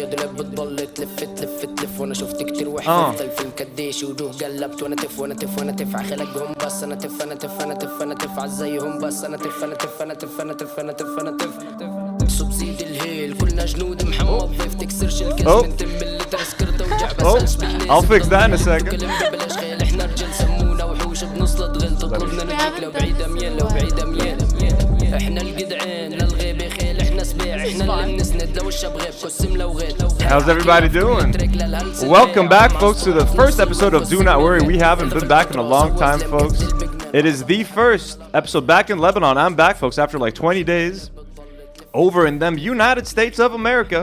الدنيا دولاب بتضل تلف وانا شفت كتير وحفظت الفيلم كديش وجوه قلبت وانا تف عخلقهم بس انا تف عزيهم بس انا تف سبسيد الهيل كلنا جنود محمد ضيف تكسرش الكاس من تم اللي ترسكرت وجع بسالش بالناس I'll fix that in a second. كلام ببلاش خيال احنا رجال سمونا وحوش بنصلت غل تطلبنا نجيك لو بعيدة ميال احنا الجدعان للغيب خيل احنا سبيع احنا اللي بنسند لو الشاب غيب قسم لو غيت. How's everybody doing? Welcome back, folks, to the first episode of Do Not Worry. We haven't been back in a long time, folks. It is the first episode back in Lebanon. I'm back, folks, after like 20 days over in them United States of America.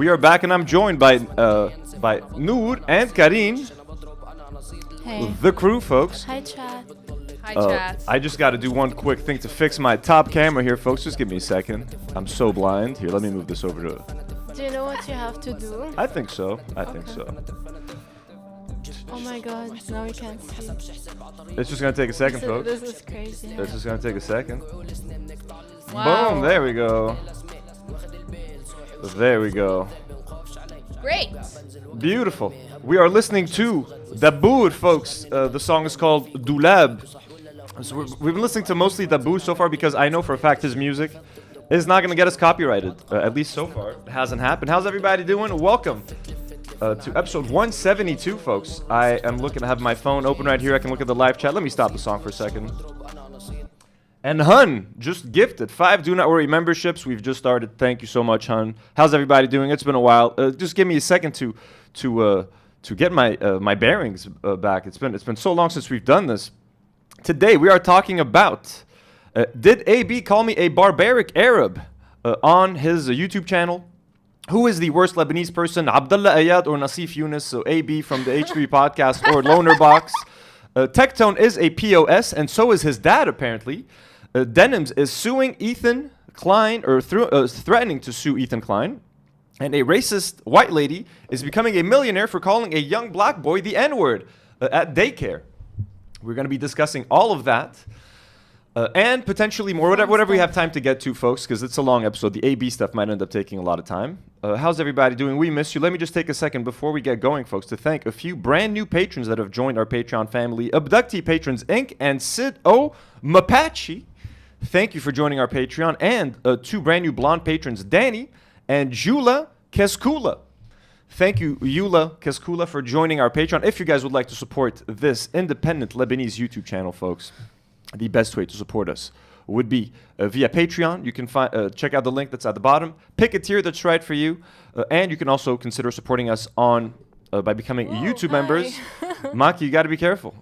We are back, and I'm joined by Nour and Karine. Hey. The crew, folks. Hi, chat. Hi, chat. I just got to do one quick thing to fix my top camera here, folks. Just give me a second. I'm so blind. Here, let me move this over to... Do you know what you have to do? I think so. I think so. Oh my god, now we can't see. It's just going to take a second, folks. This is crazy. It's just going to take a second. Wow. Boom, there we go. There we go. Great. Beautiful. We are listening to Dabour, folks. The song is called Doulab. So we've been listening to mostly Dabour so far because I know for a fact his music is not going to get us copyrighted. At least so far. It hasn't happened. How's everybody doing? Welcome to episode 172, folks. I am looking to have my phone open right here. I can look at the live chat. Let me stop the song for a second. And Hun just gifted 5 Do Not Worry memberships. We've just started. Thank you so much, Hun. How's everybody doing? It's been a while. Just give me a second to get my bearings back. It's been so long since we've done this. Today we are talking about did AB call me a barbaric Arab on his YouTube channel? Who is the worst Lebanese person, Abdullah Ayad or Nasif Yunus? So AB from the H3 podcast or Loner Box. Tectone is a POS, and so is his dad apparently. Denims is suing Ethan Klein, or threatening to sue Ethan Klein. And a racist white lady is becoming a millionaire for calling a young black boy the N-word at daycare. We're going to be discussing all of that. And potentially more, whatever we have time to get to, folks, because it's a long episode. The AB stuff might end up taking a lot of time. How's everybody doing? We miss you. Let me just take a second before we get going, folks, to thank a few brand new patrons that have joined our Patreon family. Abductee Patrons Inc. and Sid O. Mapachi. Thank you for joining our Patreon. And 2 brand new blonde patrons, Danny and Jula Keskula. Thank you, Yula Keskula, for joining our Patreon. If you guys would like to support this independent Lebanese YouTube channel, folks, the best way to support us would be via Patreon. You can check out the link that's at the bottom. Pick a tier that's right for you. And you can also consider supporting us on by becoming YouTube members. Maki, you got to be careful.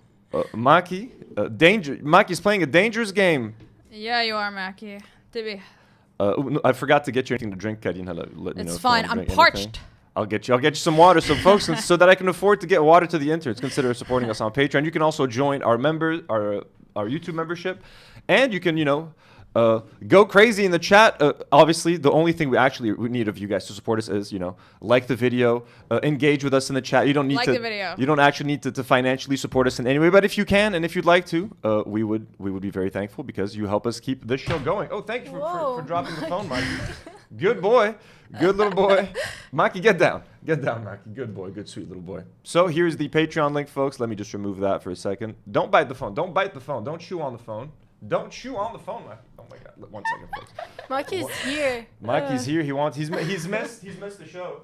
Maki's playing a dangerous game. Yeah, you are, Mackie. Tibi. I forgot to get you anything to drink, Karine. Let me know It's if fine. you I'm want to drink parched. anything. I'll get you some water, so folks, so that I can afford to get water to the interns. Consider supporting us on Patreon. You can also join our YouTube membership, and you can go crazy in the chat. Obviously, the only thing we need of you guys to support us is like the video, engage with us in the chat. You don't need the video. You don't actually need to financially support us in any way, but if you can and if you'd like to, we would be very thankful because you help us keep this show going. Oh, thank you for dropping the phone, Maki. Good boy. Good little boy. Maki, get down. Get down, Maki. Good boy. Good, sweet little boy. So here's the Patreon link, folks. Let me just remove that for a second. Don't bite the phone. Don't bite the phone. Don't chew on the phone. Don't chew on the phone, Maki. Oh my God. 1 second, folks. Maki's here. Maki's here. He's missed the show.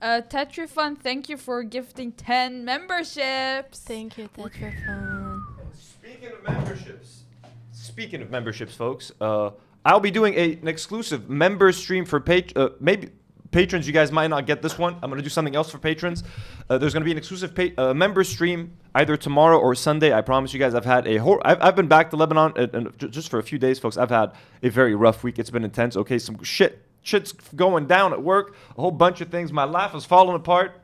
Tetrifun, thank you for gifting 10 memberships. Thank you, Tetrafon. Speaking of memberships, folks, I'll be doing an exclusive member stream for maybe patrons. You guys might not get this one. I'm going to do something else for patrons. There's going to be an exclusive member stream either tomorrow or Sunday. I promise you guys. I've been back to Lebanon and just for a few days, folks. I've had a very rough week. It's been intense. Okay, some shit's going down at work. A whole bunch of things. My life is falling apart.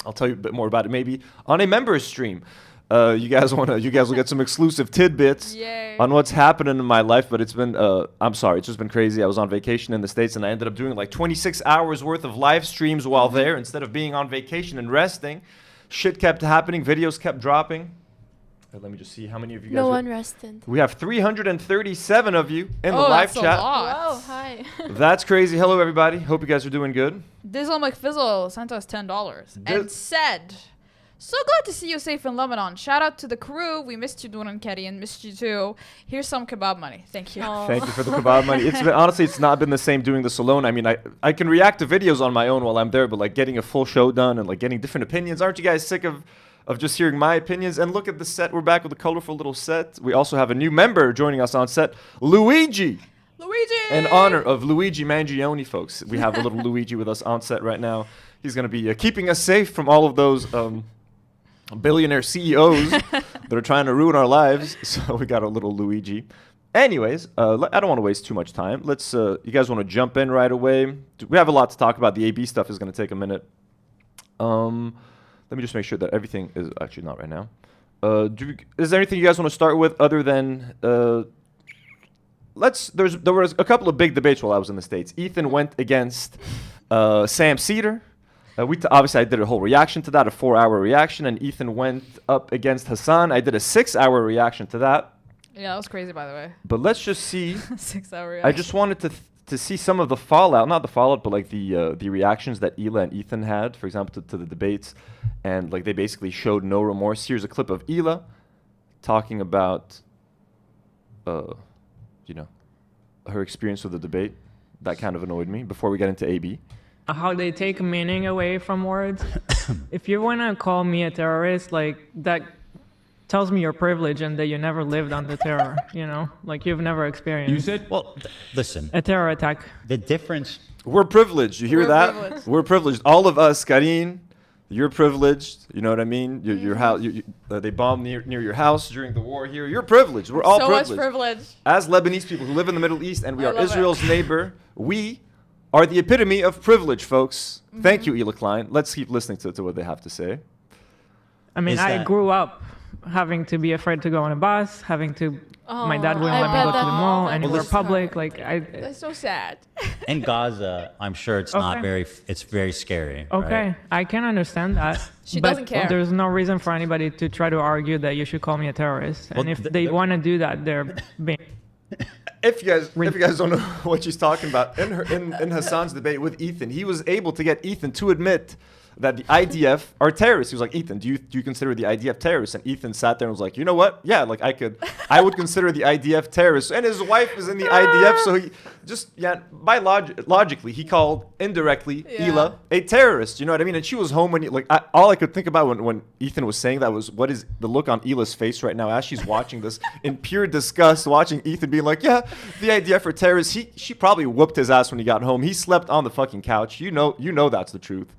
I'll tell you a bit more about it maybe on a member stream. You guys will get some exclusive tidbits on what's happening in my life, but it's been I'm sorry, it's just been crazy. I was on vacation in the States and I ended up doing like 26 hours worth of live streams while there instead of being on vacation and resting. Shit kept happening, videos kept dropping. Let me just see how many of you guys. No one rested. We have 337 of you in the Oh, live that's chat. a lot. Wow, hi. That's crazy. Hello, everybody. Hope you guys are doing good. Dizzle McFizzle sent us $10 and said, "So glad to see you safe in Lebanon. Shout out to the crew. We missed you, Nour and Karine. Missed you too. Here's some kebab money. Thank you." Oh. Thank you for the kebab money. It's been, honestly, it's not been the same doing this alone. I mean, I can react to videos on my own while I'm there, but like getting a full show done and like getting different opinions. Aren't you guys sick of just hearing my opinions? And look at the set. We're back with a colorful little set. We also have a new member joining us on set, Luigi. Luigi! In honor of Luigi Mangione, folks. We have a little Luigi with us on set right now. He's going to be keeping us safe from all of those billionaire CEOs that are trying to ruin our lives. So we got a little Luigi. Anyways, I don't want to waste too much time. Let's. You guys want to jump in right away? We have a lot to talk about. The AB stuff is going to take a minute. Let me just make sure that everything is actually not right now. Is there anything you guys want to start with other than there was a couple of big debates while I was in the States. Ethan went against Sam Cedar. Obviously I did a whole reaction to that, a 4-hour reaction, and Ethan went up against Hassan. I did a 6-hour reaction to that. Yeah, that was crazy, by the way. But let's just see. 6-hour. I just wanted to see some of the fallout, not the fallout, but like the reactions that Hila and Ethan had, for example, to the debates, and like they basically showed no remorse. Here's a clip of Hila talking about, her experience with the debate. That kind of annoyed me. Before we get into AB, how they take meaning away from words. If you want to call me a terrorist, like that tells me your privilege and that you never lived under terror, like you've never experienced. You said, well, listen, a terror attack. the difference. we're privileged. You hear We're that? privileged. We're privileged. All of us, Karine, you're privileged. You know what I mean? Your house. They bombed near your house during the war here. You're privileged. We're all So privileged. much privilege. As Lebanese people who live in the Middle East and we I are love it. Israel's neighbor, we are the epitome of privilege, folks. Mm-hmm. Thank you, Hila Klein. Let's keep listening to what they have to say. I mean, Is I that- grew up having to be afraid to go on a bus, having to. My dad wouldn't I let me bet go to the that- mall Well, anywhere this- public. Like That's so sad. In Gaza, I'm sure it's not Okay. it's very scary. Okay, right? I can understand that. She but doesn't care. There's no reason for anybody to try to argue that you should call me a terrorist. Well, And if they want to do that, they're being. If you guys don't know what she's talking about, in Hassan's debate with Ethan, he was able to get Ethan to admit that the IDF are terrorists. He was like, Ethan, do you consider the IDF terrorists? And Ethan sat there and was like, you know what? Yeah, like I would consider the IDF terrorists. And his wife is in the IDF, so he just logically he called indirectly Hila a terrorist. You know what I mean? And she was home when all I could think about when Ethan was saying that was what is the look on Hila's face right now as she's watching this in pure disgust, watching Ethan being like, yeah, the IDF are terrorists. She probably whooped his ass when he got home. He slept on the fucking couch. You know that's the truth.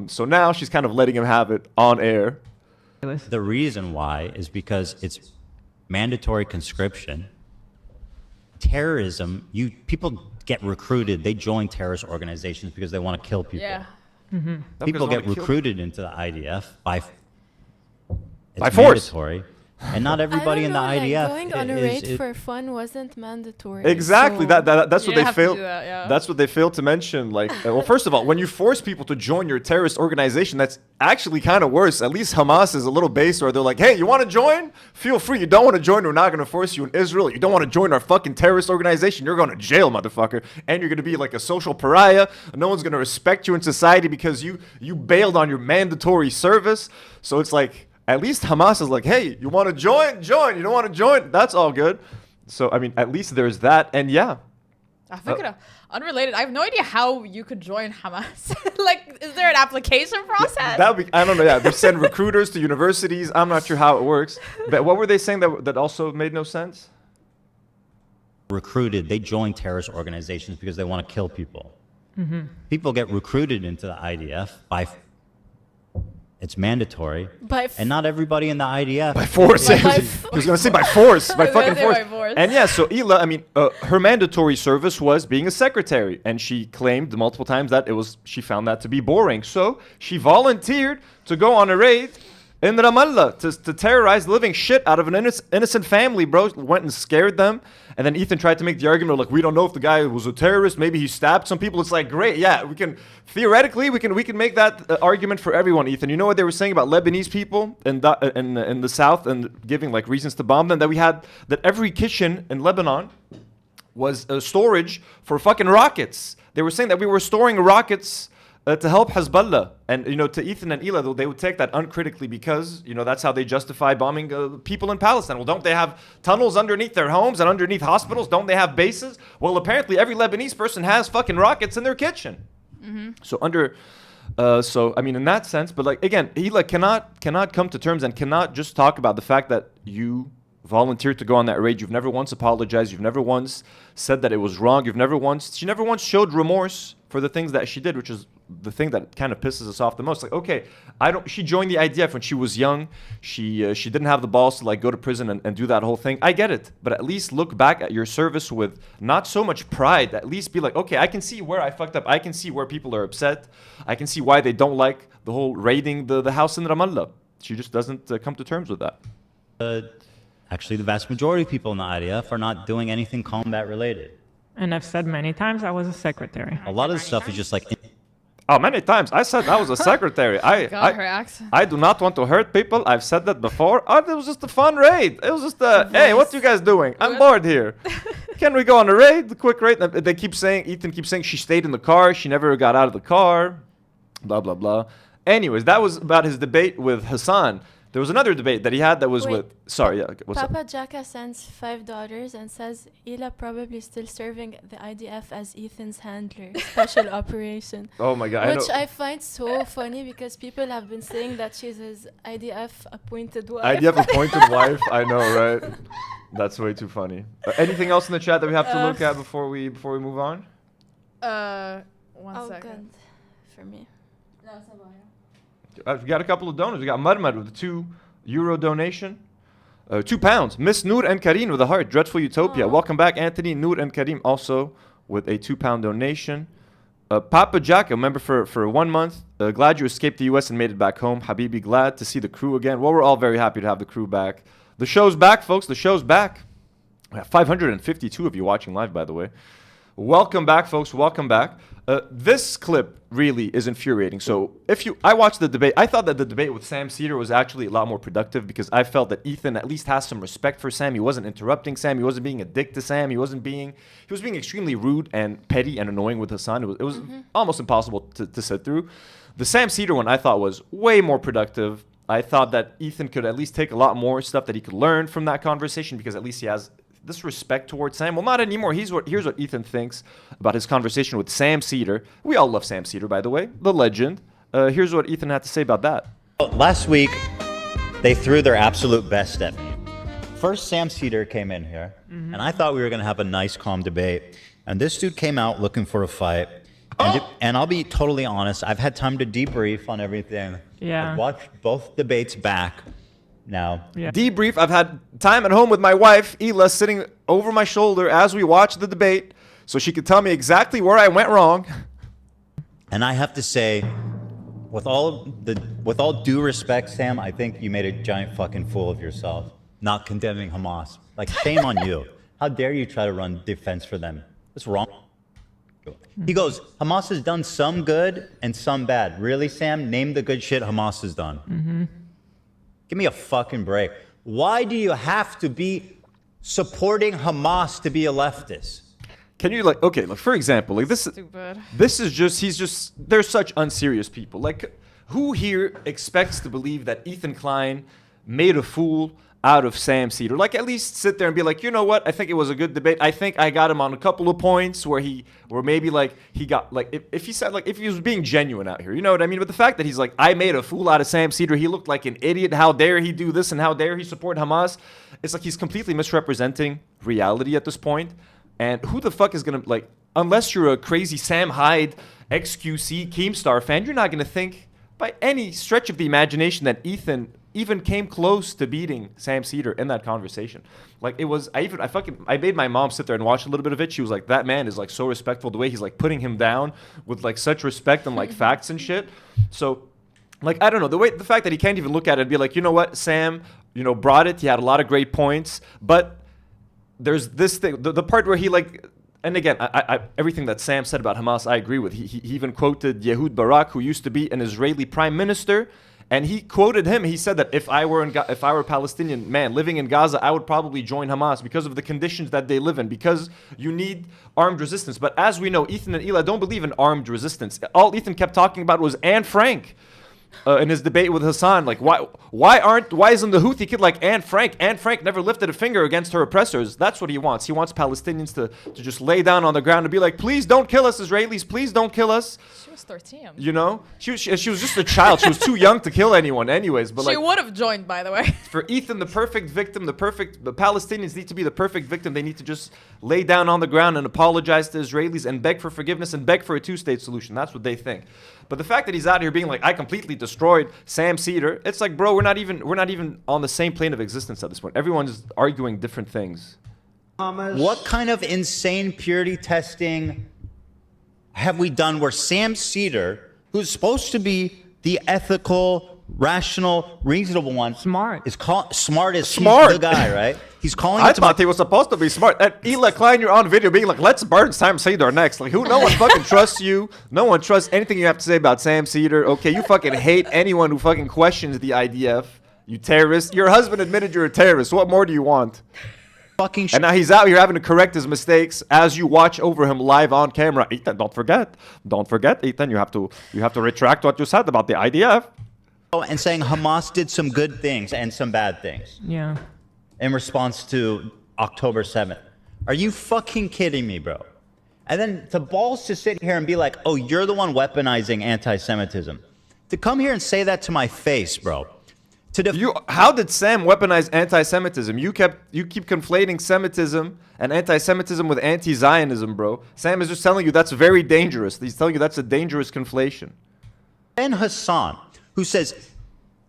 So now she's kind of letting him have it on air. The reason why is because it's mandatory conscription. Terrorism, people get recruited. They join terrorist organizations because they want to kill people. Yeah. People Because get they wanna kill recruited into the IDF by By force. mandatory. And not everybody in the I don't know, IDF going on a is- raid is- for fun wasn't mandatory. Exactly. so- That's You what they have to failed. do that, yeah. That's what they failed to mention. Like, well, first of all, when you force people to join your terrorist organization, that's actually kind of worse. At least Hamas is a little base where they're like, hey, you want to join? Feel free. You don't want to join? We're not going to force you in Israel. You don't want to join our fucking terrorist organization? You're going to jail, motherfucker. And you're going to be like a social pariah. No one's going to respect you in society because you bailed on your mandatory service. So it's like, at least Hamas is like, hey, you want to join? Join. You don't want to join? That's all good. So, I mean, at least there's that. And yeah. I figured out. Unrelated. I have no idea how you could join Hamas. Like, is there an application process? That would be, I don't know. Yeah, they send recruiters to universities. I'm not sure how it works. But what were they saying that also made no sense? recruited. They join terrorist organizations because they want to kill people. People get recruited into the IDF by. It's mandatory, and not everybody in the IDF. By force. By He was going to say by force. By I was gonna fucking say force. by force. And yeah, so Hila, I mean, her mandatory service was being a secretary. And she claimed multiple times that she found that to be boring. So she volunteered to go on a raid in Ramallah to terrorize the living shit out of an innocent family, bro. Went and scared them. And then Ethan tried to make the argument like, we don't know if the guy was a terrorist. Maybe he stabbed some people. It's like, great. Yeah, we can theoretically we can make that argument for everyone, Ethan. You know what they were saying about Lebanese people in the south and giving like reasons to bomb them? That every kitchen in Lebanon was storage for fucking rockets. They were saying that we were storing rockets to help Hezbollah. And, to Ethan and Hila, they would take that uncritically because, that's how they justify bombing people in Palestine. Well, don't they have tunnels underneath their homes and underneath hospitals? Don't they have bases? Well, apparently every Lebanese person has fucking rockets in their kitchen. Mm-hmm. So in that sense, but like, again, Hila cannot come to terms and cannot just talk about the fact that you volunteered to go on that raid. You've never once apologized. You've never once said that it was wrong. She never once showed remorse for the things that she did, which is the thing that kind of pisses us off the most. Like, okay, she joined the IDF when she was young. She didn't have the balls to like go to prison and do that whole thing. I get it, but at least look back at your service with not so much pride. At least be like, okay, I can see where I fucked up. I can see where people are upset. I can see why they don't like the whole raiding the house in Ramallah. She just doesn't come to terms with that. Actually, the vast majority of people in the IDF are not doing anything combat related. And I've said many times I was a secretary. A lot of the stuff is just like... Oh, many times. I said I was a secretary. I do not want to hurt people. I've said that before. Oh, it was just a fun raid. It was just hey, what you guys doing? I'm bored here. Can we go on a raid? The quick raid. They keep saying, Ethan keeps saying she stayed in the car. She never got out of the car. Blah, blah, blah. Anyways, that was about his debate with Hassan. There was another debate that he had that was with... Sorry, yeah. What's Papa up? Jacka sends $5 and says Hila probably still serving the IDF as Ethan's handler, special operation. Oh my God, Which I find so funny because people have been saying that she's his IDF appointed wife. IDF appointed wife? I know, right? That's way too funny. Anything else in the chat that we have to look at before we move on? One second. Good for me. We got a couple of donors. We got Marmar with a €2 donation. £2. Miss Nour and Karine with a heart. Dreadful Utopia. Aww. Welcome back, Anthony. Nour and Karim also with a £2 donation. Papa Jack, a member for 1 month. Glad you escaped the US and made it back home. Habibi, glad to see the crew again. Well, we're all very happy to have the crew back. The show's back, folks. The show's back. We have 552 of you watching live, by the way. Welcome back, folks. Welcome back. This clip really is infuriating. So I watched the debate. I thought that the debate with Sam Cedar was actually a lot more productive because I felt that Ethan at least has some respect for Sam. He wasn't interrupting Sam. He wasn't being a dick to Sam. He was being extremely rude and petty and annoying with Hassan. It was almost impossible to sit through. The Sam Cedar one I thought was way more productive. I thought that Ethan could at least take a lot more stuff that he could learn from that conversation because at least he has this respect towards Sam. Well, not anymore. Here's what Ethan thinks about his conversation with Sam Cedar. We all love Sam Cedar, by the way, the legend. Here's what Ethan had to say about that. Last week, they threw their absolute best at me. First, Sam Cedar came in here, and I thought we were going to have a nice, calm debate. And this dude came out looking for a fight. And I'll be totally honest, I've had time to debrief on everything. Yeah. I've watched both debates back. Now, Debrief. I've had time at home with my wife, Hila, sitting over my shoulder as we watched the debate so she could tell me exactly where I went wrong. And I have to say, with all due respect, Sam, I think you made a giant fucking fool of yourself, not condemning Hamas. Like, shame on you. How dare you try to run defense for them? What's wrong? He goes, Hamas has done some good and some bad. Really, Sam? Name the good shit Hamas has done. Give me a fucking break. Why do you have to be supporting Hamas to be a leftist? Can you for example, like this is just they're such unserious people. Like, who here expects to believe that Ethan Klein made a fool out of Sam Cedar? Like, at least sit there and be like, you know what? I think it was a good debate. I think I got him on a couple of points where maybe like he got like if he said like if he was being genuine out here, you know what I mean? But the fact that he's like, I made a fool out of Sam Cedar, he looked like an idiot. How dare he do this and how dare he support Hamas? It's like he's completely misrepresenting reality at this point. And who the fuck is gonna like, unless you're a crazy Sam Hyde XQC Keemstar fan, you're not gonna think by any stretch of the imagination that Ethan even came close to beating Sam Cedar in that conversation. Like, it was, I made my mom sit there and watch a little bit of it. She was like, that man is like so respectful, the way he's like putting him down with like such respect and like facts and shit. So Like, I don't know, the fact that he can't even look at it and be like, you know what, Sam, brought it. He had a lot of great points, but there's this thing, the part where he like, and again, I everything that Sam said about Hamas, I agree with. He even quoted Ehud Barak, who used to be an Israeli prime minister, and he quoted him. He said that if I were a Palestinian man living in Gaza, I would probably join Hamas because of the conditions that they live in, because you need armed resistance. But as we know, Ethan and Hila don't believe in armed resistance. All Ethan kept talking about was Anne Frank. In his debate with Hassan, like why isn't the Houthi kid like Anne Frank? Anne Frank never lifted a finger against her oppressors. That's what he wants. He wants Palestinians to just lay down on the ground and be like, please don't kill us, Israelis. Please don't kill us. She was 13. She was just a child. She was too young to kill anyone, anyways. But she would have joined, by the way. For Ethan, the perfect victim, the Palestinians need to be the perfect victim. They need to just lay down on the ground and apologize to Israelis and beg for forgiveness and beg for a two-state solution. That's what they think. But the fact that he's out here being like, I completely destroyed Sam Cedar, it's like, bro, we're not even on the same plane of existence at this point. Everyone's arguing different things. What kind of insane purity testing have we done where Sam Cedar, who's supposed to be the ethical, rational, reasonable one, Smart. is smart as Smart. he's the guy, right? He's calling I it to thought he was supposed to be smart. And Hila Klein, you're on video being like, let's burn Sam Cedar next. Like, no one fucking trusts you. No one trusts anything you have to say about Sam Cedar. Okay, you fucking hate anyone who fucking questions the IDF. You terrorist. Your husband admitted you're a terrorist. What more do you want? fucking And now he's out here having to correct his mistakes as you watch over him live on camera. Ethan, don't forget, Ethan, you have to retract what you said about the IDF. and saying Hamas did some good things and some bad things Yeah. in response to October 7th. Are you fucking kidding me, bro? And then the balls to sit here and be like, oh, you're the one weaponizing anti-Semitism. To come here and say that to my face, bro. How did Sam weaponize anti-Semitism? You keep conflating Semitism and anti-Semitism with anti-Zionism, bro. Sam is just telling you that's very dangerous. He's telling you that's a dangerous conflation. Ben Hassan, who says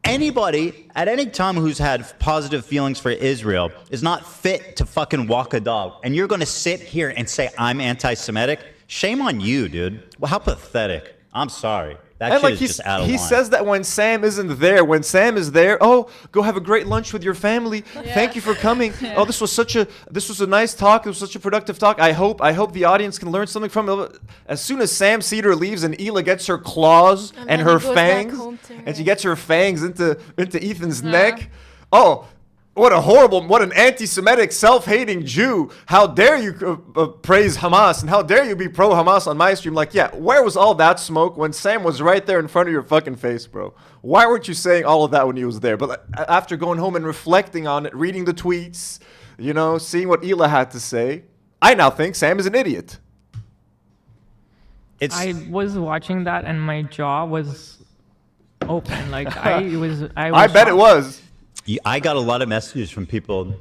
anybody at any time who's had positive feelings for Israel is not fit to fucking walk a dog. And you're going to sit here and say I'm anti-Semitic? Shame on you, dude. Well, how pathetic. I'm sorry. That shit is just out of line. He says that when Sam isn't there. When Sam is there, oh, go have a great lunch with your family. Yeah. Thank you for coming. Yeah. Oh, this was a nice talk. It was such a productive talk. I hope the audience can learn something from it. As soon as Sam Cedar leaves and Hila gets her claws and her fangs, and she gets her fangs into Ethan's neck. Oh, what an anti-Semitic, self-hating Jew. How dare you praise Hamas, and how dare you be pro-Hamas on my stream? Like, yeah, where was all that smoke when Sam was right there in front of your fucking face, bro? Why weren't you saying all of that when he was there? But after going home and reflecting on it, reading the tweets, seeing what Hila had to say, I now think Sam is an idiot. I was watching that and my jaw was open. Like I bet it was. I got a lot of messages from people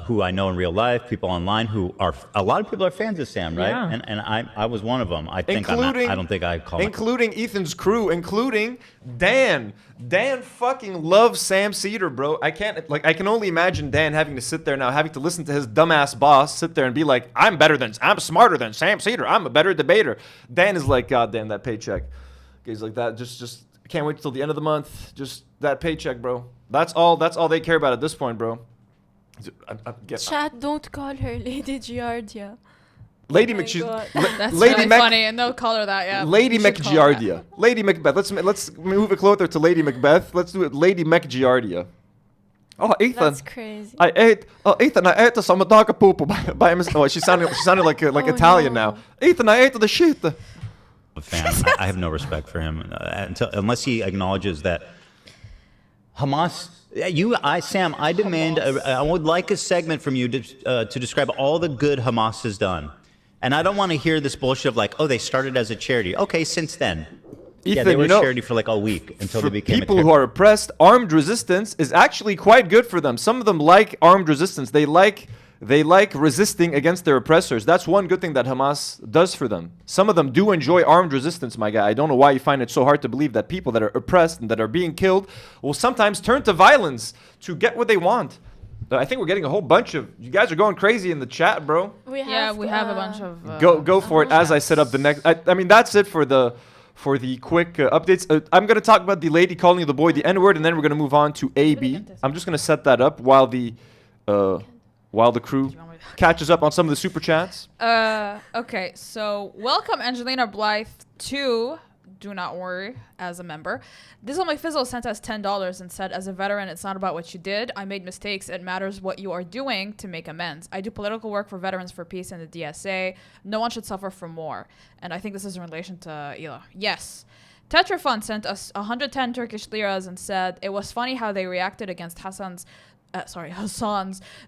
who I know in real life, people online a lot of people are fans of Sam, right? Yeah. And I was one of them. I don't think I call including Ethan's crew, including Dan. Dan fucking loves Sam Cedar, bro. I can only imagine Dan having to sit there now, having to listen to his dumbass boss sit there and be like, I'm smarter than Sam Cedar. I'm a better debater. Dan is like, God damn that paycheck. He's like that. Just can't wait till the end of the month. Just that paycheck, bro. That's all they care about at this point, bro. Chat, don't call her Lady Giardia. Lady That's really funny, and they'll call her that, yeah. Lady McGiardia. Lady Macbeth. Let's move it closer to Lady Macbeth. Let's do it. Lady McGiardia. Oh, Ethan. That's crazy. Ethan, I ate some dog poop by mistake. Oh, she sounded like Italian now. Ethan, I ate the shit. Fan. I have no respect for him unless he acknowledges that Hamas. Sam, I demand. I would like a segment from you to describe all the good Hamas has done, and I don't want to hear this bullshit of like, oh, they started as a charity. Okay, since then, Ethan, they were a charity for like a week until they became people who are oppressed. Armed resistance is actually quite good for them. Some of them like armed resistance. They like resisting against their oppressors. That's one good thing that Hamas does for them. Some of them do enjoy armed resistance, my guy. I don't know why you find it so hard to believe that people that are oppressed and that are being killed will sometimes turn to violence to get what they want. I think we're getting a whole bunch of... You guys are going crazy in the chat, bro. We have a bunch of... Go for it as I set up the next... I mean, that's it for the for the quick updates. I'm going to talk about the lady calling the boy the N-word, and then we're going to move on to AB. I'm just going to set that up while the crew catches up on some of the super chats. Okay, so welcome Angelina Blythe to Do Not Worry as a member. This one, my Fizzle sent us $10 and said, as a veteran, it's not about what you did. I made mistakes. It matters what you are doing to make amends. I do political work for Veterans for Peace and the DSA. No one should suffer from war. And I think this is in relation to Hila. Yes. Tetrafund sent us 110 Turkish liras and said, it was funny how they reacted against Hassan's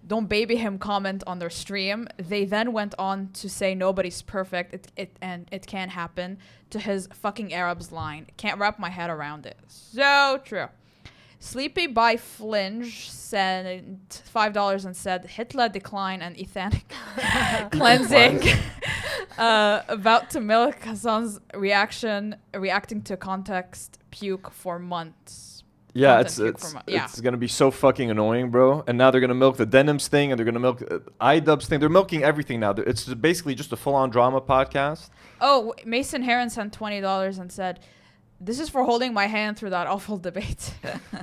"Don't baby him" comment on their stream. They then went on to say nobody's perfect, it can't happen, to his fucking Arabs line. Can't wrap my head around it. So true. Sleepy by Flinge sent $5 and said Hitler decline and ethanic cleansing. About to milk Hassan's reacting to context puke for months. Yeah, it's gonna be so fucking annoying, bro. And now they're gonna milk the denims thing, and they're gonna milk iDubbbz thing. They're milking everything now. It's basically just a full-on drama podcast. Oh, Mason Heron sent $20 and said, "This is for holding my hand through that awful debate."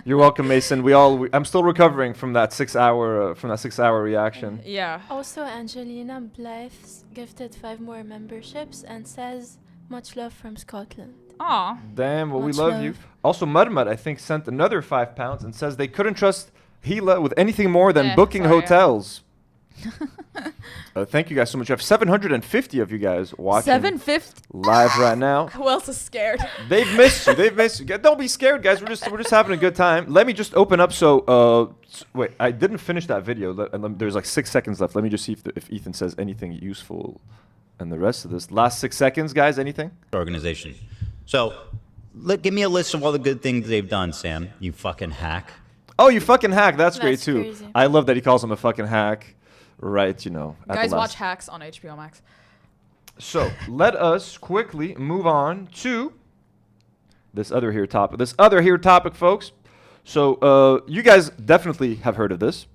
You're welcome, Mason. I'm still recovering from that 6-hour reaction. Yeah. Also, Angelina Blythe gifted 5 more memberships and says, "Much love from Scotland." Aw. Damn, well, we Much love you. love. Also, Mudmud, I think, sent another £5 and says they couldn't trust Hila with anything more than booking hotels. Thank you guys so much. I have 750 of you guys watching 750 live right now. Who else is scared? They've missed you. They've missed you. Don't be scared, guys. We're just having a good time. Let me just open up. So, wait, I didn't finish that video. There's like 6 seconds left. Let me just see if Ethan says anything useful. And the rest of this last 6 seconds, guys. Anything? Organization. So, give me a list of all the good things they've done, Sam. You fucking hack. Oh, you fucking hack. That's great too. Crazy. I love that he calls him a fucking hack. Right, you know. Guys, watch Hacks on HBO Max. So let us quickly move on to this other here topic, folks. So you guys definitely have heard of this.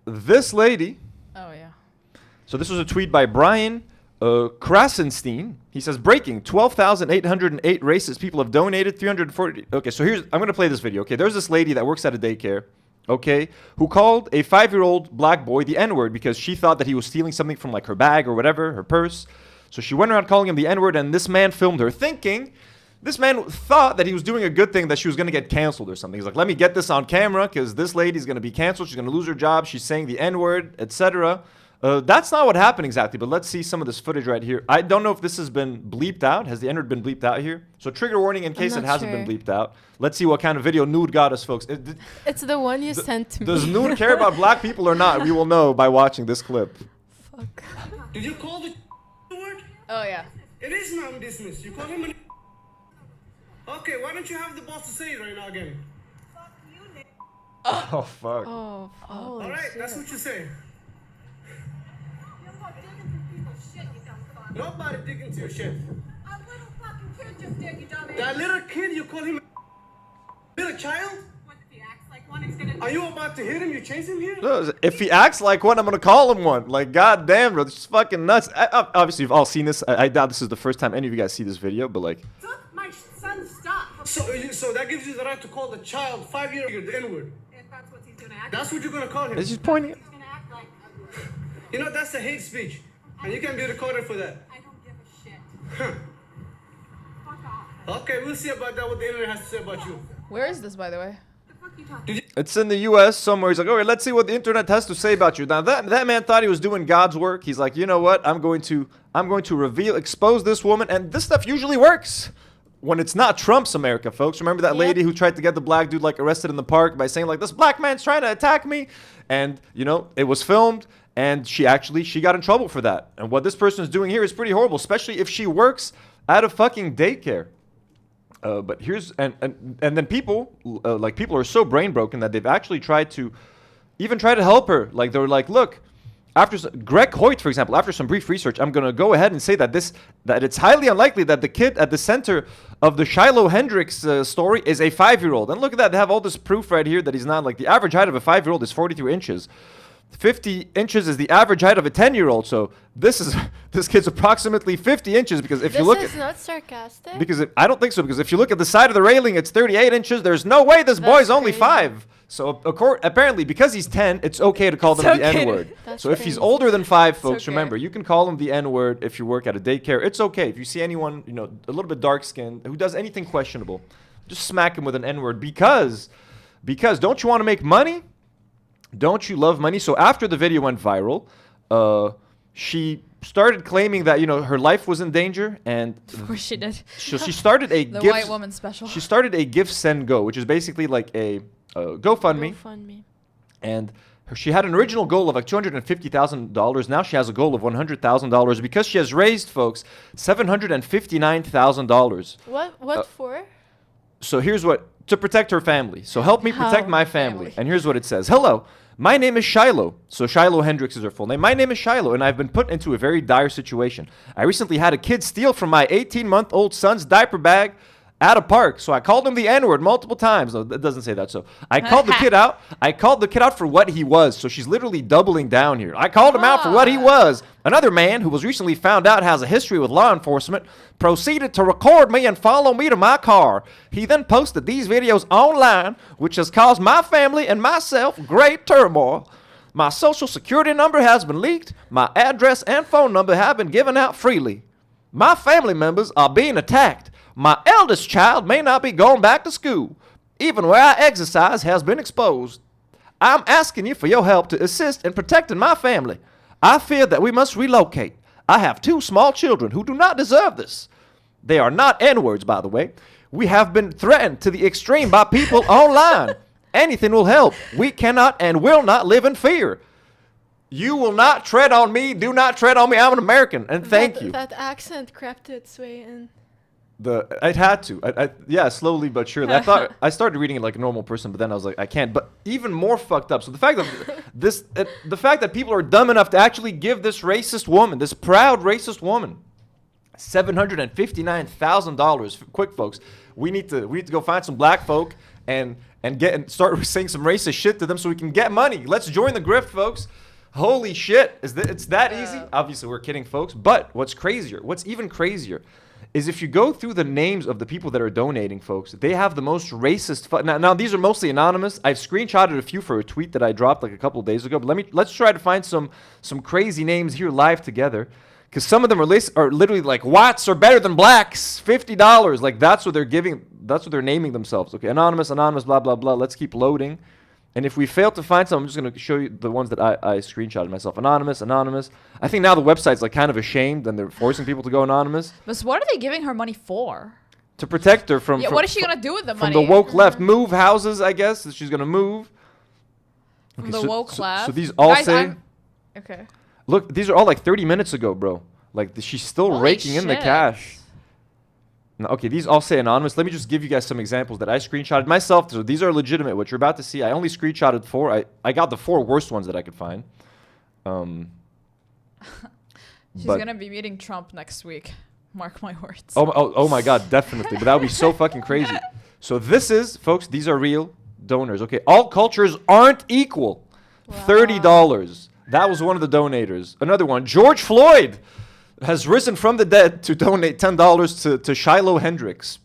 This lady. Oh yeah. So this was a tweet by Brian Krasenstein. He says, breaking, 12,808 racist people have donated 340. Okay, so I'm going to play this video. Okay, there's this lady that works at a daycare, okay, who called a 5-year-old black boy the N-word because she thought that he was stealing something from like her bag or whatever, her purse. So she went around calling him the N-word, and this man filmed her this man thought that he was doing a good thing, that she was going to get canceled or something. He's like, let me get this on camera because this lady's going to be canceled. She's going to lose her job. She's saying the N-word, etc. That's not what happened exactly, but let's see some of this footage right here. I don't know if this has been bleeped out. Has the N-word been bleeped out here? So trigger warning in case it hasn't been bleeped out. Let's see what kind of video Nour got us, folks. It's the one you sent to me. Does Nour care about black people or not? We will know by watching this clip. Fuck. Did you call the word? Oh yeah. It is now dismissed. You call him an. Okay, why don't you have the boss to say it right now again? Oh, fuck. Oh, All right, that's what you say. Nobody dig into your shit. A little fucking kid just did, you dumbass. That little kid, you call him a little child? What if he acts like one? He's gonna. Are you about to hit him? You chase him here? If he acts like one, I'm going to call him one. Like, goddamn, bro. This is fucking nuts. Obviously, you've all seen this. I doubt this is the first time any of you guys see this video, but like... Took my son's stuff. So that gives you the right to call the child 5-year-old the N-word. If that's what he's gonna act That's what you're going to call him. He's just pointing... He's gonna act like. You know, that's a hate speech. And you can be recorded for that. I don't give a shit. Huh. Fuck off. Okay, we'll see about that, what the internet has to say about you. Where is this, by the way? The fuck you talking? It's in the U.S. somewhere. He's like, okay, let's see what the internet has to say about you. Now, that man thought he was doing God's work. He's like, you know what? I'm going to expose this woman. And this stuff usually works when it's not Trump's America, folks. Remember that lady who tried to get the black dude like arrested in the park by saying like, this black man's trying to attack me? And, you know, it was filmed. And she got in trouble for that. And what this person is doing here is pretty horrible, especially if she works at a fucking daycare. But here's and then people are so brain broken that they've actually tried to help her. Like they were like, look, Greg Hoyt, for example, after some brief research, I'm gonna go ahead and say that it's highly unlikely that the kid at the center of the Shiloh Hendricks story is a 5-year-old. And look at that, they have all this proof right here that he's not. Like the average height of a 5-year-old is 43 inches. 50 inches is the average height of a 10-year-old. So this kid's approximately 50 inches because if you look This is at not sarcastic. I don't think so because if you look at the side of the railing, it's 38 inches. There's no way this boy's only crazy. 5. So apparently because he's 10, it's okay to call them the N-word. That's So if he's crazy. older than 5, folks, okay. remember, you can call him the N-word if you work at a daycare. It's okay. If you see anyone, a little bit dark-skinned who does anything questionable, just smack him with an N-word because don't you want to make money? Don't you love money? So after the video went viral, she started claiming that her life was in danger, and Of course she did. so she started a The gift. white woman special. She started a Give Send Go, which is basically like a GoFundMe, GoFundMe. and she had an original goal of like $250,000. Now she has a goal of $100,000 because she has raised, folks, $759,000. What for? So here's to protect her family. So help me protect my family. And here's what it says. Hello, my name is Shiloh. So Shiloh Hendricks is her full name. My name is Shiloh, and I've been put into a very dire situation. I recently had a kid steal from my 18-month-old son's diaper bag at a park. So I called him the N-word multiple times. No, it doesn't say that. So I called the kid out. I called the kid out for what he was. So she's literally doubling down here. I called him out for what he was. Another man who was recently found out has a history with law enforcement proceeded to record me and follow me to my car. He then posted these videos online, which has caused my family and myself great turmoil. My social security number has been leaked. My address and phone number have been given out freely. My family members are being attacked. My eldest child may not be going back to school. Even where I exercise has been exposed. I'm asking you for your help to assist in protecting my family. I fear that we must relocate. I have 2 small children who do not deserve this. They are not N-words, by the way. We have been threatened to the extreme by people online. Anything will help. We cannot and will not live in fear. You will not tread on me. Do not tread on me. I'm an American. And thank you. That accent crept its way in. It had to. Yeah, slowly but surely. I started reading it like a normal person, but then I was like, I can't. But even more fucked up. So the fact that the fact that people are dumb enough to actually give this racist woman, this proud racist woman, $759,000. Quick, folks, we need to go find some black folk and start saying some racist shit to them so we can get money. Let's join the grift, folks. Holy shit! It's that easy? Obviously, we're kidding, folks. But what's even crazier, is if you go through the names of the people that are donating, folks, they have the most racist. Now these are mostly anonymous. I've screenshotted a few for a tweet that I dropped like a couple of days ago. But let's try to find some crazy names here live together, because some of them are literally like whites are better than blacks, $50. Like that's what they're giving. That's what they're naming themselves. Okay, anonymous, blah blah blah. Let's keep loading. And if we fail to find some, I'm just going to show you the ones that I screenshotted myself. Anonymous. I think now the website's like kind of ashamed and they're forcing people to go anonymous. But what are they giving her money for? To protect her from... Yeah, what is she going to do with the from money? the woke left. Move houses, I guess. She's going to move. From the woke left? So these all Guys, say... Okay. Look, these are all like 30 minutes ago, bro. Like she's still Holy raking in the shit. cash. No, okay, these all say anonymous. Let me just give you guys some examples that I screenshotted myself. So these are legitimate. What you're about to see, I only screenshotted 4. I got the 4 worst ones that I could find. She's going to be meeting Trump next week. Mark my words. Oh my God, definitely. But that would be so fucking crazy. So this is, folks, these are real donors. Okay, all cultures aren't equal. Wow. $30. That was one of the donators. Another one, George Floyd has risen from the dead to donate $10 to Shiloh Hendricks.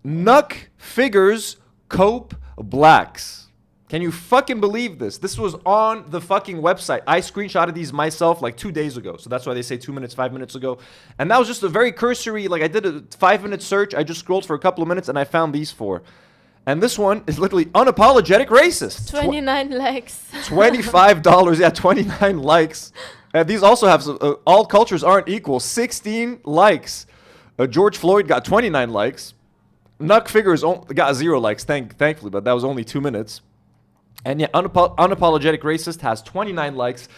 Nuck figures cope blacks. Can you fucking believe this? This was on the fucking website. I screenshotted these myself like 2 days ago. So that's why they say 2 minutes, 5 minutes ago. And that was just a very cursory, like I did a 5-minute search. I just scrolled for a couple of minutes and I found these 4. And this one is literally unapologetic racist. 29 likes. $25. Yeah, 29 likes. And these also have all cultures aren't equal. 16 likes. George Floyd got 29 likes. Nuck Figures got 0 likes, thankfully, but that was only 2 minutes. And yeah, unapologetic racist has 29 likes.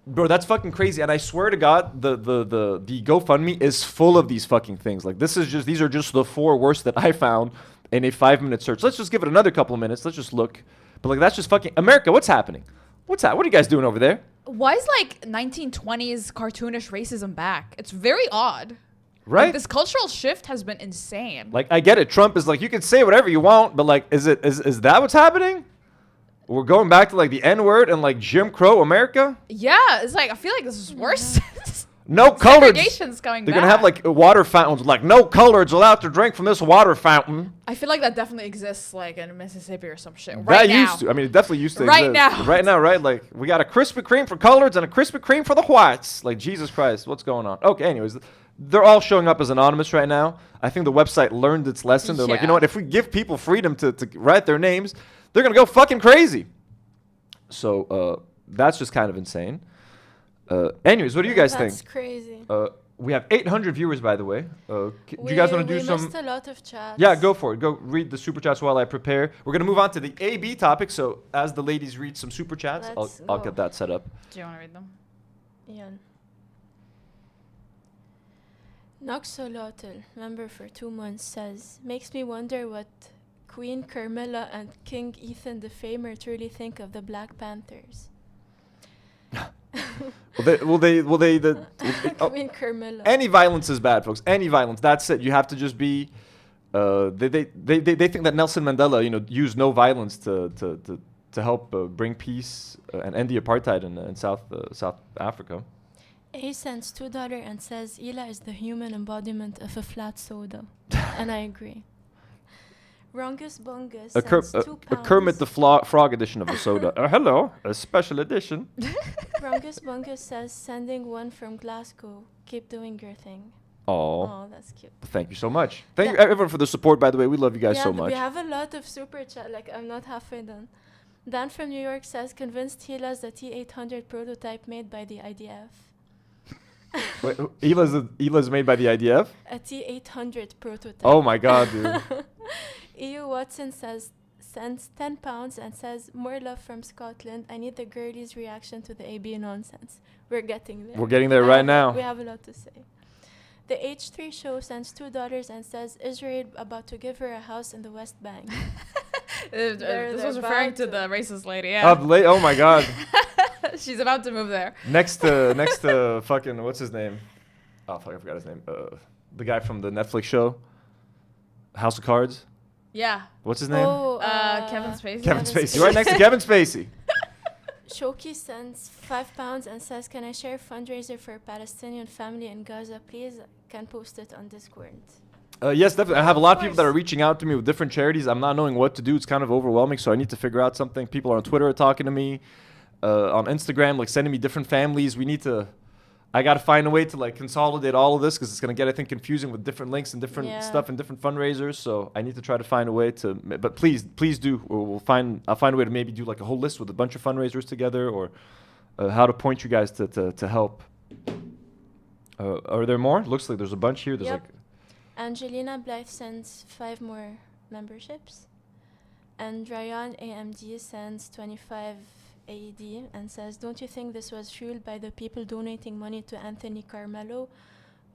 Bro, that's fucking crazy. And I swear to God, the GoFundMe is full of these fucking things. Like these are just the 4 worst that I found in a 5-minute search. Let's just give it another couple of minutes. Let's just look. But like that's just fucking America. What's happening? What are you guys doing over there? Why is like 1920s cartoonish racism back? It's very odd. Right? Like, this cultural shift has been insane. Like I get it. Trump is like, you can say whatever you want, but like is that what's happening? We're going back to like the N-word and like Jim Crow America. Yeah, it's like I feel like this is worse. No coloreds. Segregation's coming They're back. gonna have like water fountains, like no coloreds allowed to drink from this water fountain. I feel like that definitely exists like in Mississippi or some shit. That Right now. used to. I mean, it definitely used to Right exist. now. Right now, right? Like we got a Krispy Kreme for coloreds and a Krispy Kreme for the whites. Like Jesus Christ, what's going on? Okay, anyways, they're all showing up as anonymous right now. I think the website learned its lesson. They're like, you know what? If we give people freedom to write their names, they're gonna go fucking crazy. So that's just kind of insane. Anyways, what do you guys think? That's crazy. We have 800 viewers, by the way. Do you guys want to do some? We missed a lot of chats. Yeah, go for it. Go read the super chats while I prepare. We're gonna move on to the AB topic. So as the ladies read some super chats, I'll get that set up. Do you want to read them? Yeah. Noxolotl, member for 2 months, says, makes me wonder what Queen Carmilla and King Ethan the Famer truly think of the Black Panthers. Queen Carmilla. Any violence is bad, folks. Any violence. That's it. You have to just be. They think that Nelson Mandela, used no violence to help bring peace and end the apartheid in South Africa. A sends $2 and says Hila is the human embodiment of a flat soda, and I agree. Rongus Bungus sends £2. A Kermit the Frog edition of the soda. Hello, a special edition. Rongus Bungus says sending one from Glasgow. Keep doing your thing. Oh, that's cute. Thank you so much. Thank you everyone for the support. By the way, we love you guys so much. We have a lot of super chat. Like I'm not halfway done. Dan from New York says convinced Hila's the T800 prototype made by the IDF. Wait, Hila's made by the IDF? A T800 prototype. Oh my god, dude. EU Watson sends £10 and says more love from Scotland. I need the girlies' reaction to the AB nonsense. We're getting there. We're getting there right now. We have a lot to say. The H3 show sends $2 and says Israel about to give her a house in the West Bank. This was referring to the racist lady. Yeah. Oh my god. She's about to move there. Next to fucking what's his name? Oh fuck, I forgot his name. The guy from the Netflix show, House of Cards. Yeah. What's his name? Kevin Spacey. Kevin Spacey. Right next to Kevin Spacey. Shoki sends £5 and says, "Can I share a fundraiser for a Palestinian family in Gaza, please? Can post it on Discord." Yes, definitely. I have a lot of people that are reaching out to me with different charities. I'm not knowing what to do. It's kind of overwhelming, so I need to figure out something. People on Twitter are talking to me, on Instagram, like sending me different families. I got to find a way to like consolidate all of this because it's going to get, I think, confusing with different links and different stuff and different fundraisers. So I need to try to find a way to, but please do. I'll find a way to maybe do like a whole list with a bunch of fundraisers together, or how to point you guys to help. Are there more? Looks like there's a bunch here. There's like. Angelina Blythe sends 5 more memberships. And Ryan AMD sends 25 AED and says, "Don't you think this was fueled by the people donating money to Anthony Carmelo?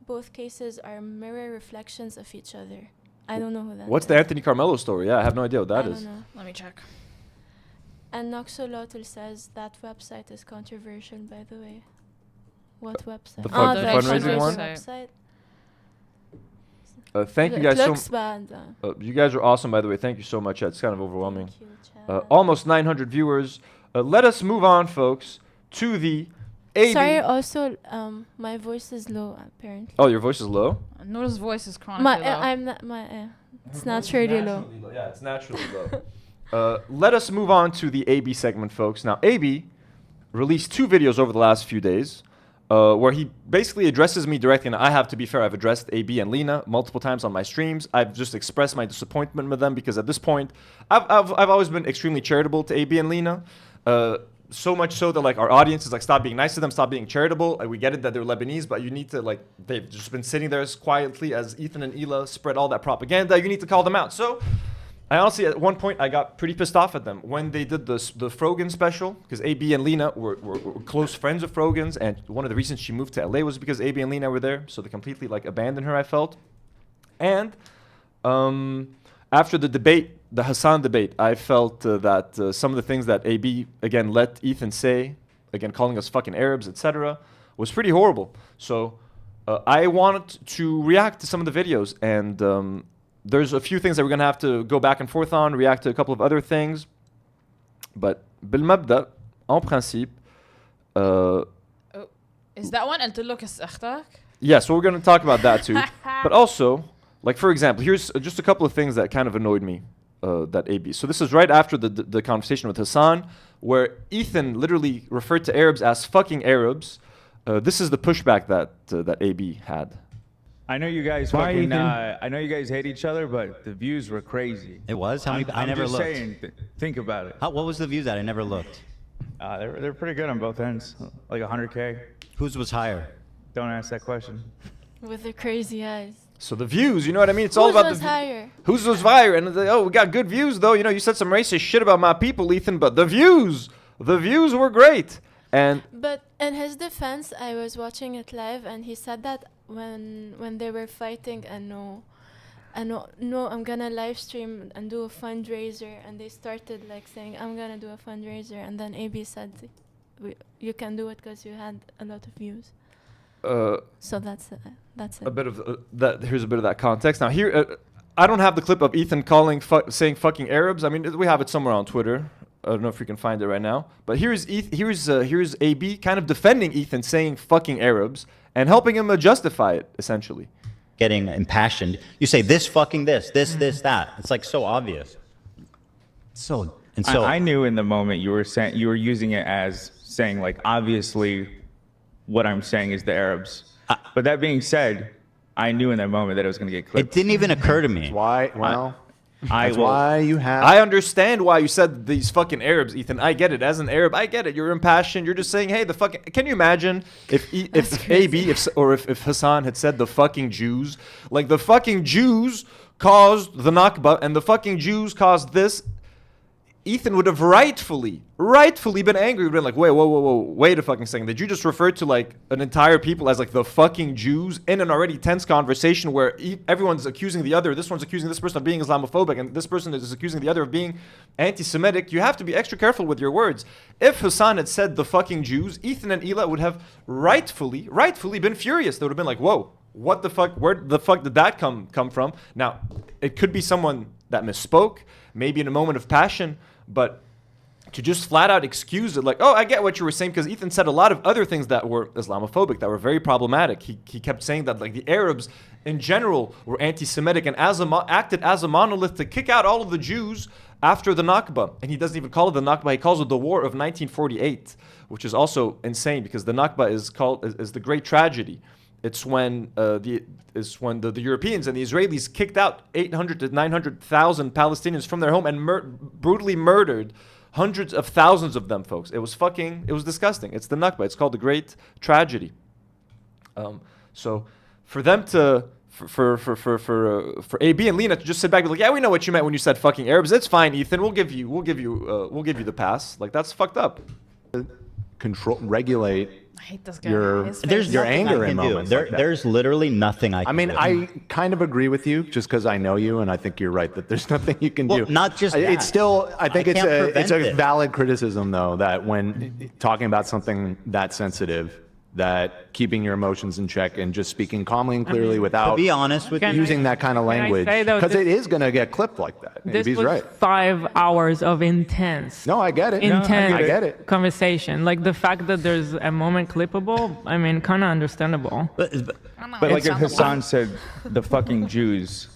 Both cases are mirror reflections of each other." I don't know who that is. What's the Anthony Carmelo story? Yeah, I have no idea what that is. I don't know. Let me check. And Noxolotl says that website is controversial, by the way. What website? The fundraising one? Website. Thank you guys so Looks bad. You guys are awesome, by the way. Thank you so much. It's kind of overwhelming. Thank you, Chad. Almost 900 viewers. Let us move on, folks, to the AB. Sorry, also, my voice is low, apparently. Oh, your voice is low? Nour's voice is chronically low. I'm not, it's naturally low. Yeah, it's naturally low. Let us move on to the AB segment, folks. Now, AB released 2 videos over the last few days where he basically addresses me directly. And I have to be fair, I've addressed AB and Lena multiple times on my streams. I've just expressed my disappointment with them because at this point, I've always been extremely charitable to AB and Lena. So much so that like our audience is like, stop being nice to them, stop being charitable. We get it that they're Lebanese, but you need to like, they've just been sitting there as quietly as Ethan and Hila spread all that propaganda. You need to call them out. So I honestly, at one point, I got pretty pissed off at them when they did the Frogan special, because AB and Lena were close friends of Frogan's, and one of the reasons she moved to LA was because AB and Lena were there, so they completely like abandoned her, I felt. And after the debate, the Hassan debate, I felt that some of the things that AB, again, let Ethan say, again, calling us fucking Arabs, etc., was pretty horrible. So I wanted to react to some of the videos, and there's a few things that we're going to have to go back and forth on, react to a couple of other things. But بالمبدأ, en principe, Is that one قلت له كس أختك? yeah, so we're going to talk about that too. But also, like for example, here's just a couple of things that kind of annoyed me, that AB. So this is right after the conversation with Hassan, where Ethan literally referred to Arabs as fucking Arabs. This is the pushback that AB had. I know you guys Why, fucking. Ethan? I know you guys hate each other, but the views were crazy. It was? How many? I I'm never just looked. saying. Think about it. What was the views at? I never looked. They're pretty good on both ends. Like 100K. Whose was higher? Don't ask that question. With the crazy eyes. So the views, you know what I mean? It's all Whose about was the higher? Whose was higher? And we got good views though. You know, you said some racist shit about my people, Ethan, but the views were great. And But in his defense, I was watching it live, and he said that when they were fighting, and no, I'm gonna live stream and do a fundraiser, and they started like saying, I'm gonna do a fundraiser, and then AB said, you can do it because you had a lot of views. So that's it. a bit of that. Here's a bit of that context. Now here, I don't have the clip of Ethan saying fucking Arabs. I mean, we have it somewhere on Twitter. I don't know if we can find it right now. But here's AB kind of defending Ethan saying fucking Arabs and helping him justify it, essentially. Getting impassioned. You say this fucking this, that. It's like so obvious. So I knew in the moment you were using it as saying like obviously what I'm saying is the Arabs. But that being said, I knew in that moment that it was going to get clipped. it didn't even occur to me. Why? Well, That's why you have. I understand why you said these fucking Arabs, Ethan. I get it. As an Arab, I get it. You're impassioned. You're just saying, hey, the fucking. Can you imagine if if Hassan had said the fucking Jews, like the fucking Jews caused the Nakba and the fucking Jews caused this? Ethan would have rightfully been angry. Would have been like, whoa, wait a fucking second. Did you just refer to like an entire people as like the fucking Jews in an already tense conversation where everyone's accusing the other? This one's accusing this person of being Islamophobic, and this person is accusing the other of being anti-Semitic. You have to be extra careful with your words. If Hassan had said the fucking Jews, Ethan and Hila would have rightfully been furious. They would have been like, whoa, what the fuck? Where the fuck did that come from? Now, it could be someone that misspoke, maybe in a moment of passion. But to just flat out excuse it, like, oh, I get what you were saying, because Ethan said a lot of other things that were Islamophobic, that were very problematic. He kept saying that like the Arabs in general were anti-Semitic and acted as a monolith to kick out all of the Jews after the Nakba. And he doesn't even call it the Nakba, he calls it the War of 1948, which is also insane because the Nakba is the great tragedy. It's when the Europeans and the Israelis kicked out 800 to 900,000 Palestinians from their home and brutally murdered hundreds of thousands of them, folks. It was disgusting. It's the Nakba. It's called the Great Tragedy. So for them to for AB and Lena to just sit back and be like, yeah, we know what you meant when you said fucking Arabs. It's fine, Ethan. We'll give you the pass. Like that's fucked up. Regulate I hate this guy. There's your nothing anger I in can do. moments like that. There's literally nothing I can I mean, do. I kind of agree with you just because I know you, and I think you're right that there's nothing you can do. Not just that. It's still, I think I it's can't a prevent it. valid criticism, though, that when talking about something that sensitive, that keeping your emotions in check and just speaking calmly and clearly to without be honest with Can you, using that kind of Can I language, say, though, because this- it is going to get clipped like that. This He's was right. 5 hours of intense. No, I get it. Intense I get it. conversation. Like the fact that there's a moment clippable, I mean, kind of understandable. But like if Hassan said the fucking Jews,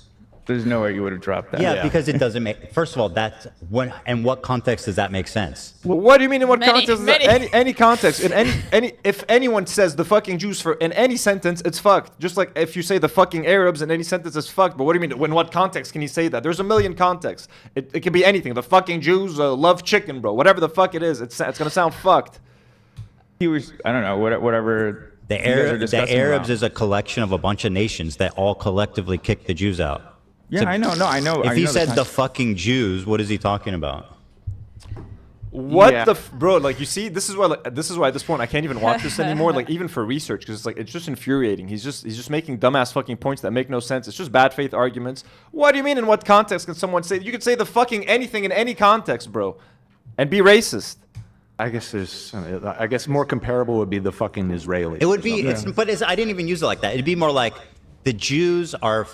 there's no way you would have dropped that. yeah, because it doesn't make. First of all, that's when and what context does that make sense? Well, what do you mean in what Many, context? many. Any context. In any if anyone says the fucking Jews in any sentence, it's fucked. Just like if you say the fucking Arabs in any sentence, it's fucked. But what do you mean? In what context can he say that? There's a million contexts. It can be anything. The fucking Jews love chicken, bro. Whatever the fuck it is, it's gonna sound fucked. He was, I don't know, whatever. The you guys are Arabs discussing about. is a collection of a bunch of nations that all collectively kick the Jews out. Yeah, So I know. No, I know. If I he know said the context. fucking Jews, what is he talking about? What Yeah. bro? Like you see, this is why at this point I can't even watch this anymore. Like even for research, because it's just infuriating. He's just making dumbass fucking points that make no sense. It's just bad faith arguments. What do you mean? In what context can someone say? You could say the fucking anything in any context, bro, and be racist. I guess more comparable would be the fucking Israelis. It would be, I didn't even use it like that. It'd be more like the Jews are,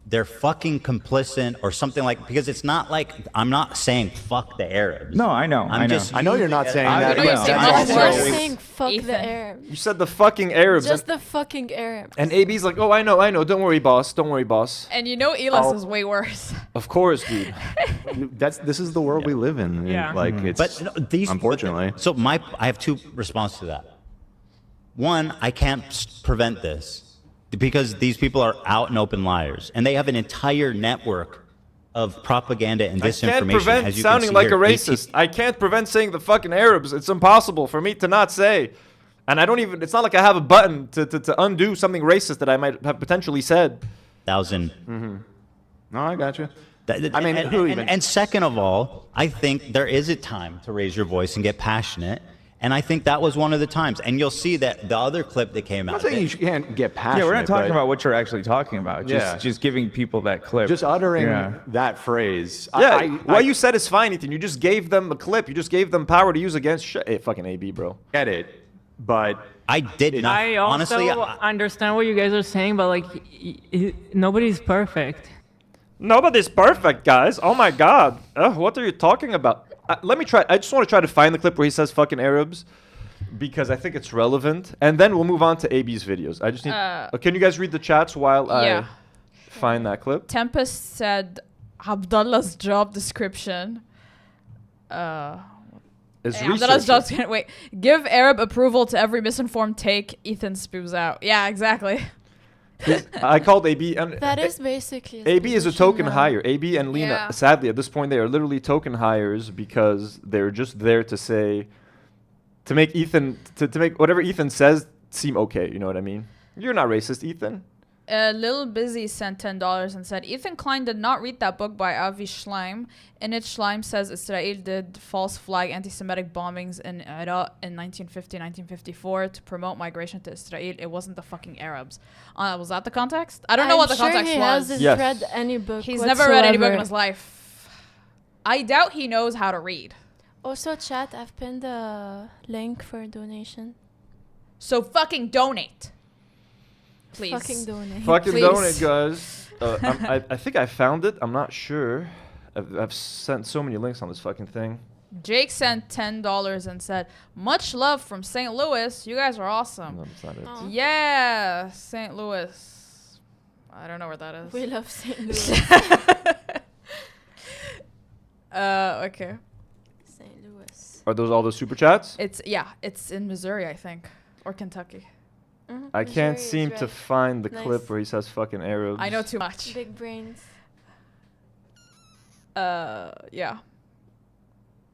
they're fucking complicit or something like, because it's not like, I'm not saying fuck the Arabs. No, I know. I'm just I know you're not saying I that. know but you're saying that's that. We're also- saying fuck Ethan. the Arabs. You said the fucking Arabs. Just the fucking Arabs. And AB's like, oh, I know. Don't worry, boss. Don't worry, boss. And you know Elis Oh. is way worse. Of course, dude. This is the world we live in. Yeah. Like it's. But no, these unfortunately. So I have two responses to that. One, I can't prevent this because these people are out and open liars, and they have an entire network of propaganda and I can't disinformation. prevent as you can sounding see like here. a racist. I can't prevent saying the fucking Arabs. It's impossible for me to not say. And I don't even, it's not like I have a button to undo something racist that I might have potentially said. 1,000. No, I got you. I mean, who even- And second of all, I think there is a time to raise your voice and get passionate. And I think that was one of the times. And you'll see that the other clip that came I'm out. not saying you can't get passionate. Yeah, we're not talking but about what you're actually talking about. Just giving people that clip. just uttering Yeah. that phrase. Yeah, what you said is fine, Ethan. You just gave them a clip. You just gave them power to use against hey, fucking AB, bro. get it, but I did not. I also honestly, understand what you guys are saying, but like, nobody's perfect. Nobody's perfect, guys. Oh my god. What are you talking about? Let me try. I just want to try to find the clip where he says fucking Arabs because I think it's relevant. And then we'll move on to AB's videos. I just need. Can you guys read the chats while Yeah. I find that clip? Tempest said Abdullah's job description. Is Abdullah's job description. Wait, give Arab approval to every misinformed take Ethan spews out. Yeah, exactly. I called AB and That is basically his AB is a position token now. hire. AB and Lena, Yeah. sadly, at this point, they are literally token hires because they're just there to say, to make Ethan, to make whatever Ethan says seem okay. You know what I mean? You're not racist, Ethan. Lil Busy sent $10 and said, Ethan Klein did not read that book by Avi Schleim. In it, Schleim says Israel did false flag anti-Semitic bombings in Iraq in 1950, 1954 to promote migration to Israel. It wasn't the fucking Arabs. Was that the context? I don't know what the context he was. hasn't Yes. read any book He's never read any book in whatsoever. his life. I doubt he knows how to read. Also, chat, I've pinned the link for a donation. So fucking donate. Please. Fucking donate. Fucking Please. donate, guys. I think I found it. I'm not sure. I've sent so many links on this fucking thing. Jake sent $10 and said, much love from St. Louis. You guys are awesome. No, that's not it. Aw. Yeah, St. Louis. I don't know where that is. We love St. Louis. Okay. St. Louis. Are those all the super chats? It's in Missouri, I think, or Kentucky. Mhm, I can't Missouri is seem to right. find the Nice. clip where he says fucking Arabs. I know too much. Big brains. Yeah.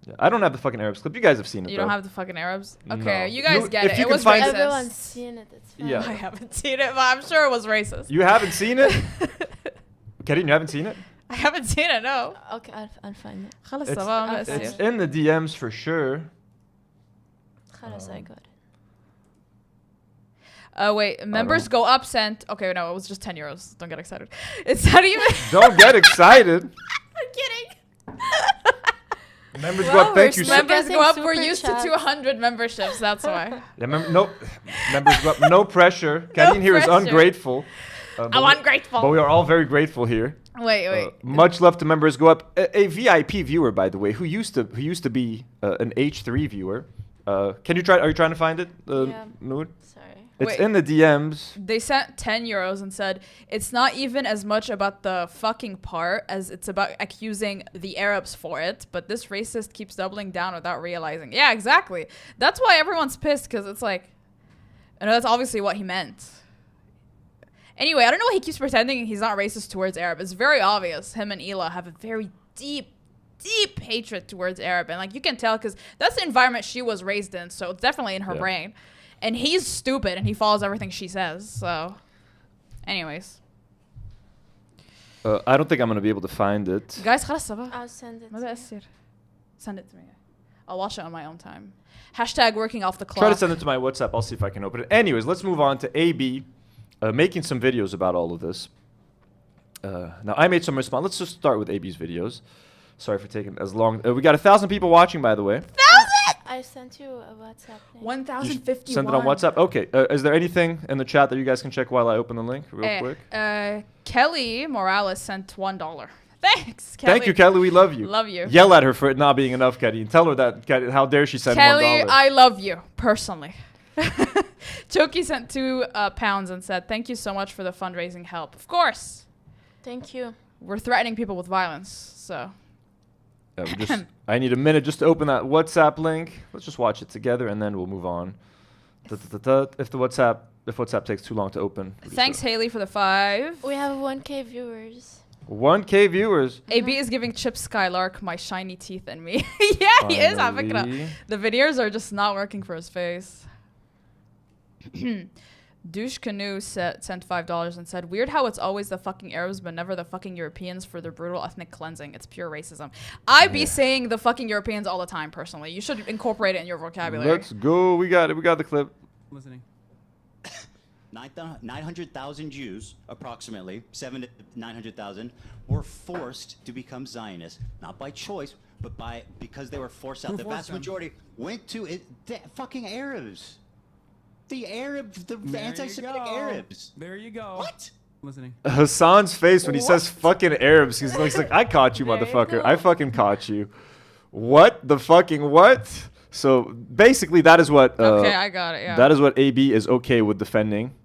Yeah, I don't have the fucking Arabs clip. You guys have seen it. You though. don't have the fucking Arabs? No. Okay, you guys You- get if it. you It can was find- racist. Everyone's seen it. It's fine. Yeah. I haven't seen it, but I'm sure it was racist. You haven't seen it? Karine, you haven't seen it? I haven't seen it, no. Okay, I'll find it. خلاص It's- ça va, merci. It's in the DMs for sure. خلاص, I got it. Wait, members go up sent. Okay, no, it was just €10. Don't get excited. It's not even. Don't get excited. I'm kidding. Members Wow, go up. Thank we're you. so Members getting go up. We're super used chats. to 200 memberships. That's why. Yeah, members go up. No pressure. Karine here is pressure. ungrateful. But I'm we- ungrateful. But we are all very grateful here. Wait. Much love to members go up. A VIP viewer, by the way, who used to be an H3 viewer. Can you try? Are you trying to find it, Yeah. Nour? Sorry. It's Wait. in the DMs. They sent €10 and said it's not even as much about the fucking part as it's about accusing the Arabs for it. But this racist keeps doubling down without realizing. Yeah, exactly. That's why everyone's pissed because it's like, I know that's obviously what he meant. Anyway, I don't know why he keeps pretending he's not racist towards Arab. It's very obvious. Him and Hila have a very deep hatred towards Arab, and like you can tell because that's the environment she was raised in. So it's definitely in her Yeah. brain. And he's stupid and he follows everything she says. So, anyways. I don't think I'm gonna be able to find it. Guys, خلاص صباح. I'll send it. ماذا to you. أصير? Send it to me. I'll watch it on my own time. Hashtag working off the clock. Try to send it to my WhatsApp. I'll see if I can open it. Anyways, let's move on to AB making some videos about all of this. Now, I made some response. Let's just start with AB's videos. Sorry for taking as long. We got 1,000 people watching, by the way. I sent you a WhatsApp link. 1,051. Send it on WhatsApp. Okay. Is there anything in the chat that you guys can check while I open the link real quick? Kelly Morales sent $1. Thanks, Kelly. Thank you, Kelly. We love you. Love you. Yell at her for it not being enough, Karine. Tell her that. How dare she send Kelly, $1? I love you personally. Choki sent £2 and said, "Thank you so much for the fundraising help." Of course. Thank you. We're threatening people with violence, so. I need a minute just to open that WhatsApp link. Let's just watch it together and then we'll move on. If WhatsApp takes too long to open. Thanks, Haley, for the 5. We have 1K viewers. 1K viewers. AB is giving Chip Skylark my shiny teeth and me. Yeah, he is. Finally. The videos are just not working for his face. Douche Canoe sent $5 and said, "Weird how it's always the fucking Arabs but never the fucking Europeans for their brutal ethnic cleansing. It's pure racism." I be saying the fucking Europeans all the time, personally. You should incorporate it in your vocabulary. Let's go. We got it. We got the clip. Listening. 900,000 Jews, approximately 900,000, were forced to become Zionists, not by choice, but because they were forced out. The vast majority went to the fucking Arabs. The Arabs, the anti-Semitic Arabs. There you go. What? Listening. Hassan's face when he says fucking Arabs, he's like, I caught you, motherfucker. I fucking caught you. What the fucking what? So basically, that is what. Okay, I got it. Yeah. That is what AB is okay with defending.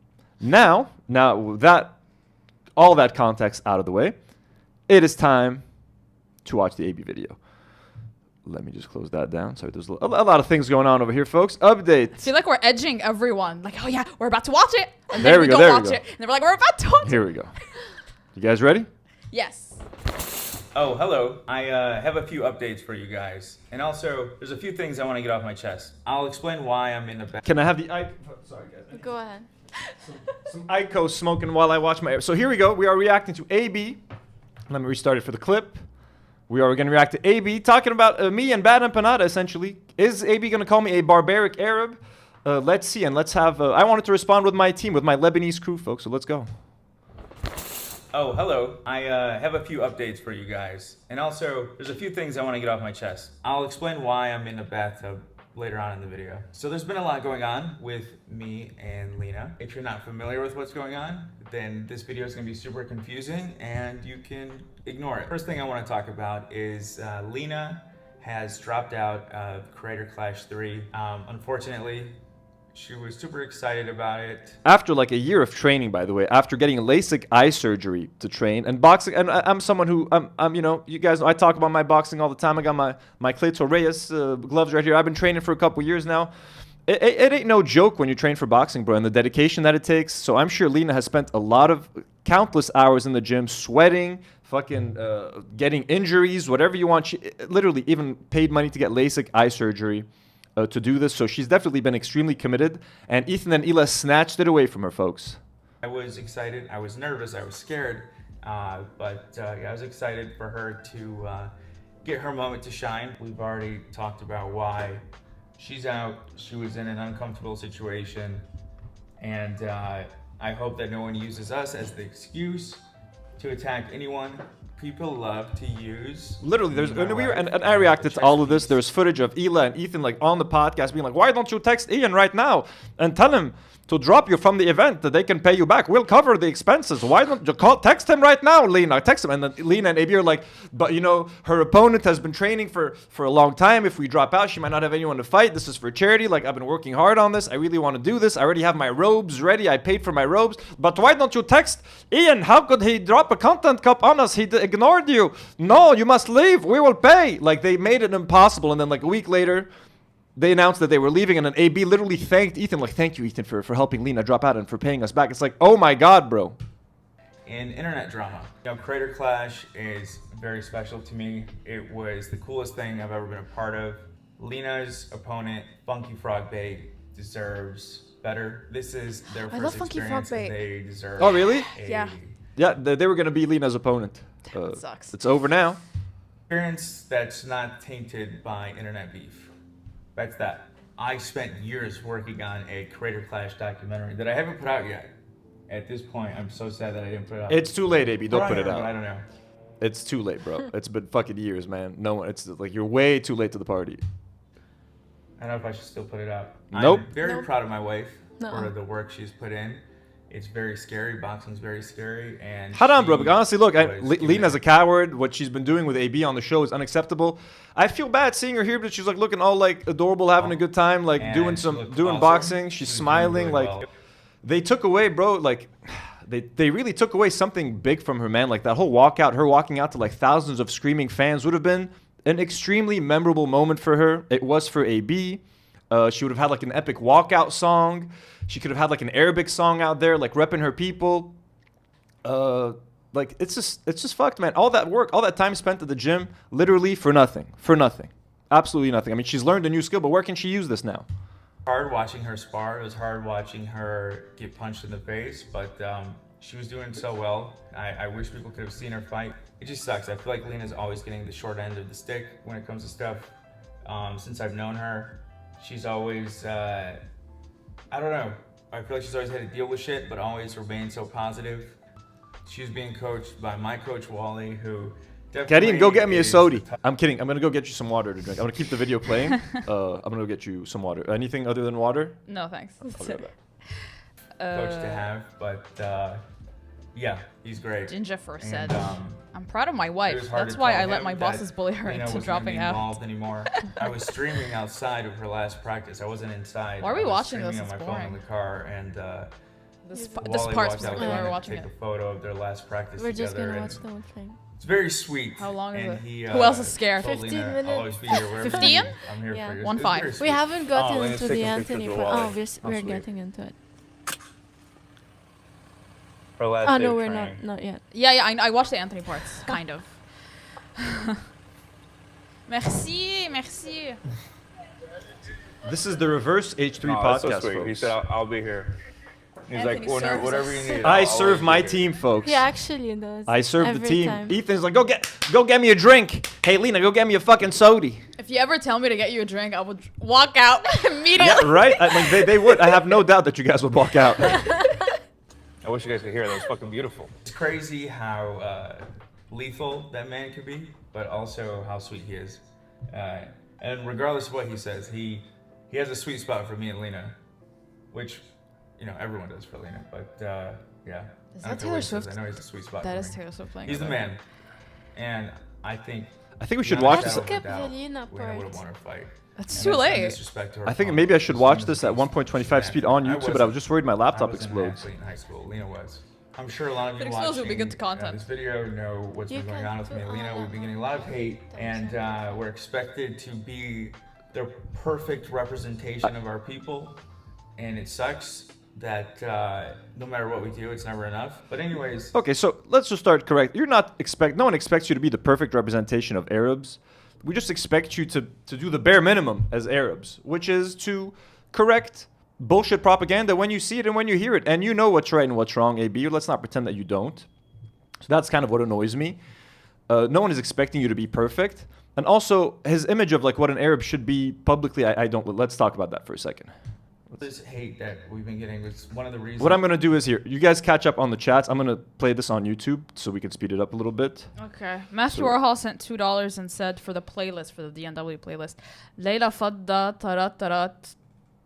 Now that all that context out of the way, it is time to watch the AB video. Let me just close that down. Sorry, there's a lot of things going on over here, folks. Update. I feel like we're edging everyone. Like, oh yeah, we're about to watch it. And There then we we go, go there we watch go. it. And then we're like, we're about to watch it. Here we go. You guys ready? Yes. Oh, hello. I have a few updates for you guys. And also, there's a few things I want to get off my chest. I'll explain why I'm in the back. Can I have the sorry, guys. Go ahead. Some Ico smoking while I watch my. So here we go. We are reacting to AB. Let me restart it for the clip. We are going to react to AB talking about me and Bad Empanada, essentially. Is AB going to call me a barbaric Arab? Let's see, and let's have... I wanted to respond with my team, with my Lebanese crew, folks, so let's go. Oh, hello. I have a few updates for you guys. And also, there's a few things I want to get off my chest. I'll explain why I'm in the bathtub later on in the video. So there's been a lot going on with me and Lena. If you're not familiar with what's going on, then this video is going to be super confusing and you can ignore it. First thing I want to talk about is Lena has dropped out of Creator Clash 3. Unfortunately, she was super excited about it. After like a year of training, by the way, after getting LASIK eye surgery to train and boxing, and I'm someone who, I'm you know, you guys know I talk about my boxing all the time. I got my Cleto Reyes gloves right here. I've been training for a couple years now. It ain't no joke when you train for boxing, bro, and the dedication that it takes. So I'm sure Lena has spent a lot of countless hours in the gym, sweating, fucking getting injuries, whatever you want. She literally even paid money to get LASIK eye surgery. To do this, so she's definitely been extremely committed, and Ethan and Hila snatched it away from her, folks. I was excited, I was nervous, I was scared, but I was excited for her to get her moment to shine. We've already talked about why she's out, she was in an uncomfortable situation, and I hope that no one uses us as the excuse to attack anyone. People love to use. Literally, there's and I reacted to all of this. There's footage of Hila and Ethan like on the podcast being like, "Why don't you text Ian right now and tell him to drop you from the event that they can pay you back? We'll cover the expenses. Why don't you text him right now, Lena? Text him." And then Lena and AB are like, "But you know, her opponent has been training for a long time. If we drop out, she might not have anyone to fight. This is for charity. Like, I've been working hard on this. I really want to do this. I already have my robes ready. I paid for my robes. But why don't you text Ian? How could he drop a content cup on us? He ignored you. No, you must leave. We will pay." Like, they made it impossible. And then like a week later, they announced that they were leaving, and then AB literally thanked Ethan, like, "Thank you, Ethan, for helping Lena drop out and for paying us back." It's like, oh my God, bro. In internet drama, you know, Creator Clash is very special to me. It was the coolest thing I've ever been a part of. Lena's opponent, Funky Frog Bait, deserves better. This is their I love first Funky experience, Frog and Bait. they deserve. Oh, really? Yeah. Yeah, they were going to be Lena's opponent. That sucks. It's over now. Experience that's not tainted by internet beef. That's that. I spent years working on a Creator Clash documentary that I haven't put out yet. At this point, I'm so sad that I didn't put it out. It's too late, AB. Don't put it out. I don't know. It's too late, bro. It's been fucking years, man. No one. It's like you're way too late to the party. I don't know if I should still put it up. Nope. I'm very proud of my wife Nuh-uh. for the work she's put in. It's very scary. Boxing's very scary. And Hold on, bro. But honestly, look, was doing Lena's it. a coward. What she's been doing with AB on the show is unacceptable. I feel bad seeing her here, but she's like looking all like adorable, having a good time, like And doing she looked doing awesome. boxing. She's She was doing smiling. really Like well. they took away, bro. Like they really took away something big from her, man. Like that whole walkout, her walking out to like thousands of screaming fans would have been an extremely memorable moment for her. It was for AB. She would have had like an epic walkout song. She could have had like an Arabic song out there, like repping her people. Like it's just fucked, man. All that work, all that time spent at the gym, literally for nothing, absolutely nothing. I mean, she's learned a new skill, but where can she use this now? Hard watching her spar. It was hard watching her get punched in the face, but she was doing so well. I wish people could have seen her fight. It just sucks. I feel like Lena's always getting the short end of the stick when it comes to stuff. Since I've known her, she's always, I don't know. I feel like she's always had to deal with shit, but always remained so positive. She was being coached by my coach, Wally, who definitely Karine, go get me a is sodi. the I'm kidding. I'm gonna go get you some water to drink. I'm gonna keep the video playing. I'm gonna go get you some water. Anything other than water? No, thanks. I'll be right back. coach to have, but yeah, he's great. Ginger first And, said, I'm proud of my wife. it was hard That's to why tell I let him my that bosses bully her Lena into wasn't gonna dropping be out. involved anymore. I was streaming outside of her last practice. I wasn't inside. Why are we I was watching this? streaming on It's my phone in boring. the car, and This Wally part walked out specifically why to we're watching take it. a photo of their last practice We're just together. gonna and watch the whole thing. It's very sweet. How long is and it? He, Who else is scared? told 15 Lena, minutes. I'll always be here wherever 15? you need. I'm here Yeah. for you. 1-5. It's very We sweet. haven't gotten Lena's into the taking Anthony pictures part. of Oh, Wally. How we're sweet. getting into it. Her last Oh day no, of we're training. not yet. Yeah, I watched the Anthony parts, kind of. Merci. This is the reverse H3 Oh, that's podcast, so sweet. He folks. said, I'll be here. He's Anthony like, serves whatever us. you need. I I'll serve always my be here." team, folks. He actually does. I serve the every team. time. Ethan's like, go get me a drink. Hey, Lena, go get me a fucking sody. If you ever tell me to get you a drink, I would walk out immediately. Yeah, right? They would. I have no doubt that you guys would walk out. I wish you guys could hear. That was fucking beautiful. It's crazy how lethal that man could be, but also how sweet he is. And regardless of what he says, he has a sweet spot for me and Lena, which, you know, everyone does for Lena. But yeah, Is I that don't care Taylor what he says, Swift? I know he's a sweet spot. That for is me. Taylor Swift playing. He's the over there. man, and I think we should beyond watch a this. shadow of a Skip doubt, the Lena Lena would have part. won her fight. It's And too that's no late. disrespect to her I think opponent. maybe I should She's watch the this at beast. 1.25 speed on I YouTube, but I was just worried my laptop I wasn't explodes. an athlete in high school. Lena was. I'm sure a lot of If it you explodes, watching it'll be good content. this video know what's You been going can on with me put and Lena. all We've been that getting a lot of on hate, and we're expected to be the perfect representation of our people, and it sucks that no matter what we do, it's never enough. But anyways, Okay, so let's just start correct. No one expects you to be the perfect representation of Arabs. We just expect you to do the bare minimum as Arabs, which is to correct bullshit propaganda when you see it and when you hear it. And you know what's right and what's wrong, AB. Let's not pretend that you don't. So that's kind of what annoys me. No one is expecting you to be perfect. And also, his image of like what an Arab should be publicly, I don't. Let's talk about that for a second. this hate that we've been getting was one of the reasons. What I'm going to do is here. You guys catch up on the chats. I'm going to play this on YouTube so we can speed it up a little bit. Okay. Matthew Warhol sent $2 and said for the playlist, for the DNW playlist, Leila Fadda Tarat Tarat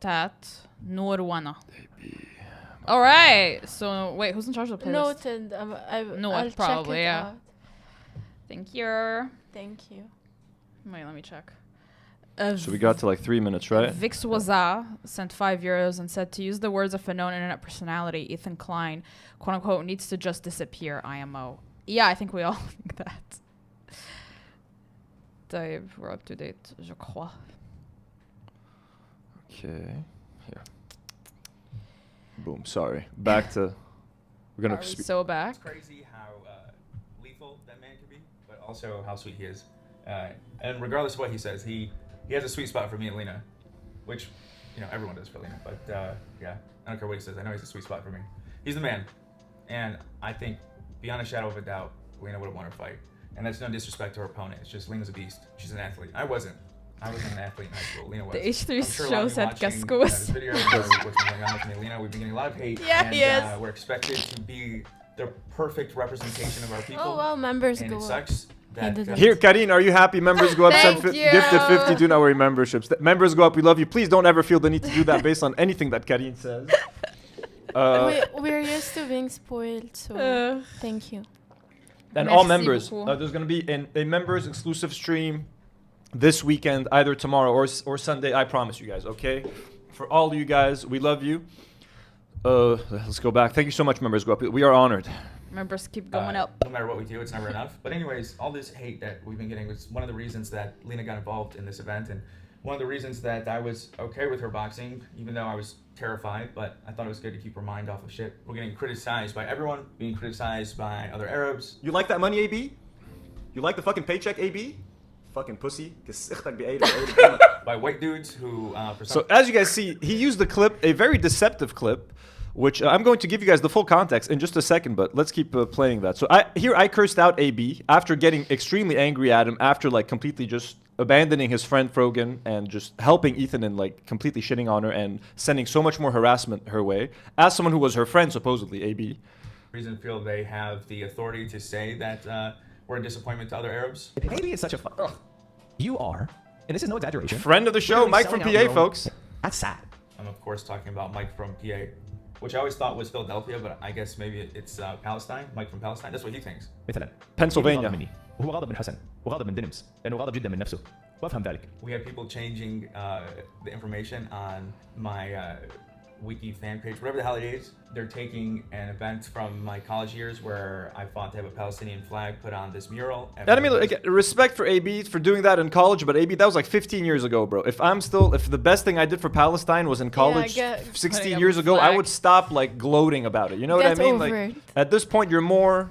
Tat Nour Wana. All right. So wait, who's in charge of the playlist? Noted. No, I'll probably, check it yeah. out. Thank you. Thank you. Wait, let me check. So we got to like 3 minutes, right? Vix Waza sent €5 and said, to use the words of a known internet personality, Ethan Klein, quote unquote, needs to just disappear, IMO. Yeah, I think we all think that. Dave, we're up to date, je crois. Okay. Here. Boom. Sorry. Back to. We're gonna. Are we so back? It's crazy how lethal that man can be, but also how sweet he is. And regardless of what he says, he has a sweet spot for me and Lena, which, you know, everyone does for Lena. But yeah, I don't care what he says. I know he's a sweet spot for me. He's the man, and I think beyond a shadow of a doubt, Lena would have won her fight. And that's no disrespect to her opponent. It's just Lena's a beast. She's an athlete. I wasn't an athlete in high school. Lena was. The H3 I'm sure a lot show of you said watching, Casco was- this video knows what's been going on with me and Lena. We've been getting a lot of hate. Yeah, and, he is. We're expected to be the perfect representation of our people. Oh well, members And go it up. sucks Here, Karine, are you happy? Members go up, Thank send you. gifted 50 Do Not Worry memberships. Members go up, we love you. Please don't ever feel the need to do that based on anything that Karine says. We're used to being spoiled, so thank you. And all Merci members, beaucoup. there's going to be a members exclusive stream this weekend, either tomorrow or Sunday. I promise you guys, okay? For all of you guys, we love you. Let's go back. Thank you so much, members. Go up. We are honored. Members keep going up. No matter what we do, it's never enough. But anyways, all this hate that we've been getting was one of the reasons that Lena got involved in this event, and one of the reasons that I was okay with her boxing, even though I was terrified. But I thought it was good to keep her mind off of shit. We're getting criticized by everyone, being criticized by other Arabs. You like that money, AB? You like the fucking paycheck, AB? Fucking pussy. By white dudes who, for some So as you guys see, he used a clip, a very deceptive clip, which I'm going to give you guys the full context in just a second, but let's keep playing that. So I cursed out AB after getting extremely angry at him, after like completely just abandoning his friend Frogan and just helping Ethan and like completely shitting on her and sending so much more harassment her way. As someone who was her friend, supposedly, AB. reason feel they have the authority to say that we're a disappointment to other Arabs. Maybe it's such a you are, and this is no exaggeration. Friend of the show, literally Mike from selling out PA, your own- folks. That's sad. I'm of course talking about Mike from PA, which I always thought was Philadelphia, but I guess maybe it's Palestine. Mike from Palestine. That's what he thinks. مثلا Pennsylvania. غاضب مني وهو غاضب من حسن وغاضب من دينمس لانه غاضب جدا من نفسه وافهم ذلك. We had people changing the information on my wiki fan page, whatever the hell it is. They're taking an event from my college years where I fought to have a Palestinian flag put on this mural. And I mean, like, respect for AB for doing that in college, but AB, that was like 15 years ago, bro. If the best thing I did for Palestine was in college get- 16 years ago, I would stop like gloating about it. You know what I Get mean? over Like, it. at this point, you're more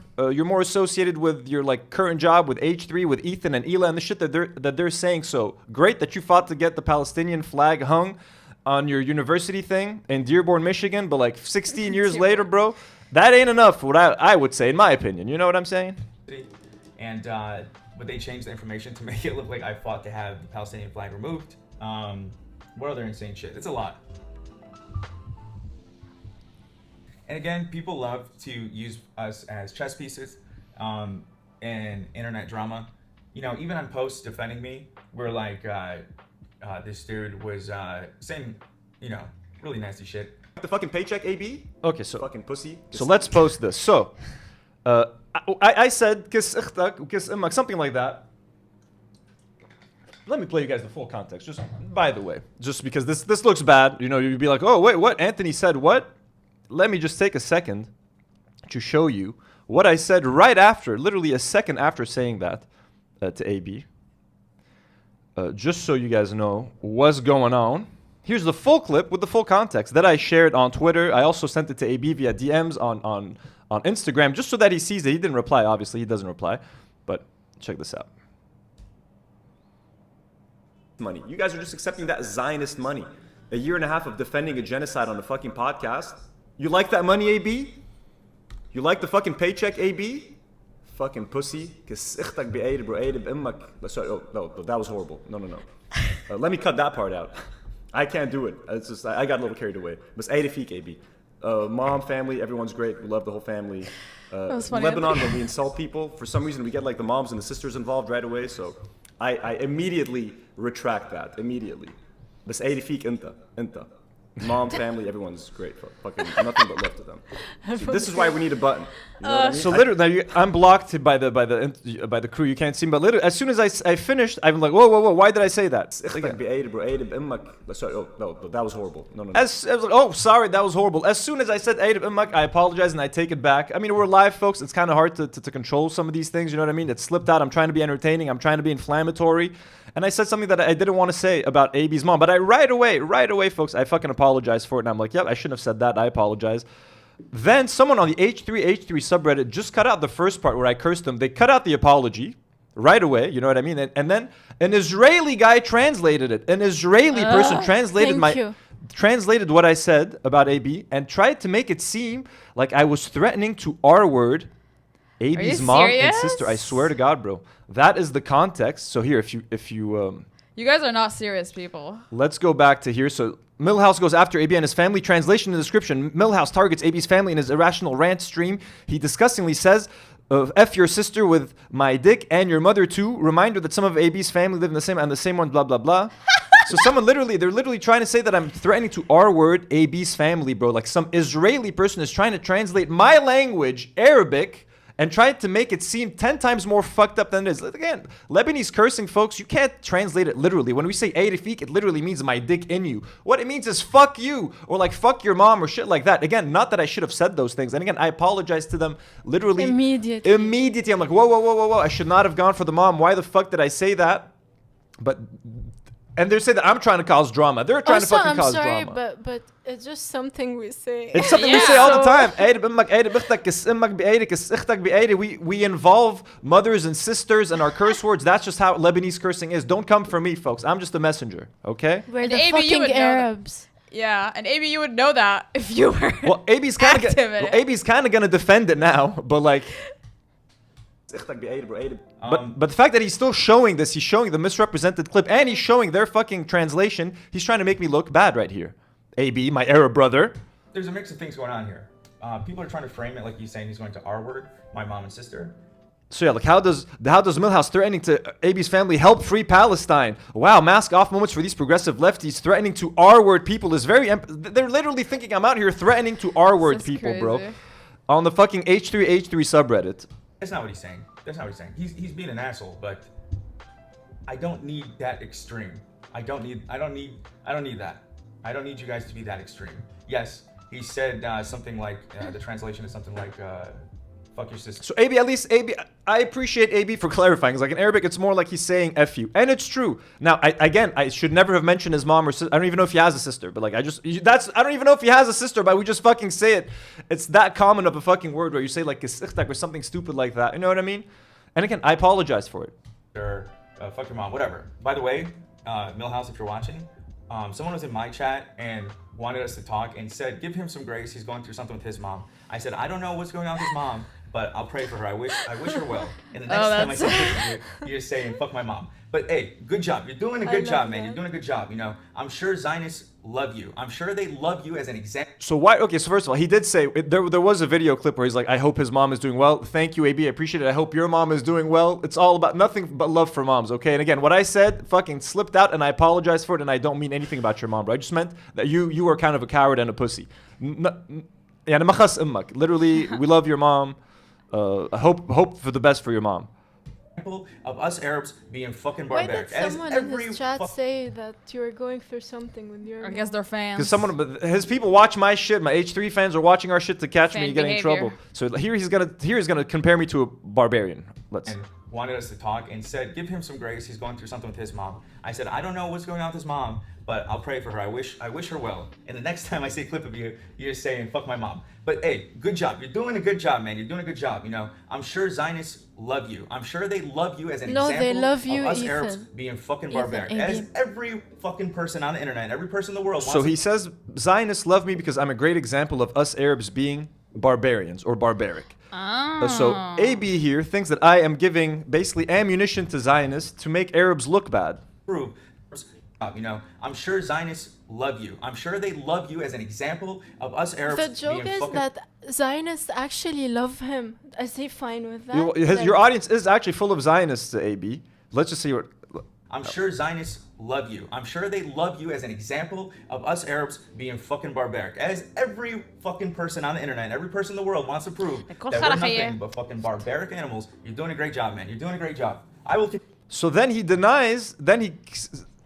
associated with your like current job with H3, with Ethan and Hila and the shit that they're saying. So great that you fought to get the Palestinian flag hung on your university thing in Dearborn, Michigan, but like 16 years later, bro, that ain't enough. What I would say, in my opinion, you know what I'm saying? And but they changed the information to make it look like I fought to have the Palestinian flag removed. What other insane shit? It's a lot. And again, people love to use us as chess pieces in internet drama. You know, even on posts defending me, we're like, this dude was saying, you know, really nasty shit. The fucking paycheck, AB? Okay, so fucking pussy. So let's post this. So, I said kiss اختك وkiss امك, something like that. Let me play you guys the full context. Just by the way, just because this looks bad, you know, you'd be like, oh wait, what? Anthony said what? Let me just take a second to show you what I said right after, literally a second after saying that to AB. Just so you guys know what's going on. Here's the full clip with the full context that I shared on Twitter. I also sent it to AB via DMs on Instagram, just so that he sees it. He didn't reply, obviously. He doesn't reply. But check this out. Money. You guys are just accepting that Zionist money. A year and a half of defending a genocide on a fucking podcast. You like that money, AB? You like the fucking paycheck, AB? Fucking pussy. Sorry, no, that was horrible. No. Let me cut that part out. I can't do it. It's just I got a little carried away. But AB. Mom, family, everyone's great. We love the whole family. funny. Lebanon, when we insult people, for some reason we get like the moms and the sisters involved right away. So I immediately retract that. Immediately. But انت. Mom, family, everyone's great. Fucking nothing but love to them. See, this is why we need a button. You know what I mean? So literally, I'm blocked by the crew. You can't see me. But literally, as soon as I finished, I'm like, whoa! Why did I say that? Sorry, no, that was horrible. No. I was like, oh, sorry, that was horrible. As soon as I said Aid Immak, I apologize and I take it back. I mean, we're live, folks. It's kind of hard to control some of these things. You know what I mean? It slipped out. I'm trying to be entertaining. I'm trying to be inflammatory. And I said something that I didn't want to say about AB's mom. But I right away, folks, I fucking apologized for it. And I'm like, yep, I shouldn't have said that. I apologize. Then someone on the H3 subreddit just cut out the first part where I cursed them. They cut out the apology right away. You know what I mean? And then an Israeli guy translated it. An Israeli person translated what I said about AB and tried to make it seem like I was threatening to R-word AB's mom and sister. I swear to God, bro. That is the context. So here, if you you guys are not serious people. Let's go back to here. So Millhouse goes after AB and his family. Translation in the description. Millhouse targets AB's family in his irrational rant stream. He disgustingly says, F your sister with my dick and your mother too. Reminder that some of AB's family live in the same and the same one, blah, blah, blah. So they're literally trying to say that I'm threatening to R-word AB's family, bro. Like some Israeli person is trying to translate my language, Arabic, and try to make it seem 10 times more fucked up than it is. Again, Lebanese cursing, folks, you can't translate it literally. When we say Arifik, it literally means my dick in you. What it means is fuck you, or like fuck your mom, or shit like that. Again, not that I should have said those things. And again, I apologize to them literally. Immediately. I'm like, whoa. I should not have gone for the mom. Why the fuck did I say that? And they're saying that I'm trying to cause drama. They're trying to fucking cause drama. I'm sorry, but it's just something we say. It's something we say all the time. We involve mothers and sisters in our curse words. That's just how Lebanese cursing is. Don't come for me, folks. I'm just a messenger, okay? We're the fucking Arabs. Yeah, and AB, you would know that if you were AB's kind of gonna defend it now, but like... But the fact that he's still showing this, he's showing the misrepresented clip, and he's showing their fucking translation, he's trying to make me look bad right here. AB, my Arab brother. There's a mix of things going on here. People are trying to frame it like he's saying he's going to R-word my mom and sister. So yeah, like how does Milhouse threatening to AB's family help free Palestine? Wow, mask off moments for these progressive lefties threatening to R-word people is very... They're literally thinking I'm out here threatening to R-word people, crazy. bro. On the fucking H3H3 subreddit. That's not what he's saying. That's not what he's saying. He's being an asshole, but I don't need that extreme. I don't need that. I don't need you guys to be that extreme. Yes, he said something like the translation is something like fuck your sister. So AB, at least AB, I appreciate AB for clarifying. It's like in Arabic, it's more like he's saying F you, and it's true. Now, I should never have mentioned his mom or sister. I don't even know if he has a sister, but like I don't even know if he has a sister, but we just fucking say it. It's that common of a fucking word where you say like or something stupid like that. You know what I mean? And again, I apologize for it. Or fuck your mom, whatever. By the way, Milhouse, if you're watching, someone was in my chat and wanted us to talk and said, give him some grace. He's going through something with his mom. I said, I don't know what's going on with his mom, but I'll pray for her. I wish her well. And the next time I see you, you're just saying, fuck my mom. But hey, good job. You're doing a good job, man. You're doing a good job. You know, I'm sure Zionists love you. I'm sure they love you as an example. So why? Okay, so first of all, he did say there was a video clip where he's like, I hope his mom is doing well. Thank you, AB. I appreciate it. I hope your mom is doing well. It's all about nothing but love for moms, okay? And again, what I said fucking slipped out, and I apologize for it, and I don't mean anything about your mom, bro. I just meant that you are kind of a coward and a pussy. Literally, we love your mom. I hope for the best for your mom. Of us Arabs being fucking Why barbaric. did someone in his chat say that you're going through something with your I guess they're fans. Because his people watch my shit. My H3 fans are watching our shit to catch me getting in trouble. So here he's gonna compare me to a barbarian. And wanted us to talk and said, give him some grace. He's going through something with his mom. I said, I don't know what's going on with his mom, but I'll pray for her. I wish her well. And the next time I see a clip of you, you're just saying, fuck my mom. But hey, good job. You're doing a good job, man. You're doing a good job. You know, I'm sure Zionists love you. I'm sure they love you as an example they love you, of us Ethan. Arabs being fucking barbaric. As every fucking person on the internet, every person in the world wants So he says Zionists love me because I'm a great example of us Arabs being barbarians or barbaric. So AB here thinks that I am giving basically ammunition to Zionists to make Arabs look bad. Prove. You know, I'm sure Zionists love you. I'm sure they love you as an example of us Arabs. The joke is that Zionists actually love him. Is he fine with that? Your audience is actually full of Zionists, AB. Let's just see what... I'm sure Zionists love you. I'm sure they love you as an example of us Arabs being fucking barbaric. As every fucking person on the internet, every person in the world wants to prove that we're nothing but fucking barbaric animals. You're doing a great job, man. You're doing a great job. I will... So then he denies, he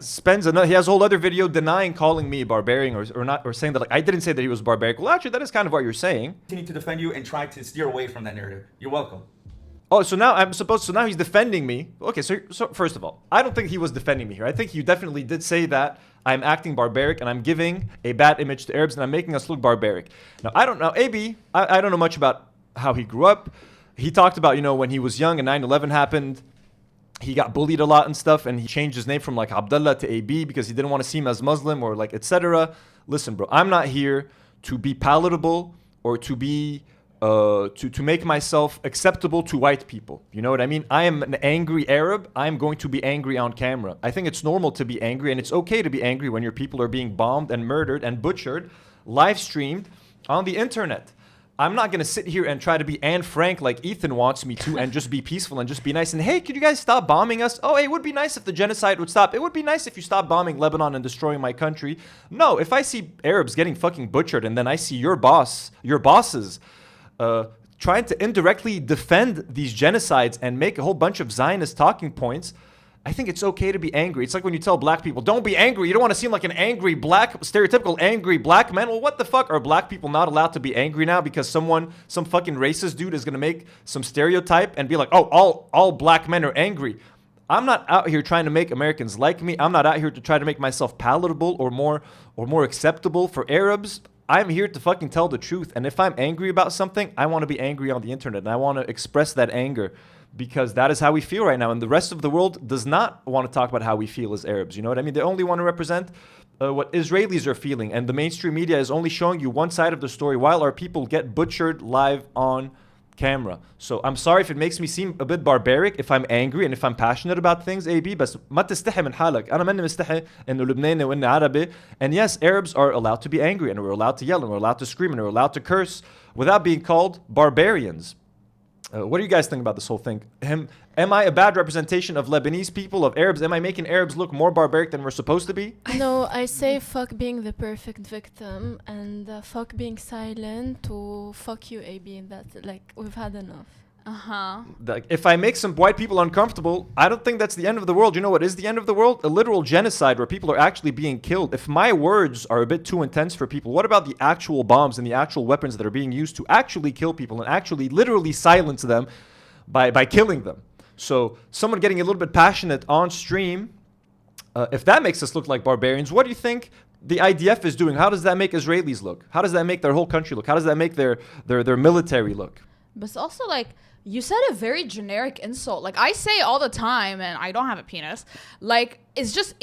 has a whole other video denying calling me barbarian or saying that like I didn't say that he was barbaric. Well, actually, that is kind of what you're saying. Continue to defend you and try to steer away from that narrative. You're welcome. Oh, so now now he's defending me. Okay, so first of all, I don't think he was defending me here. I think he definitely did say that I'm acting barbaric and I'm giving a bad image to Arabs and I'm making us look barbaric. Now, I don't know, AB, I don't know much about how he grew up. He talked about, you know, when he was young and 9/11 happened, he got bullied a lot and stuff, and he changed his name from like Abdullah to AB because he didn't want to seem as Muslim or like etc. Listen, bro, I'm not here to be palatable or to be to make myself acceptable to white people. You know what I mean? I am an angry Arab. I'm going to be angry on camera. I think it's normal to be angry, and it's okay to be angry when your people are being bombed and murdered and butchered, live streamed on the internet. I'm not gonna sit here and try to be Anne Frank like Ethan wants me to and just be peaceful and just be nice and hey, could you guys stop bombing us? Oh, it would be nice if the genocide would stop. It would be nice if you stopped bombing Lebanon and destroying my country. No, if I see Arabs getting fucking butchered and then I see your bosses trying to indirectly defend these genocides and make a whole bunch of Zionist talking points, I think it's okay to be angry. It's like when you tell black people, don't be angry. You don't want to seem like an angry black, stereotypical angry black man. Well, what the fuck? Are black people not allowed to be angry now because some fucking racist dude is going to make some stereotype and be like, oh, all black men are angry. I'm not out here trying to make Americans like me. I'm not out here to try to make myself palatable or more acceptable for Arabs. I'm here to fucking tell the truth. And if I'm angry about something, I want to be angry on the internet and I want to express that anger. Because that is how we feel right now. And the rest of the world does not want to talk about how we feel as Arabs. You know what I mean? They only want to represent what Israelis are feeling. And the mainstream media is only showing you one side of the story while our people get butchered live on camera. So I'm sorry if it makes me seem a bit barbaric, if I'm angry and if I'm passionate about things, AB, بس ما تستحي من حالك. أنا ماني مستحي إنه لبناني وإني عربي. And yes, Arabs are allowed to be angry and we're allowed to yell and we're allowed to scream and we're allowed to curse without being called barbarians. What do you guys think about this whole thing? Am I a bad representation of Lebanese people, of Arabs? Am I making Arabs look more barbaric than we're supposed to be? No, I say fuck being the perfect victim and fuck being silent to fuck you, AB. That's like, we've had enough. Like, if I make some white people uncomfortable, I don't think that's the end of the world. You know what is the end of the world? A literal genocide where people are actually being killed. If my words are a bit too intense for people, what about the actual bombs and the actual weapons that are being used to actually kill people and actually literally silence them by killing them? So someone getting a little bit passionate on stream, if that makes us look like barbarians, what do you think the IDF is doing? How does that make Israelis look? How does that make their whole country look? How does that make their military look? But also, like, you said a very generic insult. Like, I say all the time, and I don't have a penis. Like, it's just,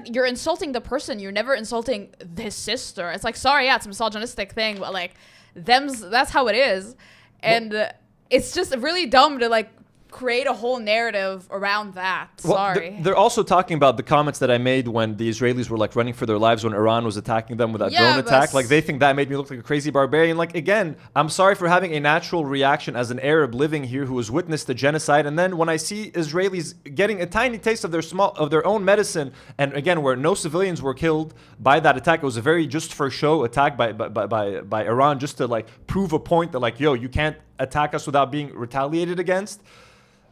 you're insulting the person. You're never insulting his sister. It's like, sorry, yeah, it's a misogynistic thing, but, like, that's how it is. And it's just really dumb to, like, create a whole narrative around that. Sorry. Well, they're also talking about the comments that I made when the Israelis were like running for their lives when Iran was attacking them with that drone attack. Like, they think that made me look like a crazy barbarian. Like, again, I'm sorry for having a natural reaction as an Arab living here who has witnessed the genocide. And then when I see Israelis getting a tiny taste of their own medicine, and again, where no civilians were killed by that attack, it was a very just for show attack by Iran, just to like prove a point that like, yo, you can't attack us without being retaliated against.